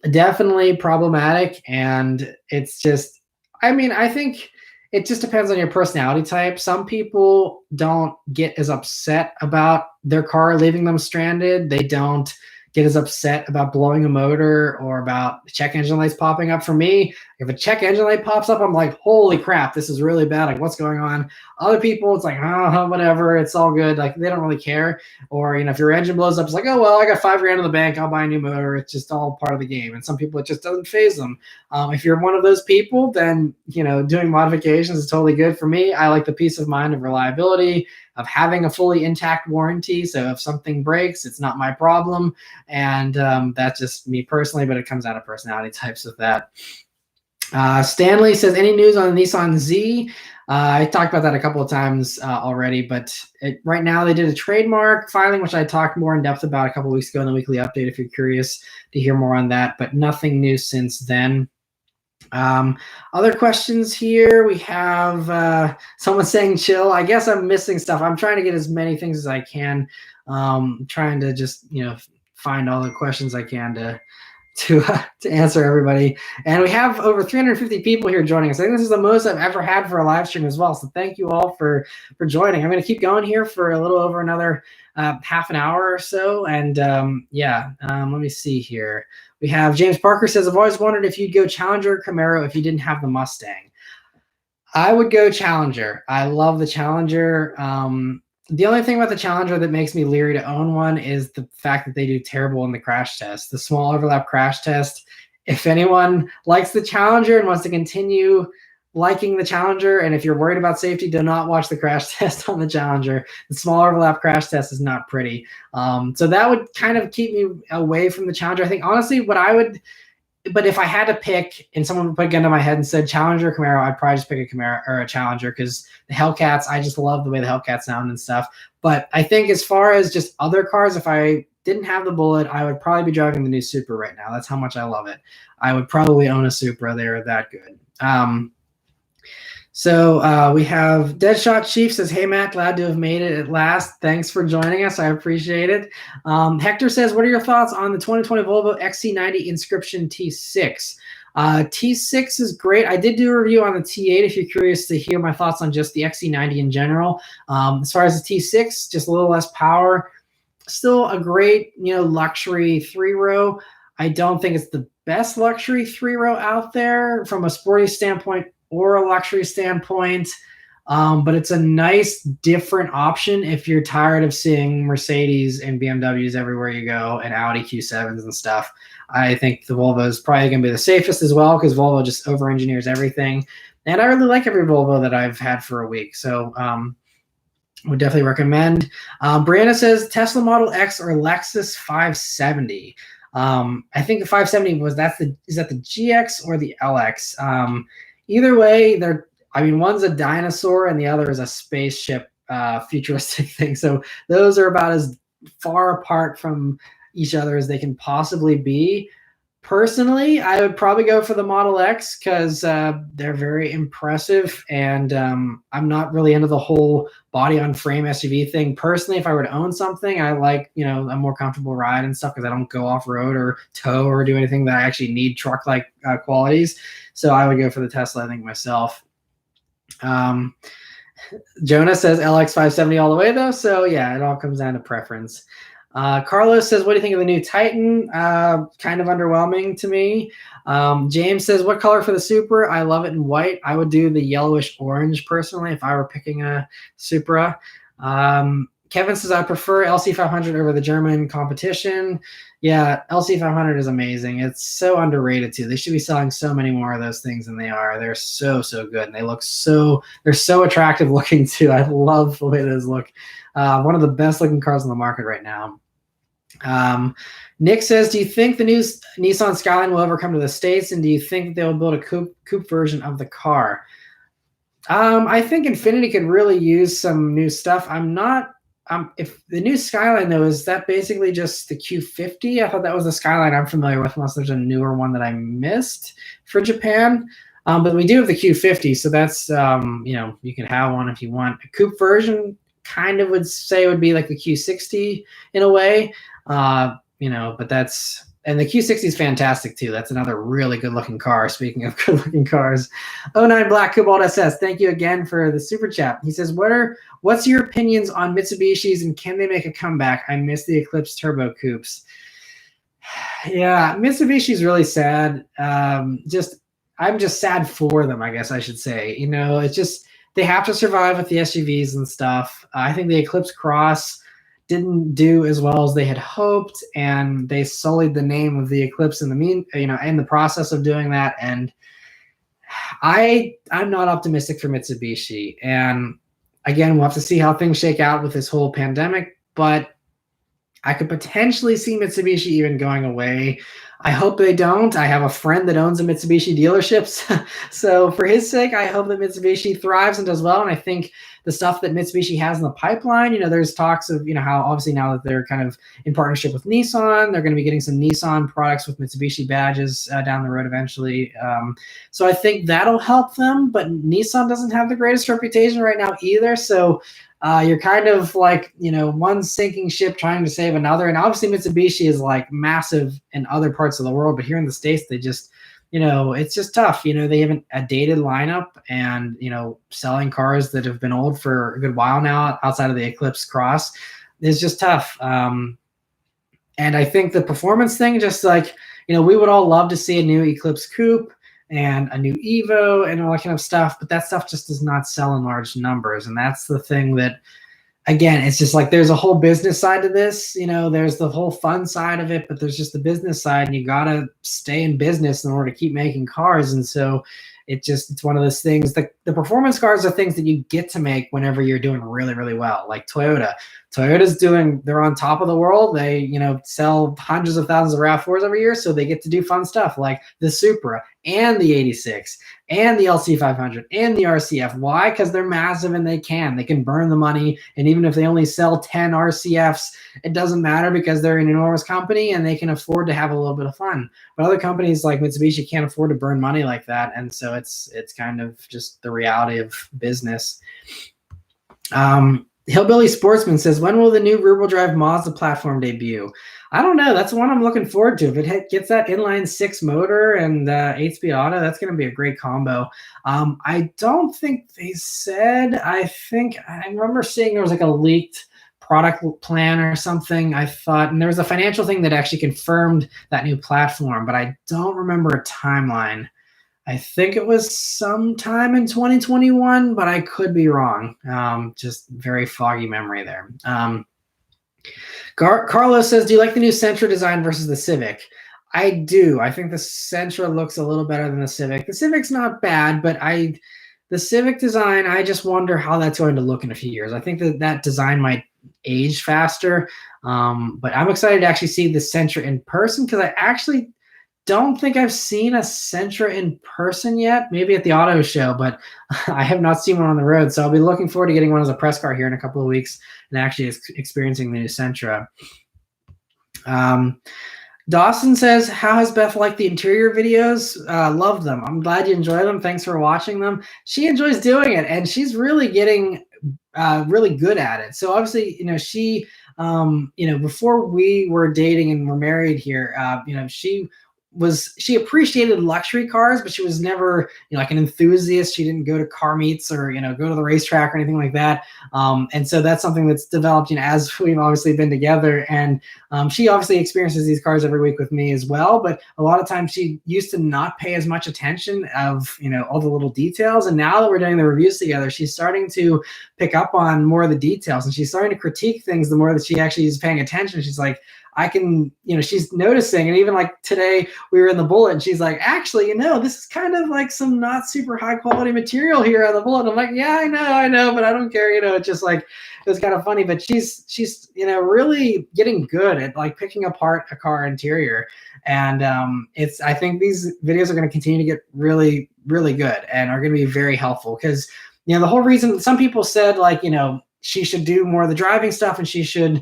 definitely problematic, and it's just, I think it just depends on your personality type. Some people don't get as upset about their car leaving them stranded. They don't get as upset about blowing a motor or about check engine lights popping up. For me, if a check engine light pops up, I'm like, holy crap, this is really bad. Like, what's going on? Other people, it's like, oh, whatever, it's all good. Like, they don't really care. Or, if your engine blows up, it's like, oh, well, I got $5,000 in the bank, I'll buy a new motor. It's just all part of the game. And some people, it just doesn't faze them. If you're one of those people, then, doing modifications is totally good. For me, I like the peace of mind of reliability, of having a fully intact warranty. So if something breaks, it's not my problem. And that's just me personally, but it comes out of personality types with that. Stanley says, any news on the Nissan Z? I talked about that a couple of times already, but right now they did a trademark filing, which I talked more in depth about a couple of weeks ago in the weekly update if you're curious to hear more on that, but nothing new since then. Other questions here. We have someone saying chill. I guess I'm missing stuff. I'm trying to get as many things as I can. Trying to just, find all the questions I can to answer everybody. And we have over 350 people here joining us. I think this is the most I've ever had for a live stream as well. So thank you all for joining. I'm going to keep going here for a little over another half an hour or so. And let me see here. We have James Parker says, I've always wondered if you'd go Challenger or Camaro if you didn't have the Mustang. I would go Challenger. I love the Challenger. The only thing about the Challenger that makes me leery to own one is the fact that they do terrible in the crash test, the small overlap crash test. If anyone likes the Challenger and wants to continue liking the Challenger, and if you're worried about safety, do not watch the crash test on the Challenger. The small overlap crash test is not pretty. So that would kind of keep me away from the Challenger. I think, honestly, but if I had to pick and someone would put a gun to my head and said Challenger or Camaro, I'd probably just pick a Camaro or a Challenger, because the Hellcats, I just love the way the Hellcats sound and stuff. But I think as far as just other cars, if I didn't have the Bullet, I would probably be driving the new Supra right now. That's how much I love it. I would probably own a Supra. They're that good. So we have Deadshot Chief says, hey, Matt, glad to have made it at last. Thanks for joining us. I appreciate it. Hector says, what are your thoughts on the 2020 Volvo XC90 Inscription T6? T6 is great. I did do a review on the T8 if you're curious to hear my thoughts on just the XC90 in general. As far as the T6, just a little less power. Still a great, luxury three-row. I don't think it's the best luxury three-row out there from a sporty standpoint or a luxury standpoint. But it's a nice, different option if you're tired of seeing Mercedes and BMWs everywhere you go and Audi Q7s and stuff. I think the Volvo is probably going to be the safest as well because Volvo just over-engineers everything. And I really like every Volvo that I've had for a week. So would definitely recommend. Brianna says Tesla Model X or Lexus 570. I think the 570 is that the GX or the LX? Either way, one's a dinosaur and the other is a spaceship futuristic thing. So those are about as far apart from each other as they can possibly be. Personally, I would probably go for the Model X because they're very impressive, and I'm not really into the whole body-on-frame SUV thing. Personally, if I were to own something, I like, a more comfortable ride and stuff because I don't go off-road or tow or do anything that I actually need truck-like qualities. So I would go for the Tesla, I think, myself. Jonah says LX 570 all the way, though. So, yeah, it all comes down to preference. Carlos says, what do you think of the new Titan? Kind of underwhelming to me. James says, what color for the Supra? I love it in white. I would do the yellowish orange personally if I were picking a Supra. Kevin says, I prefer LC500 over the German competition. Yeah, LC500 is amazing. It's so underrated too. They should be selling so many more of those things than they are. They're so good. And they're so attractive looking too. I love the way those look. One of the best looking cars on the market right now. Nick says, do you think the new Nissan Skyline will ever come to the States? And do you think they will build a coupe version of the car? I think Infiniti could really use some new stuff. If the new Skyline though, is that basically just the Q50? I thought that was the Skyline I'm familiar with, unless there's a newer one that I missed for Japan. But we do have the Q50, so that's you can have one if you want. A coupe version kind of would say would be like the Q60 in a way, but that's, and the Q60 is fantastic too. That's another really good looking car. Speaking of good looking cars, 09 Black Cobalt SS, thank you again for the super chat. He says, what's your opinions on Mitsubishis and can they make a comeback? I miss the Eclipse Turbo coupes. Yeah, Mitsubishi's really sad. I'm just sad for them, I guess I should say. It's just, they have to survive with the SUVs and stuff. I think the Eclipse Cross didn't do as well as they had hoped, and they sullied the name of the Eclipse in the process of doing that. And I'm not optimistic for Mitsubishi. And again, we'll have to see how things shake out with this whole pandemic, but I could potentially see Mitsubishi even going away. I hope they don't. I have a friend that owns a Mitsubishi dealership. So for his sake, I hope that Mitsubishi thrives and does well. And I think the stuff that Mitsubishi has in the pipeline, there's talks of, how obviously now that they're kind of in partnership with Nissan, they're going to be getting some Nissan products with Mitsubishi badges down the road eventually. So I think that'll help them, but Nissan doesn't have the greatest reputation right now either. So you're kind of like, one sinking ship trying to save another. And obviously Mitsubishi is like massive in other parts of the world, but here in the States, they just, it's just tough. They have a dated lineup and, selling cars that have been old for a good while now outside of the Eclipse Cross is just tough. And I think the performance thing, just like, we would all love to see a new Eclipse Coupe and a new Evo and all that kind of stuff, but that stuff just does not sell in large numbers. And that's the thing that, again, it's just like there's a whole business side to this. There's the whole fun side of it, but there's just the business side, and you got to stay in business in order to keep making cars. And so it's one of those things. The performance cars are things that you get to make whenever you're doing really, really well. Like Toyota they're on top of the world. They, sell hundreds of thousands of RAV4s every year. So they get to do fun stuff like the Supra and the 86 and the LC500 and the RCF. Why? Because they're massive and they can burn the money. And even if they only sell 10 RCFs, it doesn't matter because they're an enormous company and they can afford to have a little bit of fun. But other companies like Mitsubishi can't afford to burn money like that. And so it's kind of just the reality of business. Hillbilly Sportsman says, when will the new rear-wheel drive Mazda platform debut? I don't know. That's one I'm looking forward to. If it gets that inline 6 motor and 8-speed auto, that's going to be a great combo. I don't think they said. I remember seeing there was like a leaked product plan or something, I thought, and there was a financial thing that actually confirmed that new platform, but I don't remember a timeline. I think it was sometime in 2021, but I could be wrong. Just very foggy memory there. Carlos says, do you like the new Sentra design versus the Civic? I do. I think the Sentra looks a little better than the Civic. The Civic's not bad, but the Civic design, I just wonder how that's going to look in a few years. I think that design might age faster, but I'm excited to actually see the Sentra in person because I actually don't think I've seen a Sentra in person yet, maybe at the auto show, but I have not seen one on the road. So I'll be looking forward to getting one as a press car here in a couple of weeks and actually experiencing the new Sentra. Dawson says, how has Beth liked the interior videos? Loved them. I'm glad you enjoy them. Thanks for watching them. She enjoys doing it, and she's really getting really good at it. So obviously, she, before we were dating and were married here, she appreciated luxury cars, but she was never, like an enthusiast. She didn't go to car meets or, go to the racetrack or anything like that. And so that's something that's developed, as we've obviously been together. And she obviously experiences these cars every week with me as well. But a lot of times she used to not pay as much attention of, all the little details. And now that we're doing the reviews together, she's starting to pick up on more of the details, and she's starting to critique things the more that she actually is paying attention. She's like, I can, she's noticing. And even like today we were in the Bullet and she's like, actually, this is kind of like some not super high quality material here on the Bullet. I'm like, yeah, I know, but I don't care. It's just like, it was kind of funny, but she's, really getting good at like picking apart a car interior. And I think these videos are going to continue to get really, really good and are going to be very helpful because, the whole reason some people said like, she should do more of the driving stuff and she should,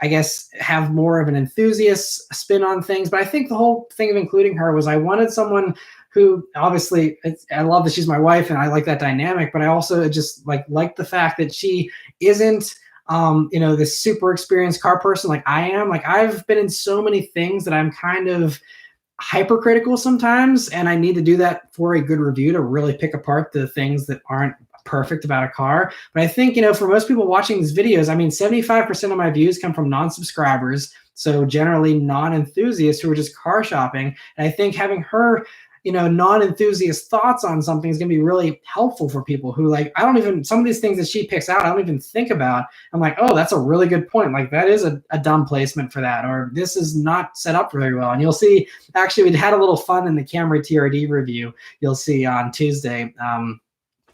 I guess, have more of an enthusiast spin on things. But I think the whole thing of including her was I wanted someone who, obviously, I love that she's my wife and I like that dynamic, but I also just like the fact that she isn't, this super experienced car person like I am. Like I've been in so many things that I'm kind of hypercritical sometimes, and I need to do that for a good review to really pick apart the things that aren't perfect about a car. But I think, for most people watching these videos, 75% of my views come from non-subscribers. So generally non-enthusiasts who are just car shopping. And I think having her, non-enthusiast thoughts on something is going to be really helpful for people who like, some of these things that she picks out, I don't even think about. I'm like, oh, that's a really good point. Like that is a dumb placement for that, or this is not set up very well. And you'll see, actually, we had a little fun in the Camry TRD review. You'll see on Tuesday,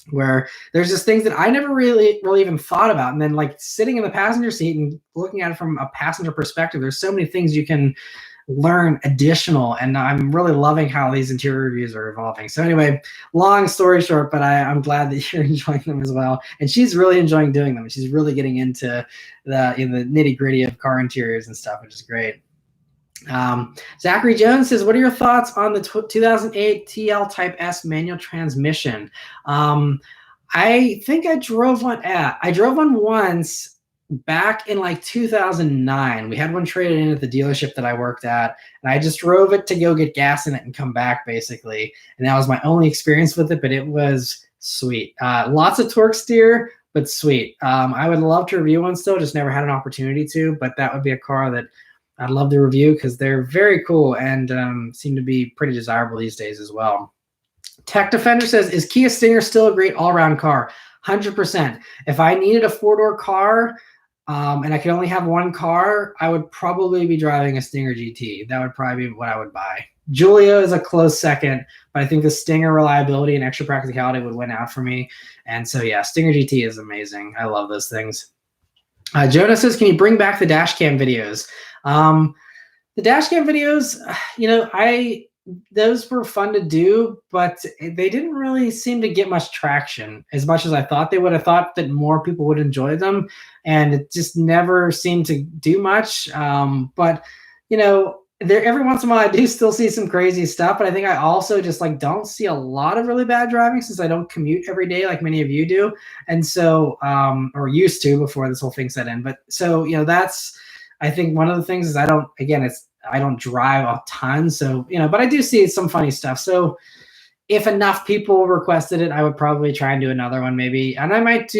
where there's just things that I never really even thought about. And then like sitting in the passenger seat and looking at it from a passenger perspective, there's so many things you can learn additional. And I'm really loving how these interior reviews are evolving. So anyway, long story short, but I'm glad that you're enjoying them as well. And she's really enjoying doing them. She's really getting into the nitty gritty of car interiors and stuff, which is great. Zachary Jones says, what are your thoughts on the 2008 TL Type S manual transmission? I think I drove one. I drove one once back in like 2009. We had one traded in at the dealership that I worked at, and I just drove it to go get gas in it and come back basically. And that was my only experience with it, but it was sweet. Lots of torque steer, but sweet. I would love to review one still, just never had an opportunity to, but that would be a car that I'd love to review because they're very cool and seem to be pretty desirable these days as well. Tech Defender says, is Kia Stinger still a great all-around car? 100%. If I needed a four-door car and I could only have one car, I would probably be driving a Stinger GT. That would probably be what I would buy. Giulia is a close second, but I think the Stinger reliability and extra practicality would win out for me. And so, yeah, Stinger GT is amazing. I love those things. Jonah says, can you bring back the dash cam videos? The dash cam videos, those were fun to do, but they didn't really seem to get much traction as much as I thought they would. I thought that more people would enjoy them, and it just never seemed to do much. But there every once in a while I do still see some crazy stuff, but I think I also just like don't see a lot of really bad driving since I don't commute every day like many of you do, and so or used to before this whole thing set in. But so that's I think one of the things is I don't drive a ton, so but I do see some funny stuff. So if enough people requested it, I would probably try and do another one maybe. And I might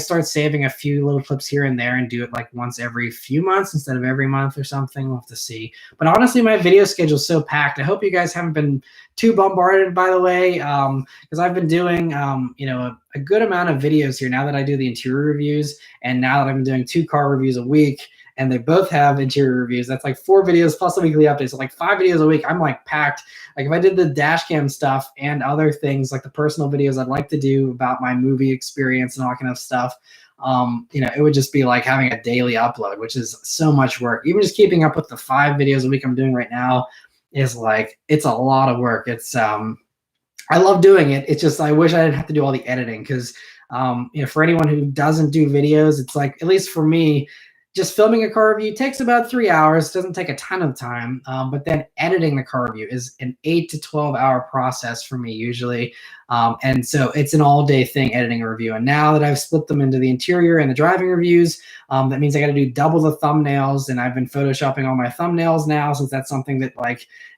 start saving a few little clips here and there and do it like once every few months instead of every month or something. We'll have to see. But honestly, my video schedule is so packed. I hope you guys haven't been too bombarded, by the way, because I've been doing, a good amount of videos here now that I do the interior reviews. And now that I've been doing 2 car reviews a week, and they both have interior reviews. That's like 4 videos plus a weekly update. So like 5 videos a week. I'm like packed. Like if I did the dash cam stuff and other things like the personal videos I'd like to do about my movie experience and all kind of stuff, it would just be like having a daily upload, which is so much work. Even just keeping up with the 5 videos a week I'm doing right now is like, it's a lot of work. It's, I love doing it. It's just, I wish I didn't have to do all the editing because, for anyone who doesn't do videos, it's like, at least for me, just filming a car review takes about 3 hours. Doesn't take a ton of time, but then editing the car review is an 8 to 12 hour process for me usually. And so it's an all-day thing editing a review. And now that I've split them into the interior and the driving reviews, that means I got to do double the thumbnails. And I've been photoshopping all my thumbnails now, since that's something that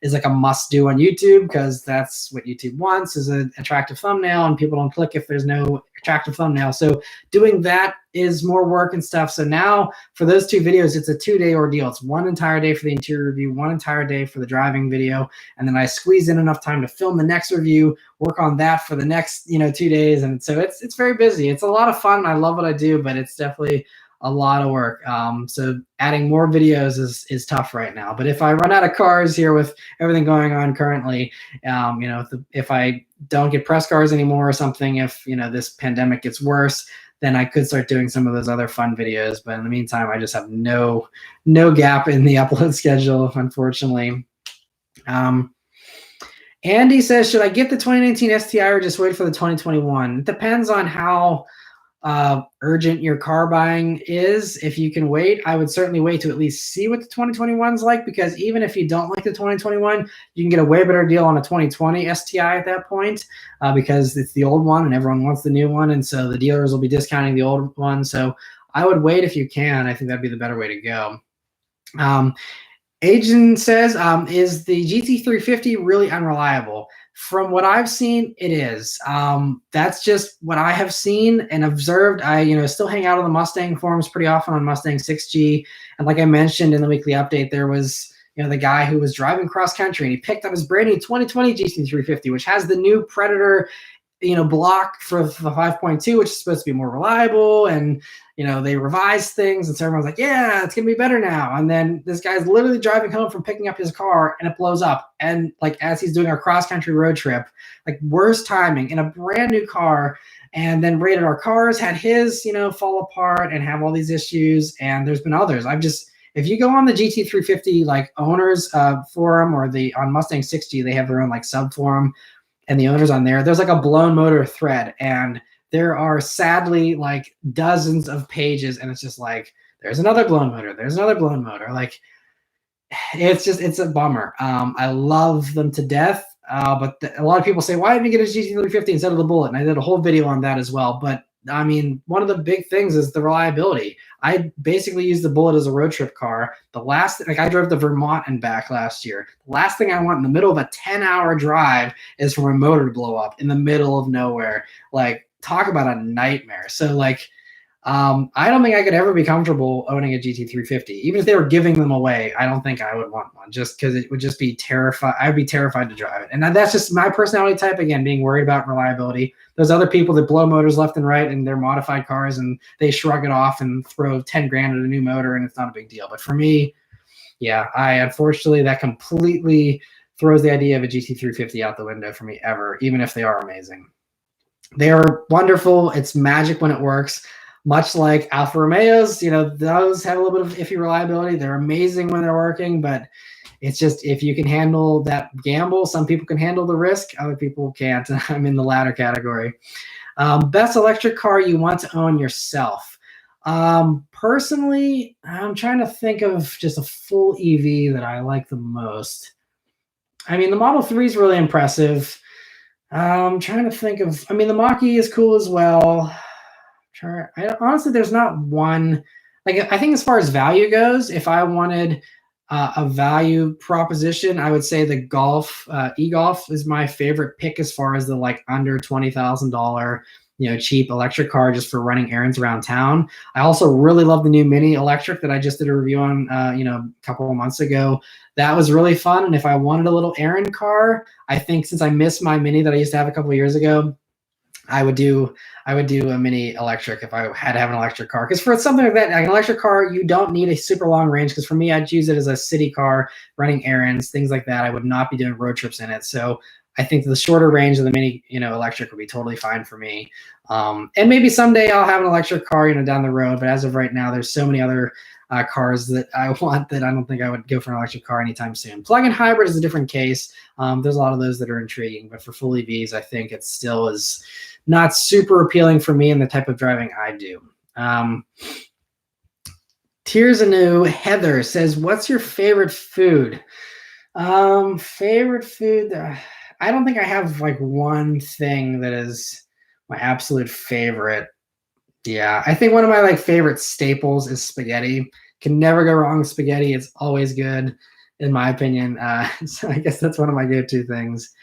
is like a must do on YouTube, because that's what YouTube wants, is an attractive thumbnail, and people don't click if there's no attractive thumbnail. So doing that is more work and stuff. So now for those 2 videos, it's a 2-day ordeal. It's 1 entire day for the interior review, 1 entire day for the driving video. And then I squeeze in enough time to film the next review, work on that for the next, 2 days. And so it's very busy. It's a lot of fun. I love what I do, but it's definitely a lot of work. So adding more videos is tough right now. But if I run out of cars here with everything going on currently, if I don't get press cars anymore or something, if this pandemic gets worse, then I could start doing some of those other fun videos. But in the meantime, I just have no gap in the upload schedule, unfortunately. Andy says, should I get the 2019 STI or just wait for the 2021? It depends on how urgent your car buying is. If you can wait, I would certainly wait to at least see what the 2021 is like, because even if you don't like the 2021, you can get a way better deal on a 2020 STI at that point, because it's the old one and everyone wants the new one, and so the dealers will be discounting the old one. So I would wait if you can. I think that'd be the better way to go. Agent says, is the GT350 really unreliable? From what I've seen, it is. That's just what I have seen and observed. I, still hang out on the Mustang forums pretty often on Mustang 6G. And like I mentioned in the weekly update, there was, the guy who was driving cross country and he picked up his brand new 2020 GT350, which has the new Predator, block for the 5.2, which is supposed to be more reliable. And, they revised things. And so everyone's like, yeah, it's going to be better now. And then this guy's literally driving home from picking up his car and it blows up. And as he's doing our cross country road trip, worst timing in a brand new car. And then Rated R Cars had his, fall apart and have all these issues. And there's been others. If you go on the GT350 owners forum or on Mustang 6G, they have their own sub forum, and the owners on there's a blown motor thread, and there are sadly dozens of pages, and it's just there's another blown motor, there's another blown motor. It's a bummer. I love them to death, but a lot of people say, why didn't you get a GT350 instead of the Bullet? And I did a whole video on that as well. But I mean, one of the big things is the reliability. I basically used the Bullet as a road trip car. I drove to Vermont and back last year. The last thing I want in the middle of a 10-hour drive is for my motor to blow up in the middle of nowhere. Talk about a nightmare. So I don't think I could ever be comfortable owning a GT350. Even if they were giving them away, I don't think I would want one, just because it would just be terrified. I'd be terrified to drive it. And that's just my personality type, again, being worried about reliability. There's other people that blow motors left and right in their modified cars, and they shrug it off and throw 10 grand at a new motor, and it's not a big deal. But for me, yeah, unfortunately, that completely throws the idea of a GT350 out the window for me ever, even if they are amazing. They are wonderful. It's magic when it works. much like Alfa Romeos, those have a little bit of iffy reliability. They're amazing when they're working, but it's just if you can handle that gamble, some people can handle the risk, other people can't. I'm in the latter category. Best electric car you want to own yourself. Personally, I'm trying to think of just a full EV that I like the most. I mean, the Model 3 is really impressive. I'm trying to think of, the Mach-E is cool as well. Honestly, there's not one. Like, I think as far as value goes, if I wanted a value proposition, I would say the Golf, e-Golf is my favorite pick as far as the like under $20,000, cheap electric car just for running errands around town. I also really love the new Mini electric that I just did a review on, a couple of months ago. That was really fun. And if I wanted a little errand car, I think since I missed my Mini that I used to have a couple of years ago, I would do a Mini electric if I had to have an electric car. Because for something like that, like an electric car, you don't need a super long range. Because for me, I'd use it as a city car, running errands, things like that. I would not be doing road trips in it. So I think the shorter range of the Mini, electric would be totally fine for me. And maybe someday I'll have an electric car, down the road. But as of right now, there's so many other cars that I want that I don't think I would go for an electric car anytime soon. Plug-in hybrid is a different case. There's a lot of those that are intriguing. But for full EVs, I think it still is not super appealing for me and the type of driving I do. Tears Anew, Heather says, what's your favorite food? Favorite food? I don't think I have like one thing that is my absolute favorite. Yeah, I think one of my like favorite staples is spaghetti. Can never go wrong with spaghetti. It's always good, in my opinion. So I guess that's one of my go-to things.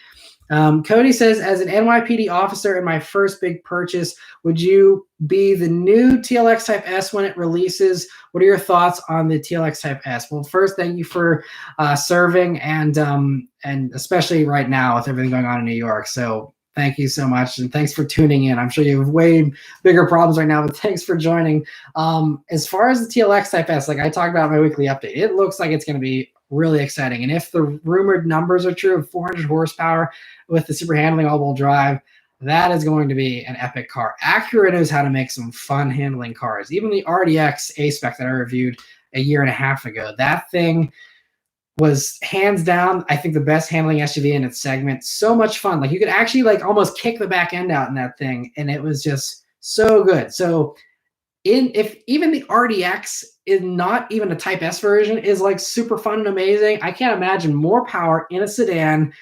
Cody says, as an NYPD officer in my first big purchase, would you be the new TLX Type S when it releases? What are your thoughts on the TLX Type S? Well, first, thank you for serving and especially right now with everything going on in New York. So thank you so much. And thanks for tuning in. I'm sure you have way bigger problems right now, but thanks for joining. As far as the TLX Type S, like I talked about in my weekly update, it looks like it's going to be really exciting. And if the rumored numbers are true of 400 horsepower with the super handling all-wheel drive, that is going to be an epic car. Acura knows how to make some fun handling cars. Even the RDX A-Spec that I reviewed a year and a half ago, that thing was hands down, I think, the best handling SUV in its segment. So much fun. Like you could actually like almost kick the back end out in that thing, and it was just so good. So if even the RDX is not even a Type S version, is like super fun and amazing. I can't imagine more power in a sedan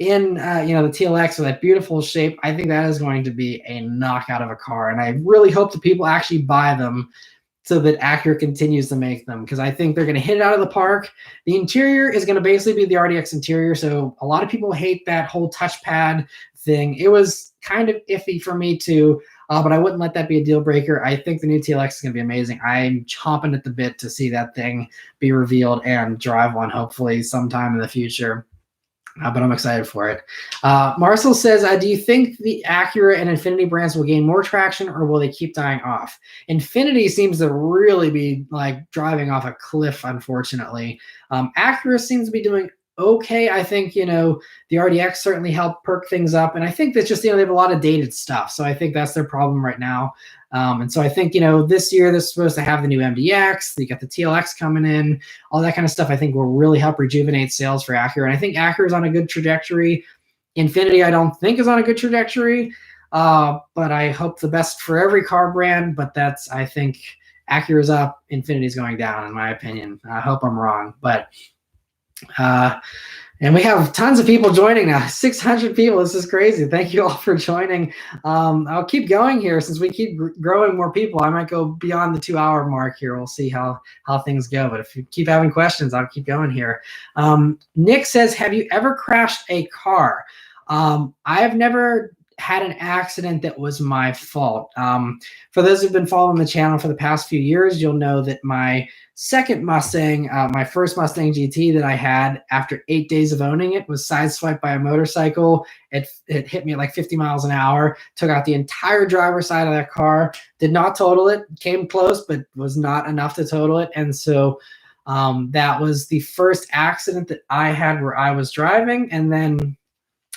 in the TLX with that beautiful shape. I think that is going to be a knockout of a car, and I really hope that people actually buy them so that Acura continues to make them, because I think they're going to hit it out of the park. The interior is going to basically be the RDX interior, so a lot of people hate that whole touchpad thing. It was kind of iffy for me too, but I wouldn't let that be a deal breaker. I think the new TLX is going to be amazing. I'm chomping at the bit to see that thing be revealed and drive one hopefully sometime in the future. But I'm excited for it. Marcel says, do you think the Acura and Infiniti brands will gain more traction, or will they keep dying off? Infiniti seems to really be like driving off a cliff, unfortunately. Acura seems to be doing okay. I think, the RDX certainly helped perk things up. And I think that's just, they have a lot of dated stuff. So I think that's their problem right now. And so I think, this year they're supposed to have the new MDX. You got the TLX coming in, all that kind of stuff I think will really help rejuvenate sales for Acura. And I think Acura is on a good trajectory. Infiniti, I don't think is on a good trajectory, but I hope the best for every car brand. But I think Acura's up, Infiniti's going down, in my opinion. I hope I'm wrong, but and we have tons of people joining now, 600 people. This is crazy. Thank you all for joining. I'll keep going here since we keep growing more people. I might go beyond the 2-hour mark here. We'll see how things go. But if you keep having questions, I'll keep going here. Nick says, have you ever crashed a car? I have never had an accident that was my fault. For those who've been following the channel for the past few years, you'll know that my second Mustang, my first Mustang GT that I had after 8 days of owning it, was sideswiped by a motorcycle. It hit me at like 50 miles an hour, took out the entire driver's side of that car, did not total it, came close, but was not enough to total it. And so that was the first accident that I had where I was driving. And then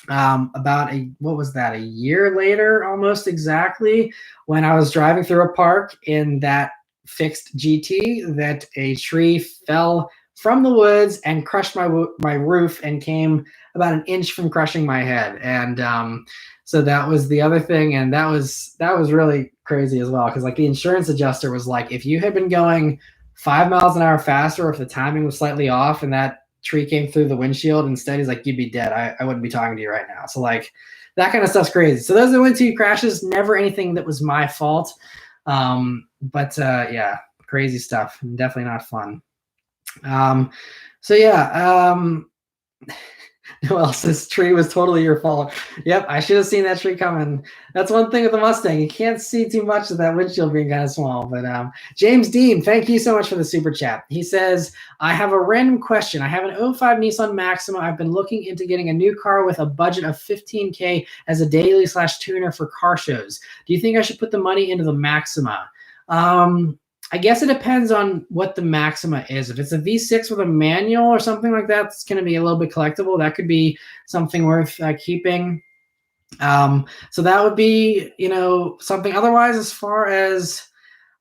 about what was that, a year later, almost exactly, when I was driving through a park in that fixed GT, that a tree fell from the woods and crushed my roof and came about an inch from crushing my head. And so that was the other thing, and that was really crazy as well, because like the insurance adjuster was like, if you had been going 5 miles an hour faster, or if the timing was slightly off and that tree came through the windshield instead, he's like, you'd be dead. I wouldn't be talking to you right now. So like that kind of stuff's crazy. So those are the only 2 crashes. Never anything that was my fault. But yeah, crazy stuff. Definitely not fun. So yeah, well, this tree was totally your fault. Yep, I should have seen that tree coming. That's one thing with the Mustang. You can't see too much of that windshield being kind of small. But James Dean, thank you so much for the super chat. He says, I have a random question. I have an 05 Nissan Maxima. I've been looking into getting a new car with a budget of $15K as a daily/tuner for car shows. Do you think I should put the money into the Maxima? I guess it depends on what the Maxima is. If it's a V6 with a manual or something like that, it's going to be a little bit collectible. That could be something worth keeping. So that would be, something. Otherwise, as far as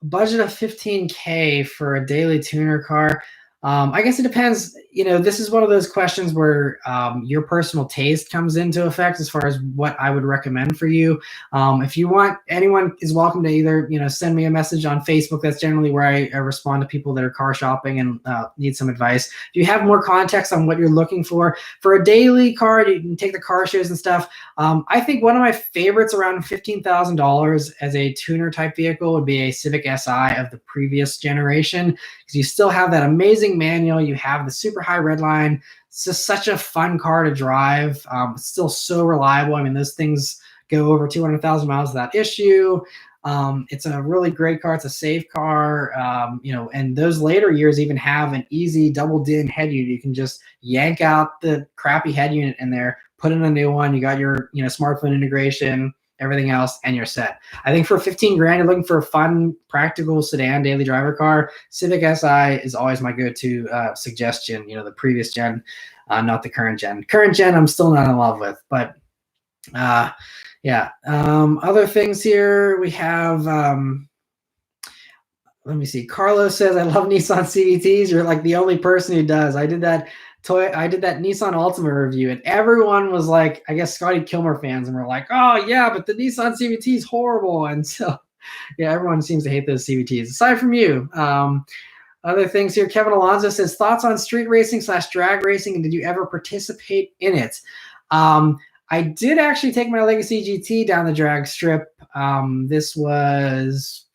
a budget of $15K for a daily tuner car, I guess it depends. This is one of those questions where your personal taste comes into effect as far as what I would recommend for you. If you want, anyone is welcome to either, send me a message on Facebook. That's generally where I respond to people that are car shopping and need some advice. If you have more context on what you're looking for a daily car, you can take the car shows and stuff. I think one of my favorites around $15,000 as a tuner type vehicle would be a Civic Si of the previous generation, because you still have that amazing manual. You have the super high red line. It's just such a fun car to drive. It's still so reliable. I mean, those things go over 200,000 miles without issue. It's a really great car. It's a safe car. And those later years even have an easy double din head unit. You can just yank out the crappy head unit in there, put in a new one. You got your, smartphone integration, everything else, and you're set. I think for 15 grand, you're looking for a fun, practical sedan daily driver car. Civic Si is always my go-to suggestion. The previous gen, not the current gen. Current gen, I'm still not in love with, but yeah. Other things here we have. Let me see. Carlos says, I love Nissan CVTs. You're like the only person who does. I did that Nissan Altima review, and everyone was like, I guess Scotty Kilmer fans, and we're like, oh yeah, but the Nissan CVT is horrible. And so yeah, everyone seems to hate those CVTs aside from you. Other things here. Kevin Alonso says, thoughts on street racing/drag racing, and did you ever participate in it? I did actually take my Legacy GT down the drag strip. This was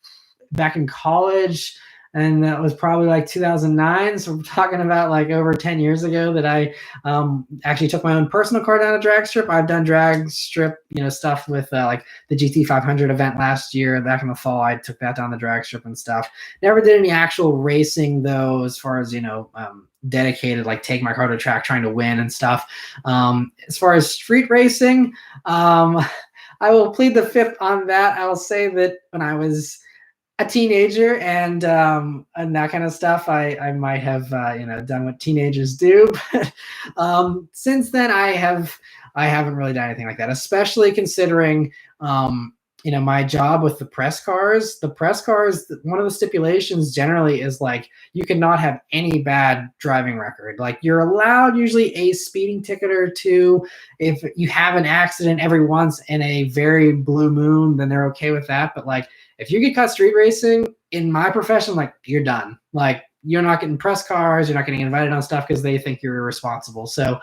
back in college, and that was probably like 2009. So we're talking about like over 10 years ago that I actually took my own personal car down a drag strip. I've done drag strip, stuff with like the GT 500 event last year. Back in the fall, I took that down the drag strip and stuff. Never did any actual racing though, as far as, dedicated, like take my car to track trying to win and stuff. As far as street racing, I will plead the fifth on that. I will say that when I was a teenager and that kind of stuff, I might have done what teenagers do. But since then, I haven't really done anything like that, especially considering my job with the press cars. The press cars, one of the stipulations generally is like you cannot have any bad driving record. Like you're allowed usually a speeding ticket or two. If you have an accident every once in a very blue moon, then they're okay with that. But like if you get caught street racing in my profession, like you're done. Like you're not getting press cars, you're not getting invited on stuff because they think you're irresponsible. So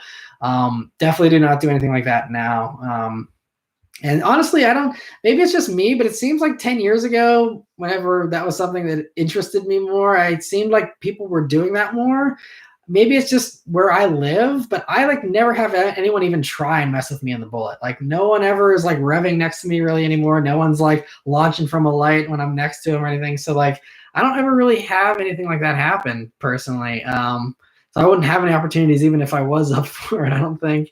definitely do not do anything like that now. And honestly, maybe it's just me, but it seems like 10 years ago, whenever that was something that interested me more, it seemed like people were doing that more. Maybe it's just where I live, but I like never have anyone even try and mess with me in the Bullet. Like no one ever is like revving next to me really anymore. No one's like launching from a light when I'm next to them or anything. So like, I don't ever really have anything like that happen personally. So I wouldn't have any opportunities even if I was up for it, I don't think.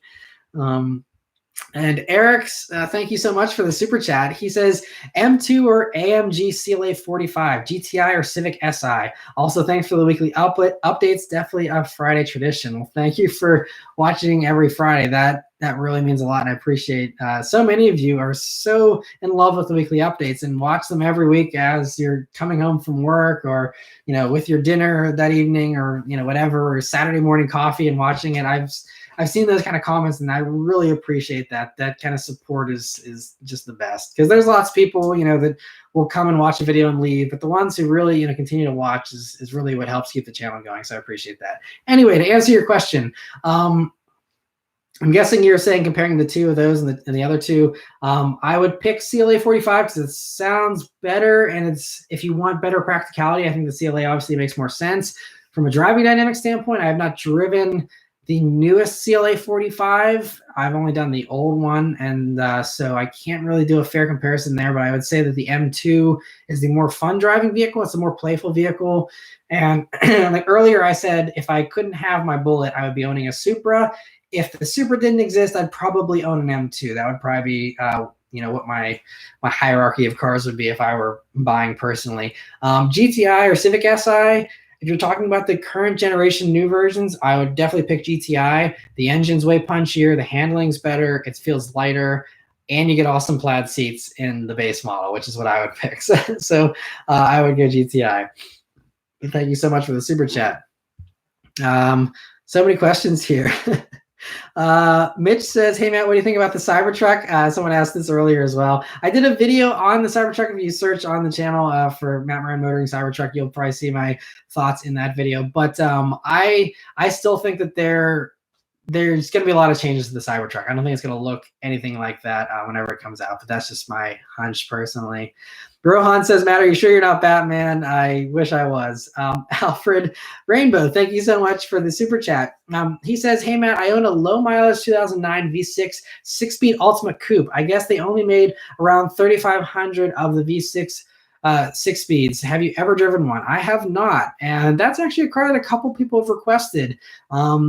And Eric's, thank you so much for the super chat. He says M2 or AMG CLA 45, GTI or Civic SI. Also, thanks for the weekly updates. Definitely a Friday tradition. Well, thank you for watching every Friday. That really means a lot, and I appreciate so many of you are so in love with the weekly updates and watch them every week as you're coming home from work, or with your dinner that evening, or whatever, or Saturday morning coffee and watching it. I've seen those kind of comments, and I really appreciate that. That kind of support is just the best, because there's lots of people, that will come and watch a video and leave, but the ones who really, continue to watch is really what helps keep the channel going. So I appreciate that. Anyway, to answer your question, I'm guessing you're saying comparing the two of those and the other two. I would pick CLA 45 because it sounds better, and if you want better practicality, I think the CLA obviously makes more sense. From a driving dynamic standpoint, I have not driven the newest CLA 45. I've only done the old one, and so I can't really do a fair comparison there, but I would say that the M2 is the more fun driving vehicle. It's a more playful vehicle. And like earlier I said, if I couldn't have my Bullet, I would be owning a Supra. If the Supra didn't exist, I'd probably own an M2. That would probably be what my hierarchy of cars would be if I were buying personally. GTI or Civic SI, if you're talking about the current generation new versions, I would definitely pick GTI. The engine's way punchier, the handling's better, it feels lighter, and you get awesome plaid seats in the base model, which is what I would pick. So I would go GTI. Thank you so much for the super chat. So many questions here. Mitch says, hey Matt, what do you think about the Cybertruck? Someone asked this earlier as well. I did a video on the Cybertruck. If you search on the channel for Matt Maran Motoring Cybertruck, you'll probably see my thoughts in that video. But I still think that there's going to be a lot of changes to the Cybertruck. I don't think it's going to look anything like that whenever it comes out, but that's just my hunch personally. Rohan says, Matt, are you sure you're not Batman? I wish I was. Alfred Rainbow, thank you so much for the super chat. He says, hey, Matt, I own a low mileage 2009 V6 6-speed Ultimate Coupe. I guess they only made around 3,500 of the V6 6 speeds. Have you ever driven one? I have not, and that's actually a car that a couple people have requested.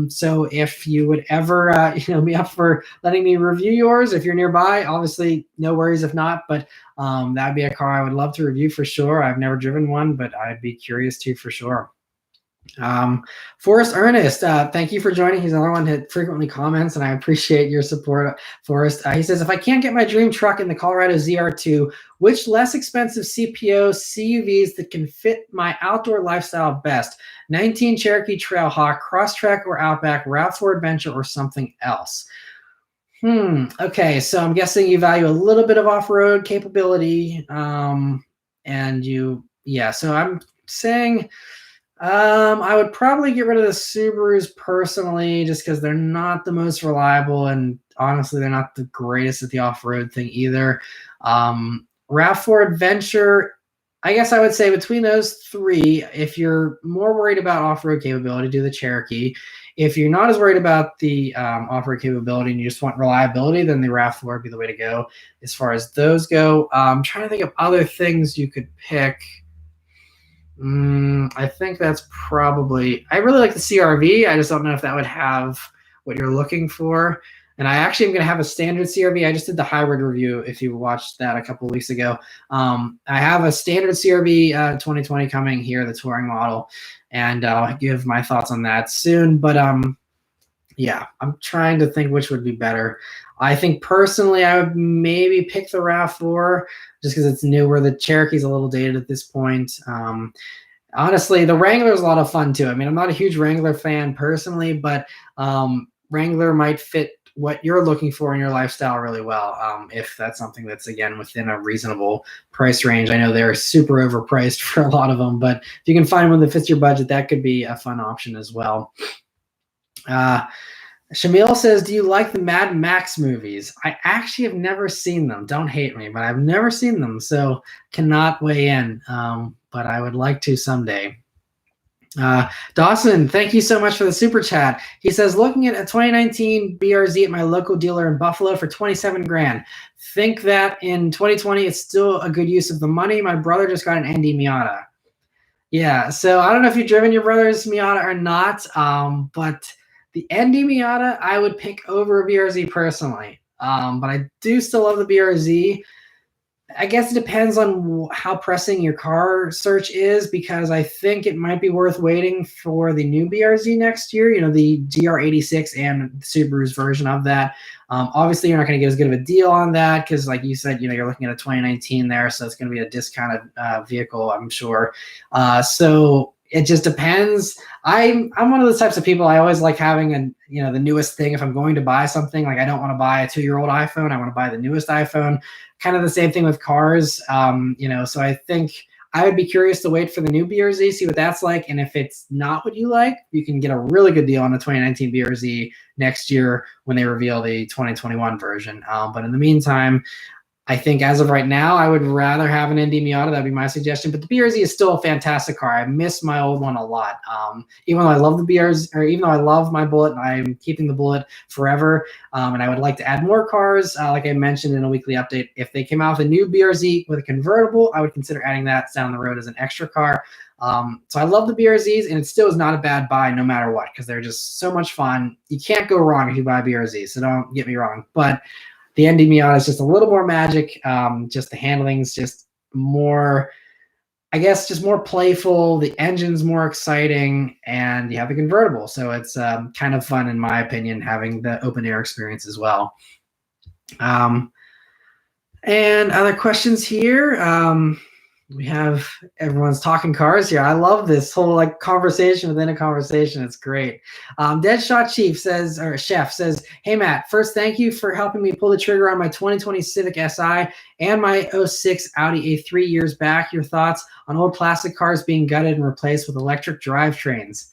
So if you would ever be up for letting me review yours, if you're nearby, obviously no worries if not, but that'd be a car I would love to review for sure. I've never driven one, but I'd be curious to for sure. Forrest Ernest, thank you for joining. He's another one that frequently comments, and I appreciate your support, Forrest. He says, if I can't get my dream truck in the Colorado ZR2, which less expensive CPO CUVs that can fit my outdoor lifestyle best? 19 Cherokee Trailhawk, Crosstrek or Outback, RAV4 Adventure, or something else? Okay, so I'm guessing you value a little bit of off-road capability, so I'm saying I would probably get rid of the Subarus personally, just because they're not the most reliable, and honestly, they're not the greatest at the off-road thing either. RAV4 Adventure, I guess I would say between those three, if you're more worried about off-road capability, do the Cherokee. If you're not as worried about the off-road capability and you just want reliability, then the RAV4 would be the way to go as far as those go. I'm trying to think of other things you could pick. I think that's probably, I really like the CRV. I just don't know if that would have what you're looking for. And I actually am going to have a standard CRV. I just did the hybrid review if you watched that a couple of weeks ago. I have a standard CRV 2020 coming here, the touring model, and I'll give my thoughts on that soon. But yeah, I'm trying to think which would be better. I think personally I would maybe pick the RAV4 just because it's newer. The Cherokee's a little dated at this point. Honestly, the Wrangler is a lot of fun too. I mean, I'm not a huge Wrangler fan personally, but Wrangler might fit what you're looking for in your lifestyle really well, if that's something that's, again, within a reasonable price range. I know they're super overpriced for a lot of them, but if you can find one that fits your budget, that could be a fun option as well. Shamil says, do you like the Mad Max movies? I actually have never seen them. Don't hate me, but I've never seen them, so cannot weigh in, but I would like to someday. Dawson, thank you so much for the super chat. He says, looking at a 2019 BRZ at my local dealer in Buffalo for 27 grand. Think that in 2020 it's still a good use of the money. My brother just got an ND Miata. Yeah, so I don't know if you've driven your brother's Miata or not, but the ND Miata I would pick over a BRZ personally. But I do still love the BRZ. I guess it depends on how pressing your car search is, because I think it might be worth waiting for the new BRZ next year, you know, the GR86 and Subaru's version of that. Obviously, you're not going to get as good of a deal on that because, like you said, you know, you're looking at a 2019 there, so it's going to be a discounted vehicle, I'm sure. So it just depends. I'm one of those types of people. I always like having the newest thing. If I'm going to buy something, like I don't want to buy a 2-year-old iPhone, I want to buy the newest iPhone. Kind of the same thing with cars, so I think I would be curious to wait for the new BRZ, see what that's like, and if it's not what you like, you can get a really good deal on the 2019 BRZ next year when they reveal the 2021 version. But in the meantime, I think as of right now, I would rather have an ND Miata. That'd be my suggestion. But the BRZ is still a fantastic car. I miss my old one a lot. Even though I love the BRZ, or even though I love my Bullet, and I'm keeping the Bullet forever. And I would like to add more cars, like I mentioned in a weekly update. If they came out with a new BRZ with a convertible, I would consider adding that down the road as an extra car. So I love the BRZs, and it still is not a bad buy no matter what, because they're just so much fun. You can't go wrong if you buy a BRZ, so don't get me wrong. But the ND Miata is just a little more magic. Just the handling's just more, I guess, just more playful. The engine's more exciting, and you have the convertible. So it's kind of fun, in my opinion, having the open air experience as well. And other questions here. We have everyone's talking cars here. I love this whole like conversation within a conversation. It's great. Deadshot Chief says, or Chef says, "Hey Matt, first thank you for helping me pull the trigger on my 2020 Civic Si and my 06 Audi A3 years back. Your thoughts on old classic cars being gutted and replaced with electric drivetrains?"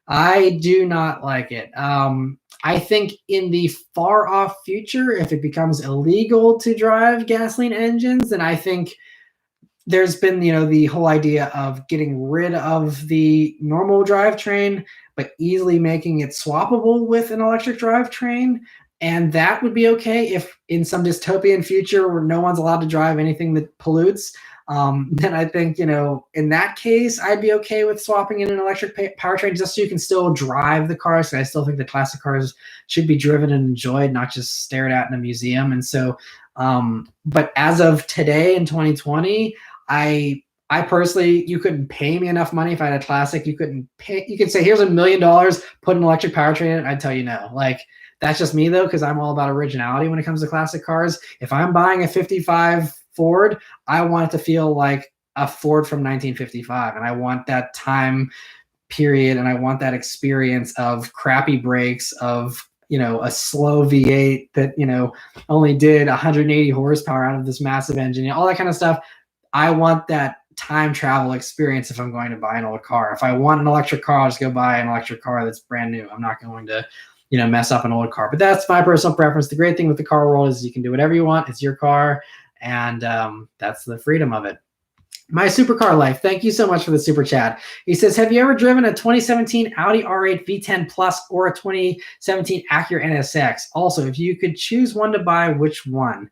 I do not like it. I think in the far off future, if it becomes illegal to drive gasoline engines, then I think there's been, the whole idea of getting rid of the normal drivetrain, but easily making it swappable with an electric drivetrain. And that would be okay if in some dystopian future where no one's allowed to drive anything that pollutes. Then I think, in that case, I'd be okay with swapping in an electric powertrain just so you can still drive the cars. I still think the classic cars should be driven and enjoyed, not just stared at in a museum. And so, but as of today in 2020, I personally, you couldn't pay me enough money if I had a classic. You could say, here's $1 million, put an electric powertrain in it. I'd tell you no. Like, that's just me though, because I'm all about originality when it comes to classic cars. If I'm buying a 55 Ford, I want it to feel like a Ford from 1955. And I want that time period, and I want that experience of crappy brakes, of a slow V8 that, only did 180 horsepower out of this massive engine, all that kind of stuff. I want that time travel experience if I'm going to buy an old car. If I want an electric car, I'll just go buy an electric car that's brand new. I'm not going to, mess up an old car. But that's my personal preference. The great thing with the car world is you can do whatever you want. It's your car, and that's the freedom of it. My supercar life. Thank you so much for the super chat. He says, have you ever driven a 2017 Audi R8 V10 Plus or a 2017 Acura NSX? Also, if you could choose one to buy, which one?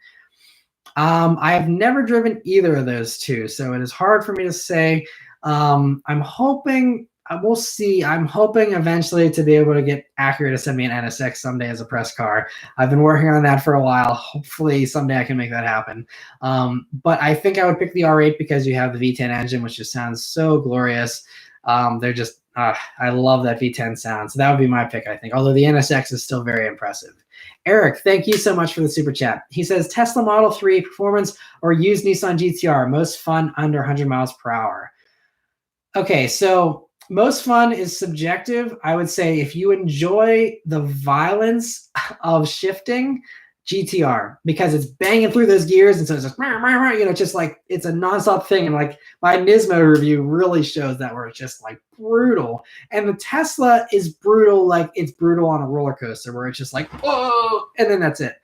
I have never driven either of those two, so it is hard for me to say. I'm hoping, we'll see. I'm hoping eventually to be able to get Acura to send me an NSX someday as a press car. I've been working on that for a while. Hopefully someday I can make that happen. But I think I would pick the R8 because you have the V10 engine, which just sounds so glorious. They're just, I love that V10 sound. So that would be my pick, I think. Although the NSX is still very impressive. Eric, thank you so much for the super chat. He says, Tesla Model 3 performance or used Nissan GTR, most fun under 100 miles per hour. Okay, so most fun is subjective. I would say if you enjoy the violence of shifting, GTR, because it's banging through those gears, and so it's just, just like it's a nonstop thing. And like my Nismo review really shows that, where it's just like brutal. And the Tesla is brutal, like it's brutal on a roller coaster, where it's just like, whoa, and then that's it.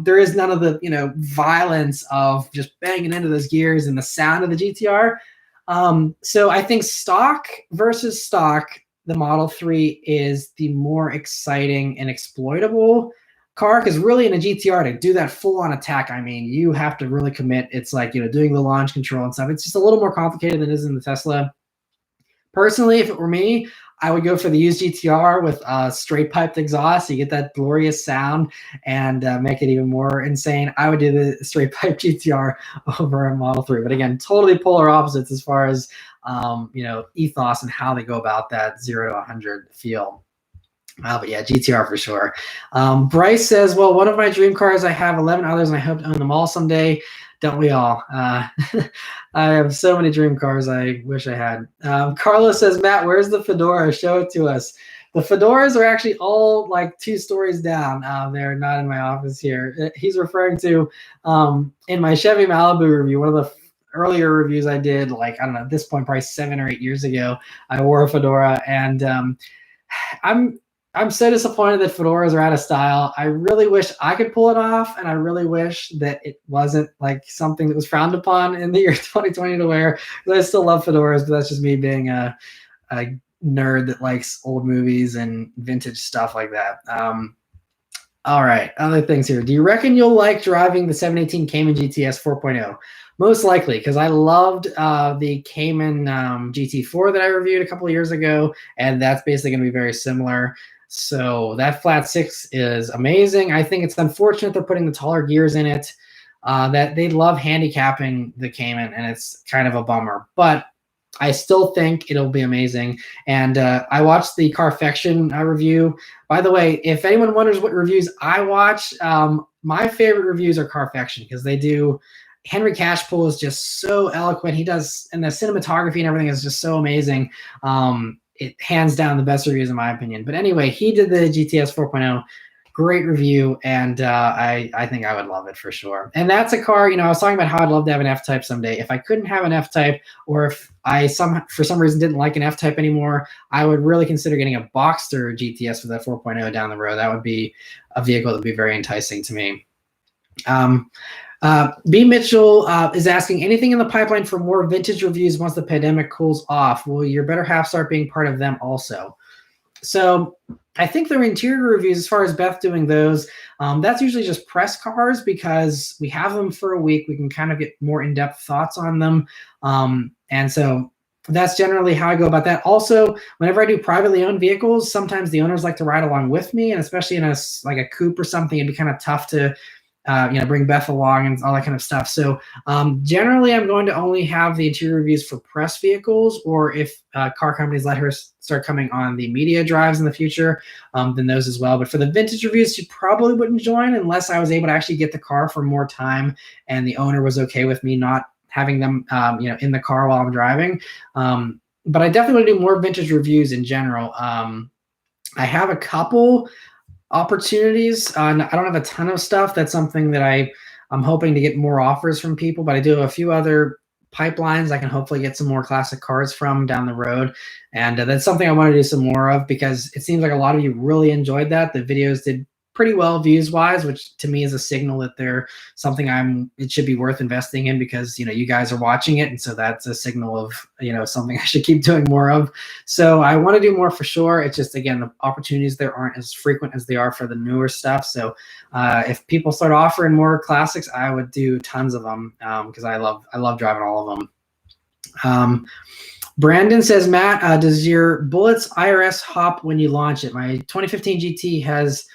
There is none of the violence of just banging into those gears and the sound of the GTR. So I think stock versus stock, the Model 3 is the more exciting and exploitable car, because really in a GTR to do that full-on attack, I mean, you have to really commit. It's like, doing the launch control and stuff. It's just a little more complicated than it is in the Tesla. Personally, if it were me, I would go for the used GTR with straight piped exhaust. You get that glorious sound and make it even more insane. I would do the straight pipe GTR over a Model 3. But again, totally polar opposites as far as ethos and how they go about that 0 to 100 feel. But yeah, GTR for sure. Bryce says, well, one of my dream cars, I have 11 others and I hope to own them all someday. Don't we all? I have so many dream cars I wish I had. Carlos says, Matt, where's the Fedora? Show it to us. The Fedoras are actually all like 2 stories down. They're not in my office here. He's referring to in my Chevy Malibu review, one of the earlier reviews I did, like, I don't know, at this point, probably 7 or 8 years ago, I wore a Fedora, and I'm so disappointed that fedoras are out of style. I really wish I could pull it off, and I really wish that it wasn't like something that was frowned upon in the year 2020 to wear. I still love fedoras, but that's just me being a nerd that likes old movies and vintage stuff like that. All right, other things here. Do you reckon you'll like driving the 718 Cayman GTS 4.0? Most likely, because I loved the Cayman GT4 that I reviewed a couple of years ago, and that's basically going to be very similar. So that flat 6 is amazing. I think it's unfortunate they're putting the taller gears in it. That they love handicapping the Cayman, and it's kind of a bummer. But I still think it'll be amazing. And I watched the Carfection review. By the way, if anyone wonders what reviews I watch, my favorite reviews are Carfection, because they do. Henry Cashpool is just so eloquent. He does, and the cinematography and everything is just so amazing. It hands down the best reviews in my opinion. But anyway, he did the GTS 4.0. Great review, and I think I would love it for sure. And that's a car, I was talking about how I'd love to have an F-Type someday. If I couldn't have an F-Type, or if I for some reason didn't like an F-Type anymore, I would really consider getting a Boxster GTS for that 4.0 down the road. That would be a vehicle that would be very enticing to me. B. Mitchell is asking, anything in the pipeline for more vintage reviews once the pandemic cools off? Will your better half start being part of them also? So I think the interior reviews, as far as Beth doing those, that's usually just press cars, because we have them for a week. We can kind of get more in-depth thoughts on them. And so that's generally how I go about that. Also, whenever I do privately owned vehicles, sometimes the owners like to ride along with me, and especially in a coupe or something, it'd be kind of tough to bring Beth along and all that kind of stuff. So generally, I'm going to only have the interior reviews for press vehicles, or if car companies let her start coming on the media drives in the future, then those as well. But for the vintage reviews, she probably wouldn't join unless I was able to actually get the car for more time and the owner was okay with me not having them in the car while I'm driving. But I definitely want to do more vintage reviews in general. I have a couple opportunities. I don't have a ton of stuff. That's something that I'm hoping to get more offers from people, but I do have a few other pipelines I can hopefully get some more classic cars from down the road. And that's something I want to do some more of, because it seems like a lot of you really enjoyed that. The videos did pretty well views wise, which to me is a signal that they're something it should be worth investing in, because you guys are watching it, and so that's a signal of something I should keep doing more of. So I want to do more for sure. It's just, again, the opportunities there aren't as frequent as they are for the newer stuff. So if people start offering more classics, I would do tons of them, because I love driving all of them. Brandon says, Matt, does your Bullets IRS hop when you launch it? My 2015 GT has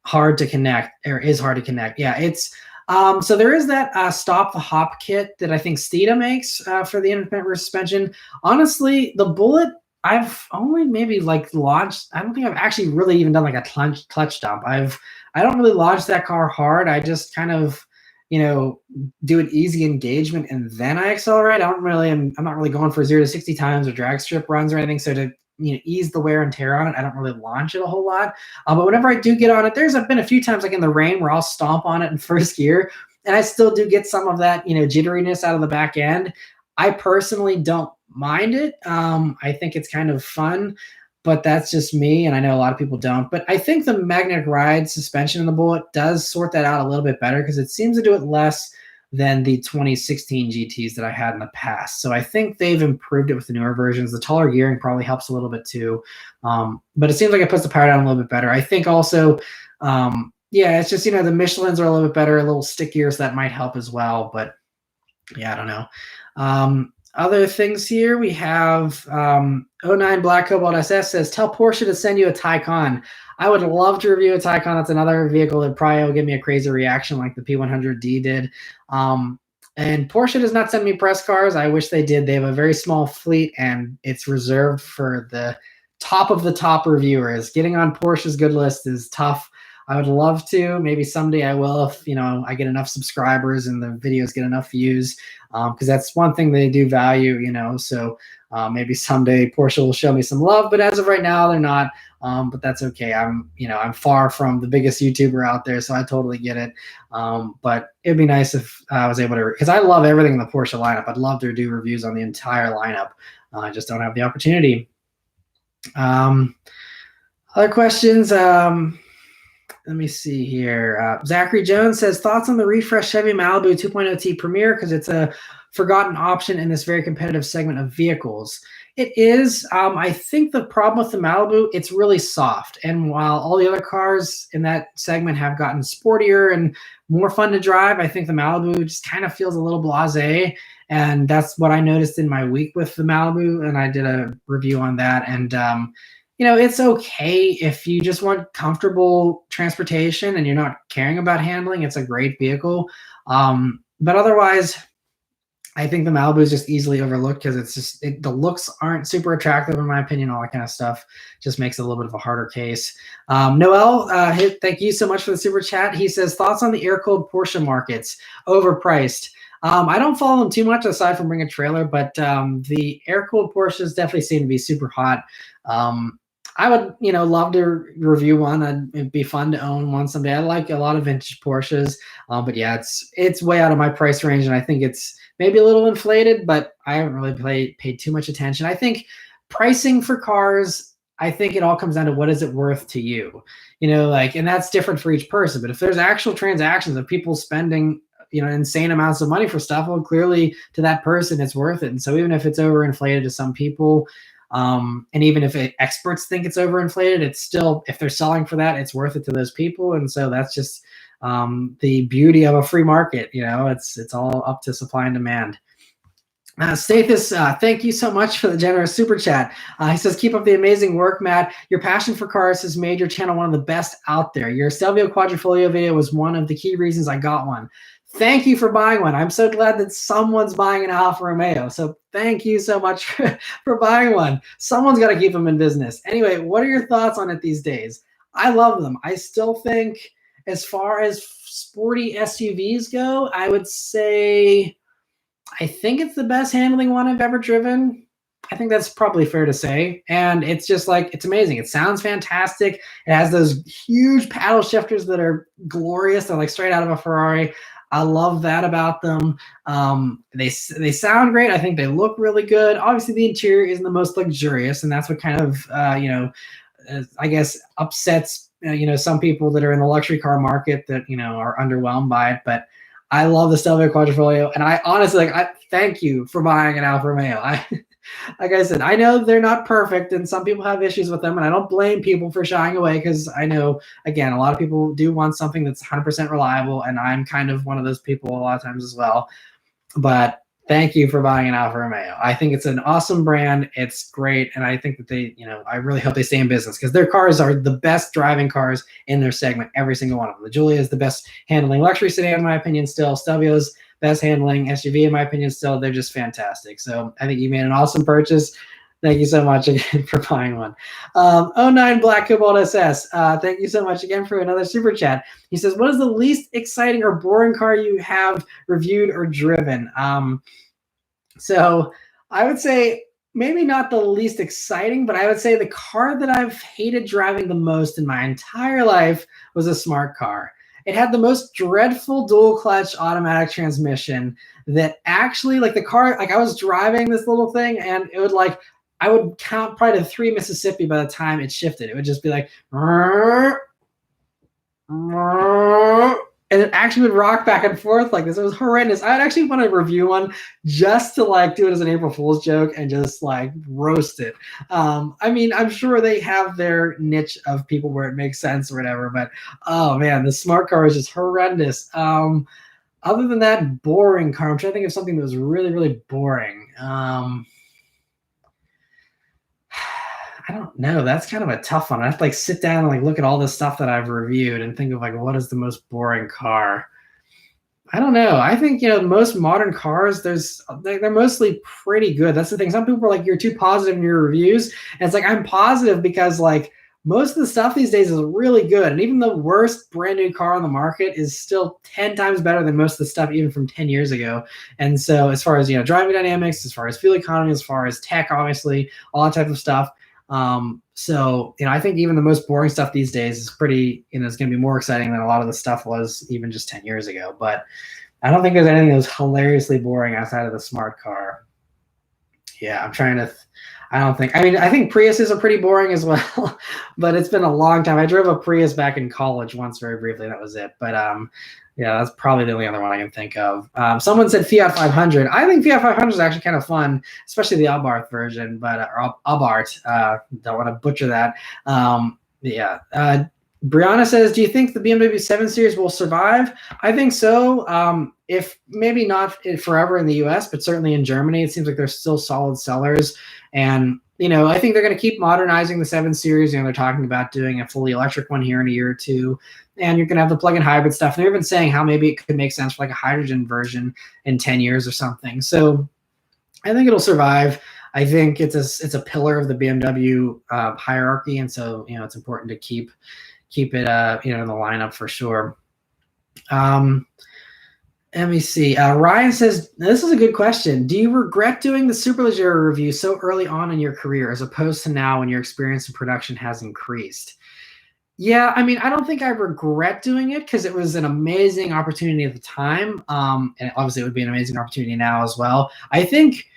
hard to connect, or is hard to connect. Yeah, it's so there is that stop the hop kit that I think Steeda makes for the independent rear suspension. Honestly, the Bullet, I've only maybe launched. I don't think I've actually really even done like a clutch dump. I don't really launch that car hard. I just kind of do an easy engagement and then I accelerate. I'm not really going for 0 to 60 times or drag strip runs or anything. So to ease the wear and tear on it, I don't really launch it a whole lot. But whenever I do get on it, there's been a few times like in the rain where I'll stomp on it in first gear, and I still do get some of that jitteriness out of the back end. I personally don't mind it. I think it's kind of fun, but that's just me, and I know a lot of people don't. But I think the magnetic ride suspension in the Bullet does sort that out a little bit better, because it seems to do it less than the 2016 GTs that I had in the past. So I think they've improved it with the newer versions. The taller gearing probably helps a little bit too. But it seems like it puts the power down a little bit better. I think also, it's just, the Michelins are a little bit better, a little stickier, so that might help as well. But yeah, I don't know. Other things here, we have '09 Black Cobalt SS says, tell Porsche to send you a Taycan. I would love to review a Taycan. That's another vehicle that probably will give me a crazy reaction like the P100D did. And Porsche does not send me press cars. I wish they did. They have a very small fleet, and it's reserved for the top of the top reviewers. Getting on Porsche's good list is tough. I would love to. Maybe someday I will if, I get enough subscribers and the videos get enough views, because that's one thing they do value, So maybe someday Porsche will show me some love, but as of right now, they're not. But that's okay. I'm far from the biggest YouTuber out there, so I totally get it. But it'd be nice if I was able to, because I love everything in the Porsche lineup. I'd love to do reviews on the entire lineup. I just don't have the opportunity. Other questions. Let me see here. Zachary Jones says, thoughts on the refresh Chevy Malibu 2.0T Premier, because it's a forgotten option in this very competitive segment of vehicles. It is. I think the problem with the Malibu, it's really soft. And while all the other cars in that segment have gotten sportier and more fun to drive, I think the Malibu just kind of feels a little blasé. And that's what I noticed in my week with the Malibu. And I did a review on that. And, it's okay if you just want comfortable transportation and you're not caring about handling. It's a great vehicle. But otherwise, I think the Malibu is just easily overlooked because the looks aren't super attractive in my opinion. All that kind of stuff just makes it a little bit of a harder case. Noel, thank you so much for the super chat. He says, thoughts on the air-cooled Porsche markets, overpriced. I don't follow them too much aside from Bring a Trailer, but the air-cooled Porsches definitely seem to be super hot. I would, love to review one. It'd be fun to own one someday. I like a lot of vintage Porsches, but yeah, it's way out of my price range, and I think it's maybe a little inflated, but I haven't really paid too much attention. I think pricing for cars, I think it all comes down to what is it worth to you, and that's different for each person. But if there's actual transactions of people spending, insane amounts of money for stuff, well, clearly to that person, it's worth it. And so even if it's overinflated to some people, and even if experts think it's overinflated, it's still, if they're selling for that, it's worth it to those people. And so that's just the beauty of a free market. It's all up to supply and demand. Stathis, thank you so much for the generous super chat. He says, keep up the amazing work, Matt. Your passion for cars has made your channel one of the best out there. Your Stelvio Quadrifoglio video was one of the key reasons I got one. Thank you for buying one. I'm so glad that someone's buying an Alfa Romeo. So thank you so much for buying one. Someone's got to keep them in business. Anyway, what are your thoughts on it these days? I love them. I still think as far as sporty SUVs go, I would say I think it's the best handling one I've ever driven. I think that's probably fair to say. And it's just like, it's amazing. It sounds fantastic. It has those huge paddle shifters that are glorious. They're like straight out of a Ferrari. I love that about them. They sound great. I think they look really good. Obviously, the interior isn't the most luxurious, and that's what kind of, I guess upsets, some people that are in the luxury car market that, are underwhelmed by it. But I love the Stelvio Quadrifoglio, and I honestly, I thank you for buying an Alfa Romeo. Like I said, I know they're not perfect, and some people have issues with them, and I don't blame people for shying away because I know, again, a lot of people do want something that's 100% reliable, and I'm kind of one of those people a lot of times as well. But thank you for buying an Alfa Romeo. I think it's an awesome brand. It's great, and I think that they, I really hope they stay in business because their cars are the best driving cars in their segment, every single one of them. The Giulia is the best handling luxury sedan, in my opinion, still. Stelvio's best handling SUV, in my opinion, still. They're just fantastic. So I think you made an awesome purchase. Thank you so much again for buying one. 09 Black Cobalt SS. Thank you so much again for another super chat. He says, what is the least exciting or boring car you have reviewed or driven? So I would say maybe not the least exciting, but I would say the car that I've hated driving the most in my entire life was a smart car. It had the most dreadful dual clutch automatic transmission that actually, like the car, like I was driving this little thing and it would like, I would count probably to 3 Mississippi by the time it shifted. It would just be like, and it actually would rock back and forth like this. It was horrendous. I'd actually want to review one just to like do it as an April Fool's joke and just like roast it. I mean, I'm sure they have their niche of people where it makes sense or whatever, but oh man, the smart car is just horrendous. Other than that, boring car. I'm trying to think of something that was really, really boring. I don't know. That's kind of a tough one. I have to like sit down and like look at all the stuff that I've reviewed and think of like what is the most boring car. I don't know. I think, most modern cars, they're mostly pretty good. That's the thing. Some people are like, you're too positive in your reviews. And it's like, I'm positive because like most of the stuff these days is really good. And even the worst brand new car on the market is still 10 times better than most of the stuff even from 10 years ago. And so as far as, driving dynamics, as far as fuel economy, as far as tech, obviously, all that type of stuff. So, I think even the most boring stuff these days is pretty, is going to be more exciting than a lot of the stuff was even just 10 years ago. But I don't think there's anything that was hilariously boring outside of the smart car. Yeah, I'm trying to, I think Priuses are pretty boring as well, but it's been a long time. I drove a Prius back in college once very briefly. That was it. But, yeah, that's probably the only other one I can think of. Someone said Fiat 500. I think Fiat 500 is actually kind of fun, especially the Abarth version, but or Abarth. Don't want to butcher that. Yeah. Brianna says, do you think the BMW 7 Series will survive? I think so. If maybe not forever in the US, but certainly in Germany, it seems like they're still solid sellers. And, I think they're going to keep modernizing the 7 Series. They're talking about doing a fully electric one here in a year or two. And you're going to have the plug-in hybrid stuff. And they're even saying how maybe it could make sense for like a hydrogen version in 10 years or something. So I think it'll survive. I think it's a pillar of the BMW hierarchy. And so, it's important to keep it, in the lineup for sure. Let me see. Ryan says, this is a good question. Do you regret doing the Superleggera review so early on in your career as opposed to now when your experience in production has increased? Yeah, I don't think I regret doing it because it was an amazing opportunity at the time. And obviously it would be an amazing opportunity now as well. I think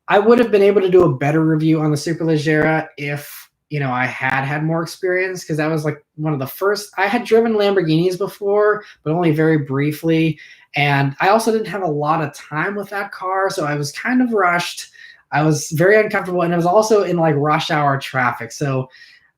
I would have been able to do a better review on the Superleggera if, I had more experience, because that was like one of the first. I had driven Lamborghinis before, but only very briefly. And I also didn't have a lot of time with that car. So I was kind of rushed. I was very uncomfortable. And it was also in like rush hour traffic. So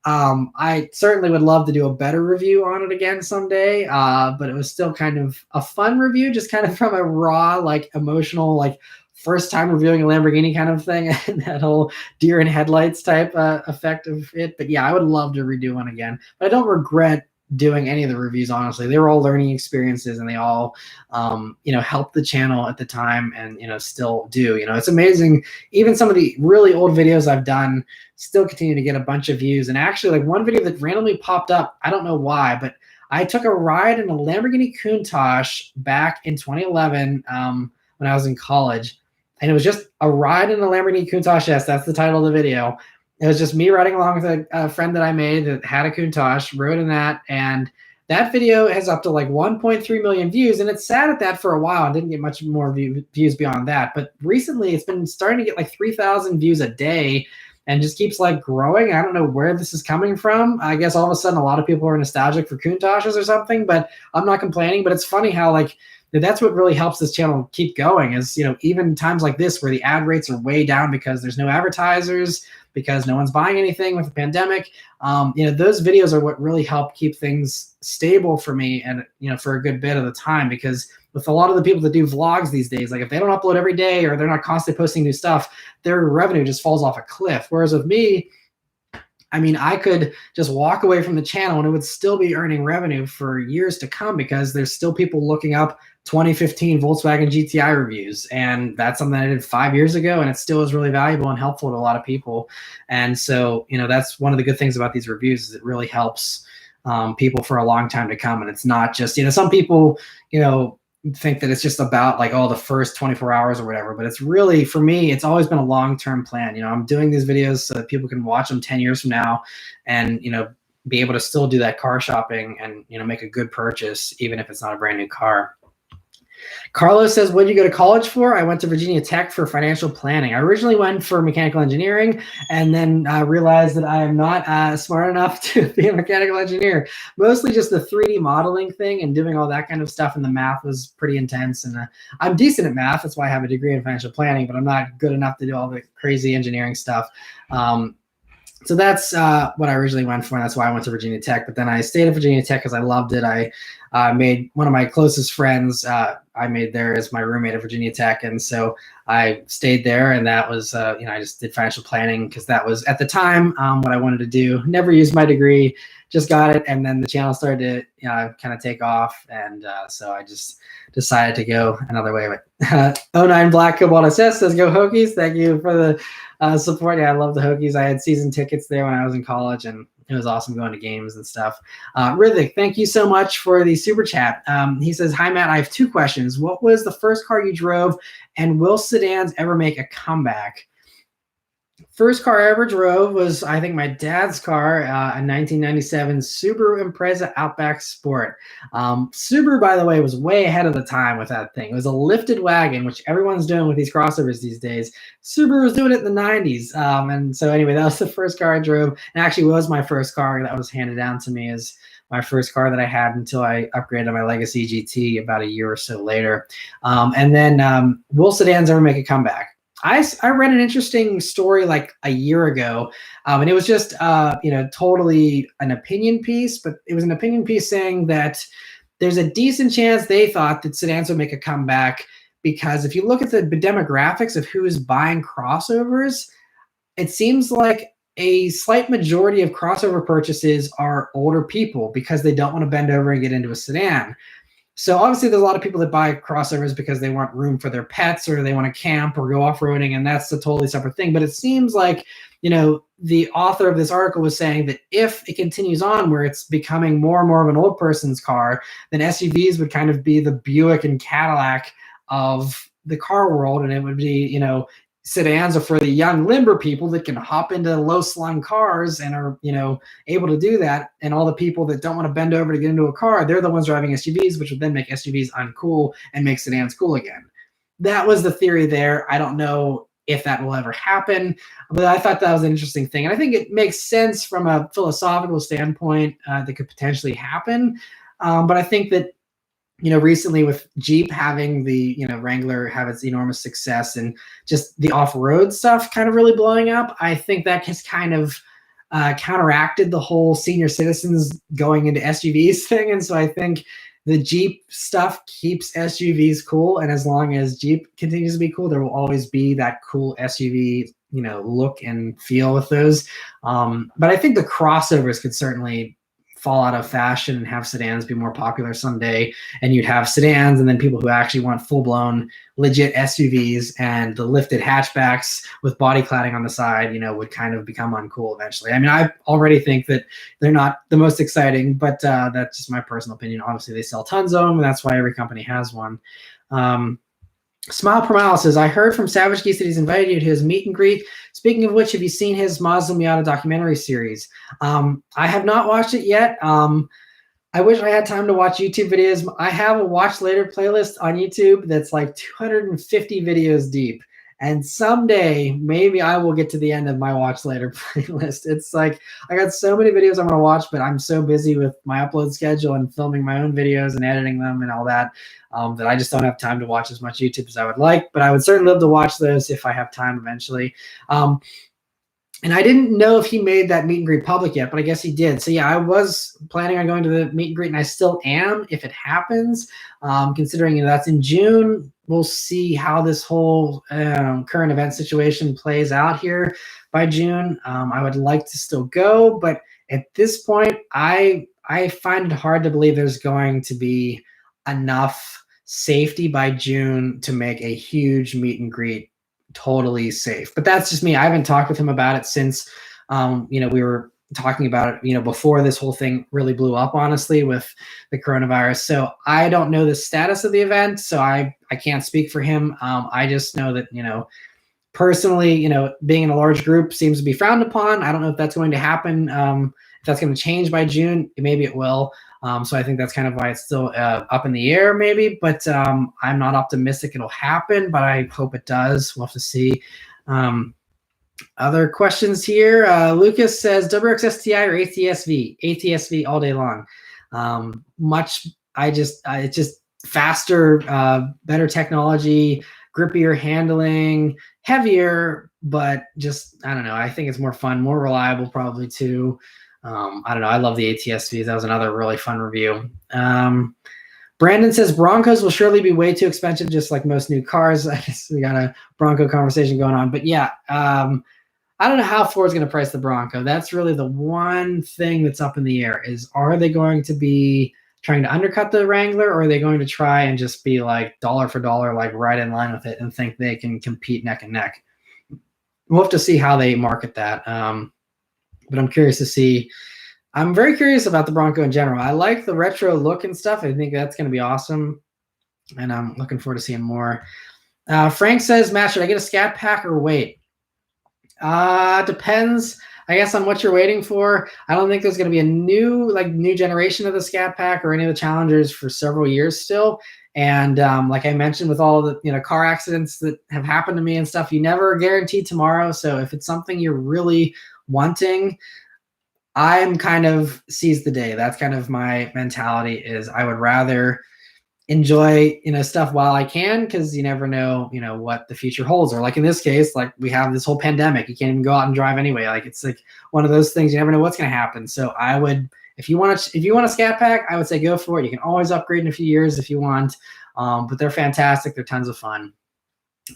I certainly would love to do a better review on it again someday. But it was still kind of a fun review, just kind of from a raw, like emotional, like first time reviewing a Lamborghini kind of thing, and that whole deer in headlights type effect of it. But yeah, I would love to redo one again. But I don't regret doing any of the reviews, honestly. They were all learning experiences, and they all, helped the channel at the time, and, still do. It's amazing. Even some of the really old videos I've done still continue to get a bunch of views. And actually, like one video that randomly popped up, I don't know why, but I took a ride in a Lamborghini Countach back in 2011 when I was in college. And it was just a ride in the Lamborghini Countach. Yes, that's the title of the video. It was just me riding along with a friend that I made that had a Countach, rode in that. And that video has up to like 1.3 million views. And it sat at that for a while and didn't get much more views beyond that. But recently it's been starting to get like 3,000 views a day and just keeps like growing. I don't know where this is coming from. I guess all of a sudden a lot of people are nostalgic for Countaches or something, but I'm not complaining. But it's funny how like, that's what really helps this channel keep going is, even times like this where the ad rates are way down because there's no advertisers, because no one's buying anything with the pandemic. Those videos are what really help keep things stable for me and, for a good bit of the time, because with a lot of the people that do vlogs these days, like if they don't upload every day or they're not constantly posting new stuff, their revenue just falls off a cliff. Whereas with me, I could just walk away from the channel and it would still be earning revenue for years to come because there's still people looking up 2015 Volkswagen GTI reviews. And that's something I did 5 years ago, and it still is really valuable and helpful to a lot of people. And so, that's one of the good things about these reviews is it really helps people for a long time to come. And it's not just, some people, think that it's just about like, the first 24 hours or whatever, but it's really, for me, it's always been a long-term plan. I'm doing these videos so that people can watch them 10 years from now and, be able to still do that car shopping and, make a good purchase, even if it's not a brand new car. Carlos says, what did you go to college for? I went to Virginia Tech for financial planning. I originally went for mechanical engineering and then realized that I am not smart enough to be a mechanical engineer. Mostly just the 3D modeling thing and doing all that kind of stuff. And the math was pretty intense. And I'm decent at math. That's why I have a degree in financial planning, but I'm not good enough to do all the crazy engineering stuff. So that's what I originally went for. And that's why I went to Virginia Tech. But then I stayed at Virginia Tech because I loved it. I made one of my closest friends. I made there as my roommate at Virginia Tech, and so I stayed there. And that was, I just did financial planning because that was at the time what I wanted to do. Never used my degree, just got it, and then the channel started to kind of take off, and so I just decided to go another way. But 09 Black Cobalt SS says, "Go Hokies!" Thank you for the support. Yeah, I love the Hokies. I had season tickets there when I was in college, and it was awesome going to games and stuff. Rithik, thank you so much for the super chat. He says, "Hi Matt, I have 2 questions. What was the first car you drove, and will sedans ever make a comeback?" First car I ever drove was, I think, my dad's car, a 1997 Subaru Impreza Outback Sport. Subaru, by the way, was way ahead of the time with that thing. It was a lifted wagon, which everyone's doing with these crossovers these days. Subaru was doing it in the 90s. And so anyway, that was the first car I drove, and actually was my first car that was handed down to me as my first car that I had until I upgraded my Legacy GT about a year or so later. And then will sedans ever make a comeback? I read an interesting story like a year ago, and it was just totally an opinion piece, but it was an opinion piece saying that there's a decent chance they thought that sedans would make a comeback because if you look at the demographics of who is buying crossovers, it seems like a slight majority of crossover purchases are older people because they don't want to bend over and get into a sedan. So obviously there's a lot of people that buy crossovers because they want room for their pets or they want to camp or go off-roading, and that's a totally separate thing. But it seems like, the author of this article was saying that if it continues on where it's becoming more and more of an old person's car, then SUVs would kind of be the Buick and Cadillac of the car world, and it would be, sedans are for the young limber people that can hop into low slung cars and are able to do that, and all the people that don't want to bend over to get into a car, they're the ones driving SUVs, which would then make SUVs uncool and make sedans cool again. That was the theory there. I don't know if that will ever happen, but I thought that was an interesting thing, and I think it makes sense from a philosophical standpoint that could potentially happen. But I think that recently with Jeep having the, Wrangler have its enormous success and just the off-road stuff kind of really blowing up, I think that has kind of counteracted the whole senior citizens going into SUVs thing. And so I think the Jeep stuff keeps SUVs cool. And as long as Jeep continues to be cool, there will always be that cool SUV, look and feel with those. But I think the crossovers could certainly fall out of fashion and have sedans be more popular someday, and you'd have sedans and then people who actually want full-blown legit SUVs, and the lifted hatchbacks with body cladding on the side would kind of become uncool eventually. I mean, I already think that they're not the most exciting, but that's just my personal opinion. Obviously they sell tons of them, and that's why every company has one. Smile Per Mile says, "I heard from Savage Geese that he's invited you to his meet and greet. Speaking of which, have you seen his Mazda Miata documentary series?" I have not watched it yet. I wish I had time to watch YouTube videos. I have a watch later playlist on YouTube that's like 250 videos deep. And someday, maybe I will get to the end of my watch later playlist. It's like, I got so many videos I want to watch, but I'm so busy with my upload schedule and filming my own videos and editing them and all that, that I just don't have time to watch as much YouTube as I would like. But I would certainly love to watch those if I have time eventually. And I didn't know if he made that meet and greet public yet, but I guess he did. So yeah, I was planning on going to the meet and greet, and I still am if it happens. Considering that's in June, we'll see how this whole current event situation plays out here by June. I would like to still go, but at this point, I find it hard to believe there's going to be enough safety by June to make a huge meet and greet totally safe. But that's just me. I haven't talked with him about it since we were talking about it before this whole thing really blew up, honestly, with the coronavirus. So I don't know the status of the event, so I can't speak for him. I just know that personally, being in a large group seems to be frowned upon. I don't know if that's going to happen, if that's going to change by June. Maybe it will. So I think that's kind of why it's still up in the air, maybe. But I'm not optimistic it'll happen, but I hope it does. We'll have to see. Other questions here. Lucas says, WXSTI or ATSV? ATSV all day long. It's just faster, better technology, grippier handling, heavier, but just, I don't know. I think it's more fun, more reliable probably too. I don't know. I love the ATSVs. That was another really fun review. Brandon says Broncos will surely be way too expensive, just like most new cars. I guess we got a Bronco conversation going on, but yeah, I don't know how Ford's going to price the Bronco. That's really the one thing that's up in the air is, are they going to be trying to undercut the Wrangler, or are they going to try and just be like dollar for dollar, like right in line with it and think they can compete neck and neck? We'll have to see how they market that. But I'm curious to see. I'm very curious about the Bronco in general. I like the retro look and stuff. I think that's going to be awesome. And I'm looking forward to seeing more. Frank says, Matt, should I get a scat pack or wait? Depends, I guess, on what you're waiting for. I don't think there's going to be a new generation of the scat pack or any of the Challengers for several years still. And like I mentioned, with all the car accidents that have happened to me and stuff, you never guarantee tomorrow. So if it's something you're really wanting, I'm kind of seize the day. That's kind of my mentality, is I would rather enjoy stuff while I can, because you never know what the future holds. Or like in this case, like we have this whole pandemic, you can't even go out and drive anyway. Like it's like one of those things, you never know what's going to happen. So I would, if you want a scat pack, I would say go for it. You can always upgrade in a few years if you want, but they're fantastic. They're tons of fun.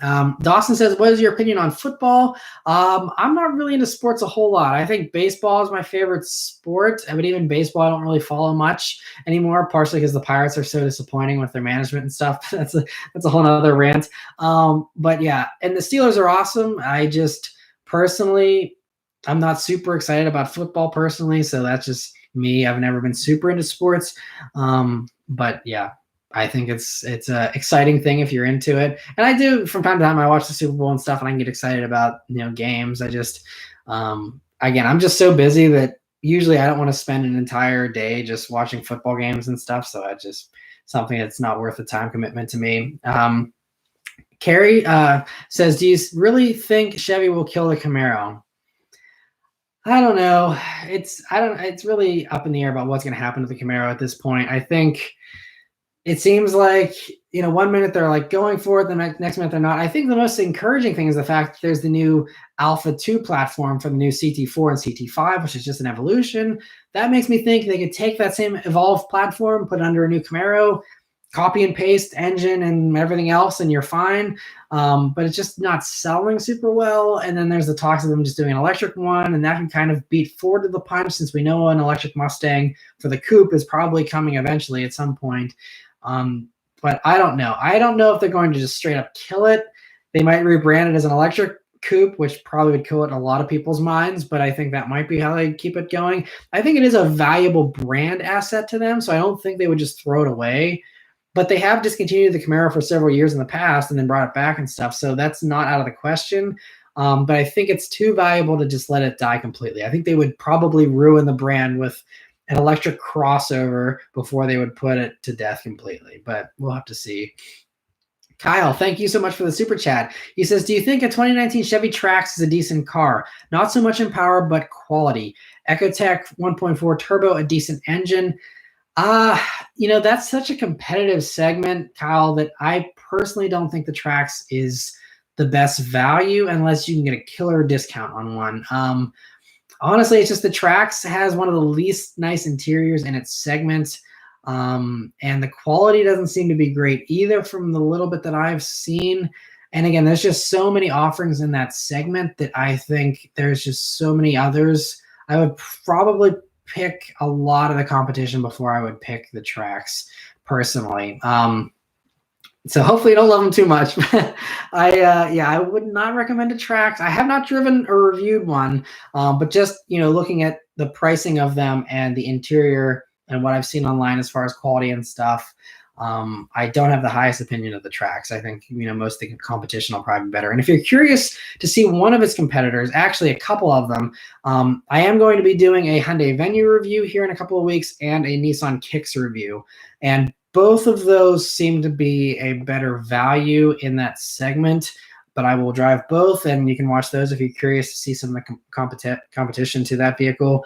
Dawson says, what is your opinion on football? I'm not really into sports a whole lot. I think baseball is my favorite sport, but even baseball I don't really follow much anymore, partially because the Pirates are so disappointing with their management and stuff. That's a whole nother rant. But yeah, and the Steelers are awesome. I just personally, I'm not super excited about football personally, so that's just me. I've never been super into sports. But yeah, I think it's an exciting thing if you're into it. And I do, from time to time, I watch the Super Bowl and stuff, and I can get excited about games. I just, again, I'm just so busy that usually I don't want to spend an entire day just watching football games and stuff. So I just, something that's not worth the time commitment to me. Carrie says, do you really think Chevy will kill the Camaro? I don't know. It's really up in the air about what's going to happen to the Camaro at this point. I think it seems like, 1 minute they're like going for it, the next minute they're not. I think the most encouraging thing is the fact that there's the new Alpha 2 platform for the new CT4 and CT5, which is just an evolution. That makes me think they could take that same evolved platform, put it under a new Camaro, copy and paste engine and everything else, and you're fine. But it's just not selling super well. And then there's the talks of them just doing an electric one, and that can kind of beat Ford to the punch, since we know an electric Mustang for the Coupe is probably coming eventually at some point. But I don't know. I don't know if they're going to just straight up kill it. They might rebrand it as an electric Coupe, which probably would kill it in a lot of people's minds, but I think that might be how they keep it going. I think it is a valuable brand asset to them, so I don't think they would just throw it away. But they have discontinued the Camaro for several years in the past and then brought it back and stuff, so that's not out of the question. But I think it's too valuable to just let it die completely. I think they would probably ruin the brand with an electric crossover before they would put it to death completely, but we'll have to see. Kyle, thank you so much for the super chat. He says, do you think a 2019 Chevy Trax is a decent car? Not so much in power, but quality. EcoTech 1.4 turbo, a decent engine. That's such a competitive segment, Kyle, that I personally don't think the Trax is the best value unless you can get a killer discount on one. Honestly, it's just the Trax has one of the least nice interiors in its segment, and the quality doesn't seem to be great either from the little bit that I've seen. And again, there's just so many offerings in that segment that I think there's just so many others. I would probably pick a lot of the competition before I would pick the Trax personally. So hopefully you don't love them too much. I would not recommend a Trax. I have not driven or reviewed one, but just looking at the pricing of them and the interior and what I've seen online as far as quality and stuff, I don't have the highest opinion of the Trax. I think most of the competition will probably be better. And if you're curious to see one of its competitors, actually a couple of them, I am going to be doing a Hyundai Venue review here in a couple of weeks and a Nissan Kicks review, and both of those seem to be a better value in that segment. but I will drive both, and you can watch those if you're curious to see some of the competition to that vehicle.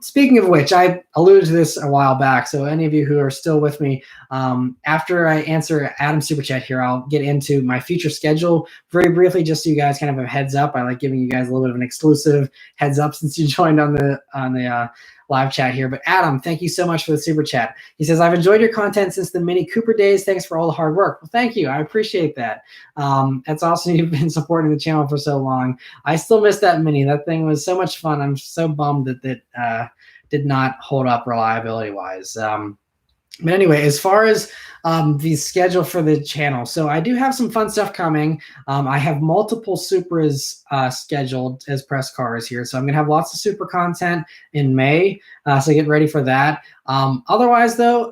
Speaking of which, I alluded to this a while back, so any of you who are still with me, after I answer Adam's super chat here, I'll get into my future schedule very briefly, just so you guys kind of have a heads up. I like giving you guys a little bit of an exclusive heads up since you joined on the live chat here. But Adam, thank you so much for the super chat. He says, I've enjoyed your content since the Mini Cooper days. Thanks for all the hard work. Well, thank you. I appreciate that. That's awesome. You've been supporting the channel for so long. I still miss that Mini. That thing was so much fun. I'm so bummed that that did not hold up reliability wise. But anyway, as far as the schedule for the channel, so I do have some fun stuff coming. I have multiple Supras scheduled as press cars here. So I'm going to have lots of Supra content in May. So get ready for that. Otherwise, though,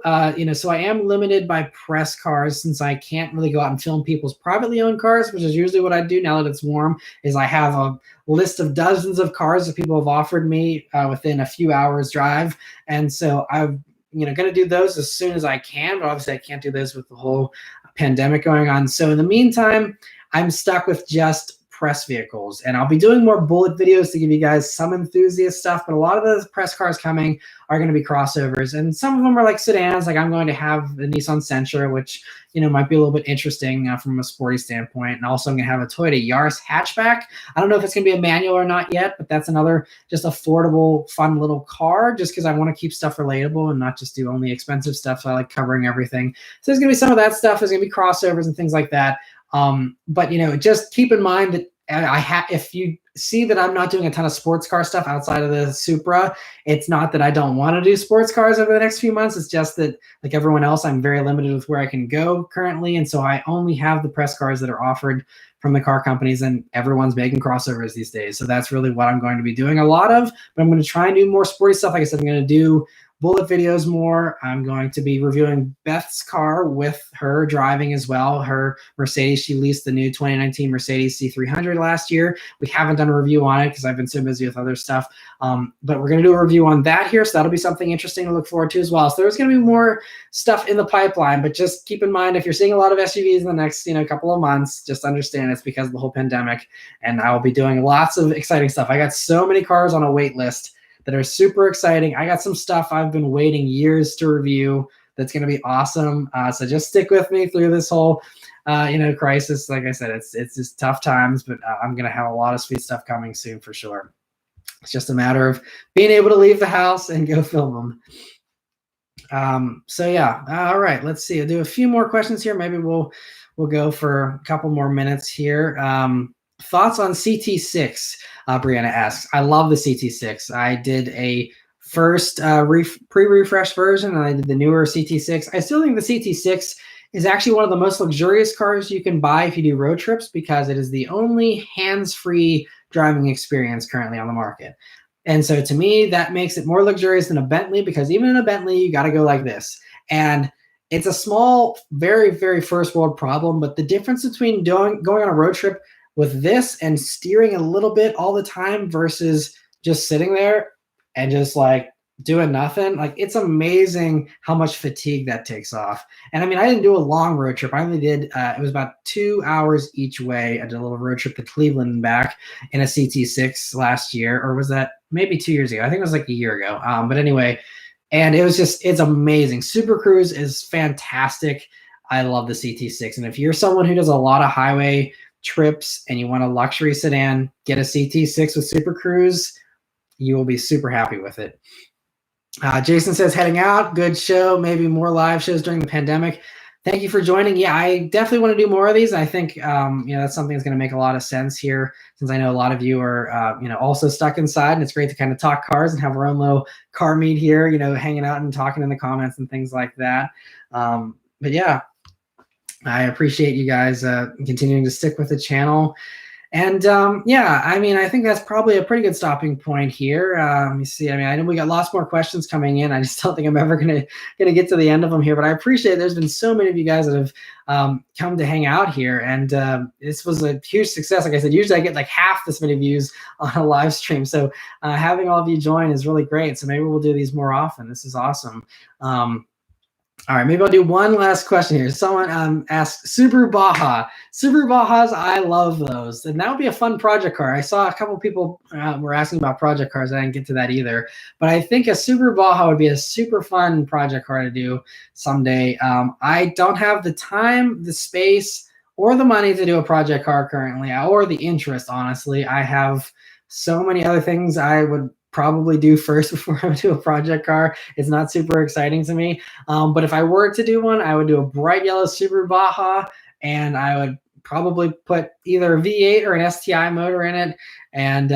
so I am limited by press cars since I can't really go out and film people's privately owned cars, which is usually what I do now that it's warm, is I have a list of dozens of cars that people have offered me within a few hours drive. And so I've going to do those as soon as I can, but obviously I can't do this with the whole pandemic going on. So in the meantime, I'm stuck with just press vehicles, and I'll be doing more bullet videos to give you guys some enthusiast stuff, but a lot of the press cars coming are going to be crossovers, and some of them are like sedans. Like I'm going to have the Nissan Sentra, which might be a little bit interesting from a sporty standpoint, and also I'm going to have a Toyota Yaris hatchback. I don't know if it's going to be a manual or not yet, but that's another just affordable, fun little car, just because I want to keep stuff relatable and not just do only expensive stuff. So I like covering everything. So there's going to be some of that stuff. There's going to be crossovers and things like that. But just keep in mind that if you see that I'm not doing a ton of sports car stuff outside of the Supra, it's not that I don't want to do sports cars over the next few months. It's just that, like everyone else, I'm very limited with where I can go currently. And so I only have the press cars that are offered from the car companies, and everyone's making crossovers these days. So that's really what I'm going to be doing a lot of, but I'm going to try and do more sporty stuff. Like I said, I'm going to do bullet videos more. I'm going to be reviewing Beth's car with her driving as well. Her Mercedes, she leased the new 2019 Mercedes C300 last year. We haven't done a review on it because I've been so busy with other stuff. But we're going to do a review on that here. So that'll be something interesting to look forward to as well. So there's going to be more stuff in the pipeline, but just keep in mind, if you're seeing a lot of SUVs in the next, couple of months, just understand it's because of the whole pandemic, and I will be doing lots of exciting stuff. I got so many cars on a wait list that are super exciting. I got some stuff I've been waiting years to review that's going to be awesome. So just stick with me through this whole, crisis. Like I said, it's just tough times, but I'm going to have a lot of sweet stuff coming soon for sure. It's just a matter of being able to leave the house and go film them. So yeah, all right, let's see. I'll do a few more questions here. Maybe we'll go for a couple more minutes here. Thoughts on CT6? Brianna asks. I love the CT6. I did a first pre-refresh version, and I did the newer CT6. I still think the CT6 is actually one of the most luxurious cars you can buy if you do road trips, because it is the only hands-free driving experience currently on the market. And so to me, that makes it more luxurious than a Bentley, because even in a Bentley, you got to go like this. And it's a small, very, very first world problem, but the difference between going on a road trip with this and steering a little bit all the time versus just sitting there and just like doing nothing, like it's amazing how much fatigue that takes off. And I mean, I didn't do a long road trip. I only did, it was about 2 hours each way. I did a little road trip to Cleveland and back in a CT6 last year, or was that maybe 2 years ago? I think it was like a year ago. But anyway, and it was just, it's amazing. Super Cruise is fantastic. I love the CT6. And if you're someone who does a lot of highway trips and you want a luxury sedan, get a CT6 with Super Cruise. You will be super happy with it. Jason says, heading out, good show, maybe more live shows during the pandemic. Thank you for joining. Yeah, I definitely want to do more of these. I think that's something that's going to make a lot of sense here, since I know a lot of you are also stuck inside, and it's great to kind of talk cars and have our own little car meet here, hanging out and talking in the comments and things like that. But yeah, I appreciate you guys continuing to stick with the channel. And yeah, I mean, I think that's probably a pretty good stopping point here. Let me see. I mean, I know we got lots more questions coming in. I just don't think I'm ever gonna get to the end of them here. But I appreciate there's been so many of you guys that have come to hang out here, and this was a huge success. Like I said, usually I get like half this many views on a live stream. So having all of you join is really great. So maybe we'll do these more often. This is awesome. All right, maybe I'll do one last question here. Someone asked Subaru Baja. Subaru Bajas, I love those. And that would be a fun project car. I saw a couple people were asking about project cars. I didn't get to that either. But I think a Subaru Baja would be a super fun project car to do someday. I don't have the time, the space, or the money to do a project car currently, or the interest, honestly. I have so many other things I would probably do first before I would do a project car. It's not super exciting to me. But if I were to do one, I would do a bright yellow Subaru Baja, and I would probably put either a V8 or an STI motor in it, and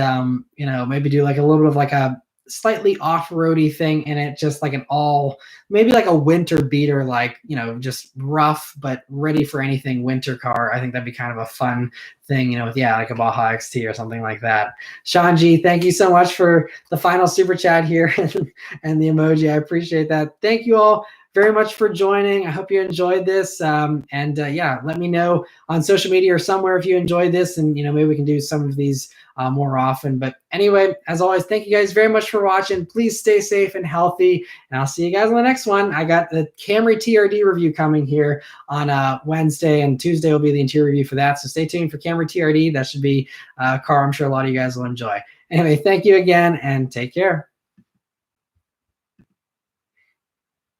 maybe do like a little bit of like a slightly off-roady thing in it, just like maybe like a winter beater, like just rough but ready for anything winter car. I think that'd be kind of a fun thing, like a Baja XT or something like that. Sean G, thank you so much for the final super chat here and the emoji. I appreciate that. Thank you all very much for joining. I hope you enjoyed this. Yeah, let me know on social media or somewhere if you enjoyed this, and maybe we can do some of these more often. But anyway, as always, thank you guys very much for watching. Please stay safe and healthy, and I'll see you guys on the next one. I got the Camry TRD review coming here on Wednesday, and Tuesday will be the interior review for that. So stay tuned for Camry TRD. That should be a car I'm sure a lot of you guys will enjoy. Anyway, thank you again, and take care.